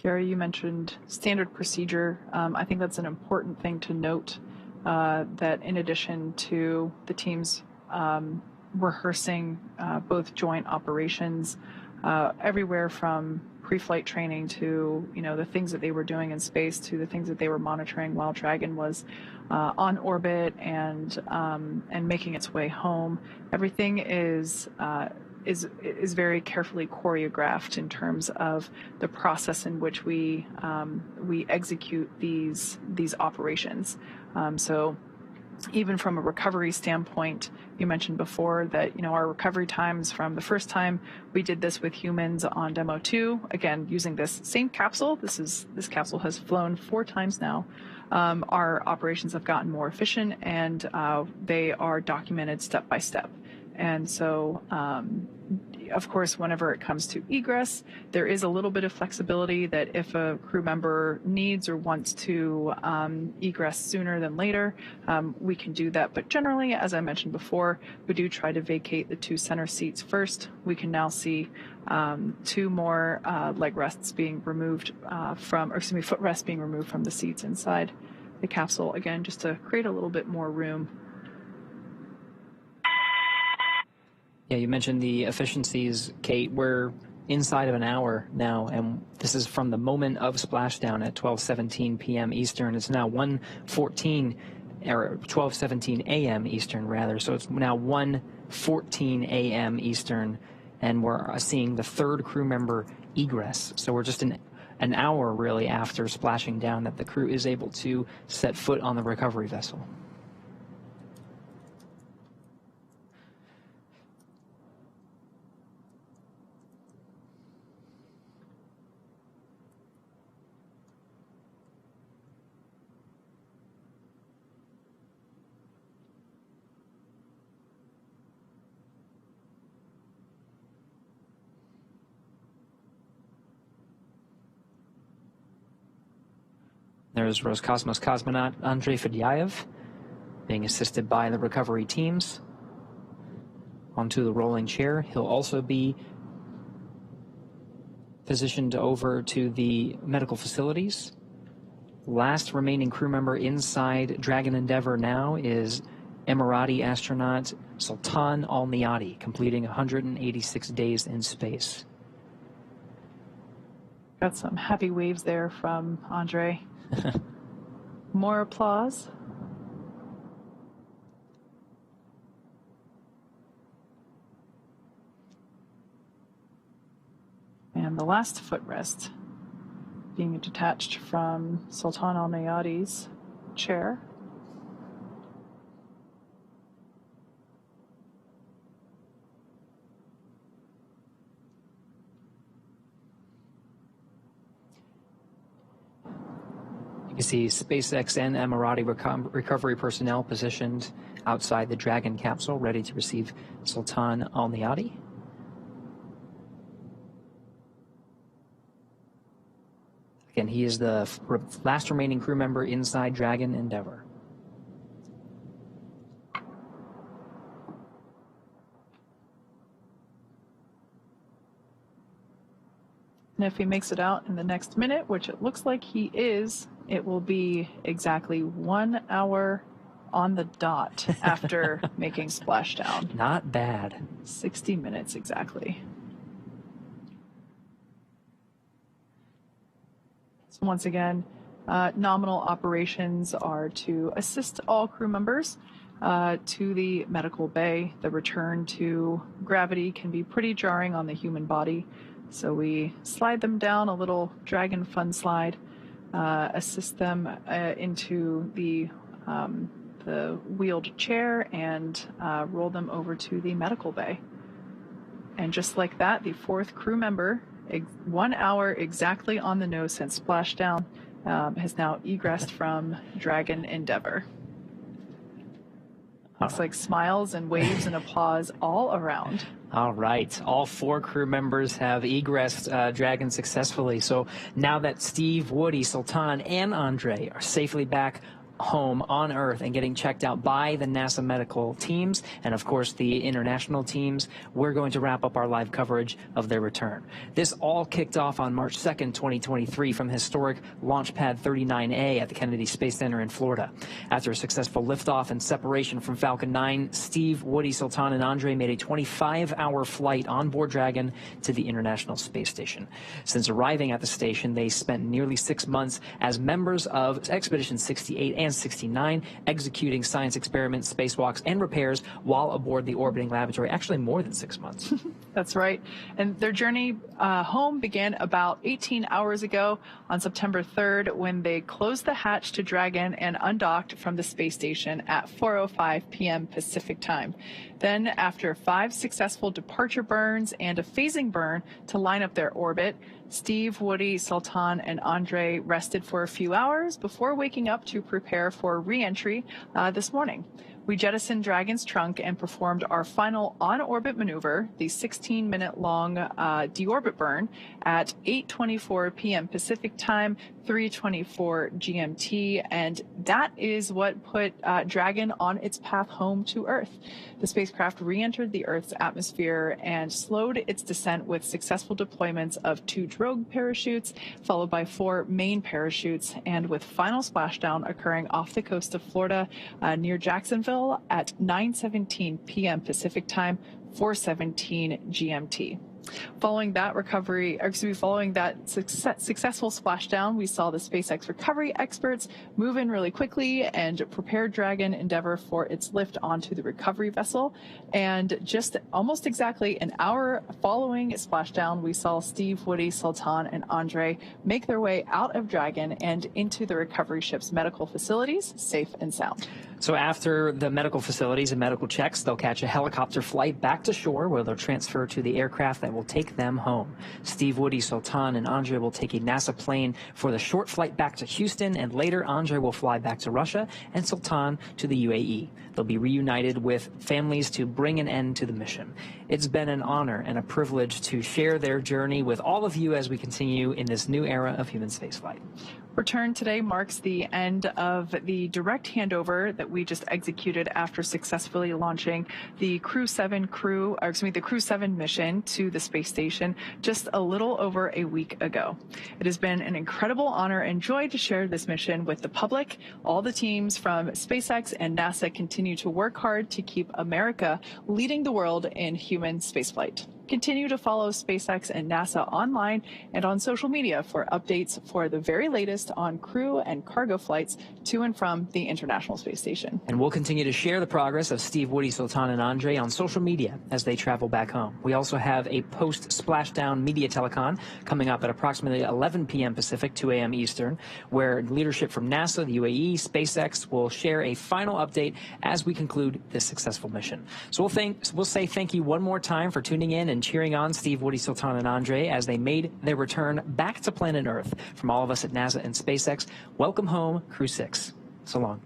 S4: Gary, you mentioned standard procedure. I think that's an important thing to note, that in addition to the teams rehearsing both joint operations, everywhere from pre-flight training to the things that they were doing in space to the things that they were monitoring while Dragon was on orbit and making its way home, everything is very carefully choreographed in terms of the process in which we execute these operations. So even from a recovery standpoint, you mentioned before that our recovery times from the first time we did this with humans on Demo 2, again using this same capsule. This capsule has flown 4 times now. Our operations have gotten more efficient, and they are documented step by step. And so of course, whenever it comes to egress, there is a little bit of flexibility that if a crew member needs or wants to egress sooner than later, we can do that. But generally, as I mentioned before, we do try to vacate the 2 center seats first. We can now see 2 more leg rests being removed footrests being removed from the seats inside the capsule, again, just to create a little bit more room.
S5: Yeah, you mentioned the efficiencies, Kate. We're inside of an hour now, and this is from the moment of splashdown at 12:17 p.m. Eastern. It's now 1:14, or 12:17 a.m. Eastern, rather. So it's now 1:14 a.m. Eastern, and we're seeing the 3rd crew member egress. So we're just an hour, really, after splashing down that the crew is able to set foot on the recovery vessel. There's Roscosmos cosmonaut Andrey Fědyaev being assisted by the recovery teams onto the rolling chair. He'll also be positioned over to the medical facilities. Last remaining crew member inside Dragon Endeavour now is Emirati astronaut Sultan Alneyadi, completing 186 days in space.
S4: Got some happy waves there from Andrey. More applause. And the last footrest being detached from Sultan Alneyadi's chair.
S5: You can see SpaceX and Emirati recovery personnel positioned outside the Dragon capsule, ready to receive Sultan Alneyadi. Again, he is the last remaining crew member inside Dragon Endeavour.
S4: And if he makes it out in the next minute, which it looks like he is, it will be exactly 1 hour on the dot after making splashdown.
S5: Not bad.
S4: 60 minutes exactly. So once again, nominal operations are to assist all crew members to the medical bay. The return to gravity can be pretty jarring on the human body. So we slide them down a little Dragon fun slide, assist them into the wheeled chair, and roll them over to the medical bay. And just like that, the 4th crew member, 1 hour exactly on the nose since splashdown, has now egressed from Dragon Endeavour. Looks like smiles and waves and applause all around.
S5: All right. All 4 crew members have egressed Dragon successfully. So now that Steve, Woody, Sultan, and Andrey are safely back home on Earth and getting checked out by the NASA medical teams and, of course, the international teams, we're going to wrap up our live coverage of their return. This all kicked off on March 2nd, 2023 from historic Launch Pad 39A at the Kennedy Space Center in Florida. After a successful liftoff and separation from Falcon 9, Steve, Woody, Sultan, and Andrey made a 25-hour flight on board Dragon to the International Space Station. Since arriving at the station, they spent nearly 6 months as members of Expedition 68 and 69, executing science experiments, spacewalks, and repairs while aboard the orbiting laboratory. Actually, more than 6 months.
S4: That's right. And their journey home began about 18 hours ago on September 3rd, when they closed the hatch to Dragon and undocked from the space station at 4:05 p.m. Pacific time. Then, after 5 successful departure burns and a phasing burn to line up their orbit, Steve, Woody, Sultan, and Andrey rested for a few hours before waking up to prepare for re-entry this morning. We jettisoned Dragon's trunk and performed our final on-orbit maneuver, the 16-minute-long deorbit burn, at 8:24 p.m. Pacific time, 3:24 GMT, and that is what put Dragon on its path home to Earth. The spacecraft re-entered the Earth's atmosphere and slowed its descent with successful deployments of 2 drogue parachutes, followed by 4 main parachutes, and with final splashdown occurring off the coast of Florida near Jacksonville at 9:17 p.m. Pacific time, 4:17 GMT. Following that successful splashdown, we saw the SpaceX recovery experts move in really quickly and prepare Dragon Endeavour for its lift onto the recovery vessel. And just almost exactly an hour following splashdown, we saw Steve, Woody, Sultan, and Andrey make their way out of Dragon and into the recovery ship's medical facilities, safe and sound.
S5: So after the medical facilities and medical checks, they'll catch a helicopter flight back to shore where they'll transfer to the aircraft that will take them home. Steve, Woody, Sultan, and Andrey will take a NASA plane for the short flight back to Houston, and later Andrey will fly back to Russia and Sultan to the UAE. They'll be reunited with families to bring an end to the mission. It's been an honor and a privilege to share their journey with all of you as we continue in this new era of human spaceflight.
S4: Return today marks the end of the direct handover that we just executed after successfully launching the Crew-7 mission to the space station just a little over a week ago. It has been an incredible honor and joy to share this mission with the public. All the teams from SpaceX and NASA continue to work hard to keep America leading the world in human spaceflight. Continue to follow SpaceX and NASA online and on social media for updates for the very latest on crew and cargo flights to and from the International Space Station.
S5: And we'll continue to share the progress of Steve, Woody, Sultan, and Andrey on social media as they travel back home. We also have a post-splashdown media telecon coming up at approximately 11 p.m. Pacific, 2 a.m. Eastern, where leadership from NASA, the UAE, SpaceX will share a final update as we conclude this successful mission. So we'll say thank you one more time for tuning in and cheering on Steve, Woody, Sultan, and Andrey as they made their return back to planet Earth. From all of us at NASA and SpaceX, welcome home, Crew-6. So long.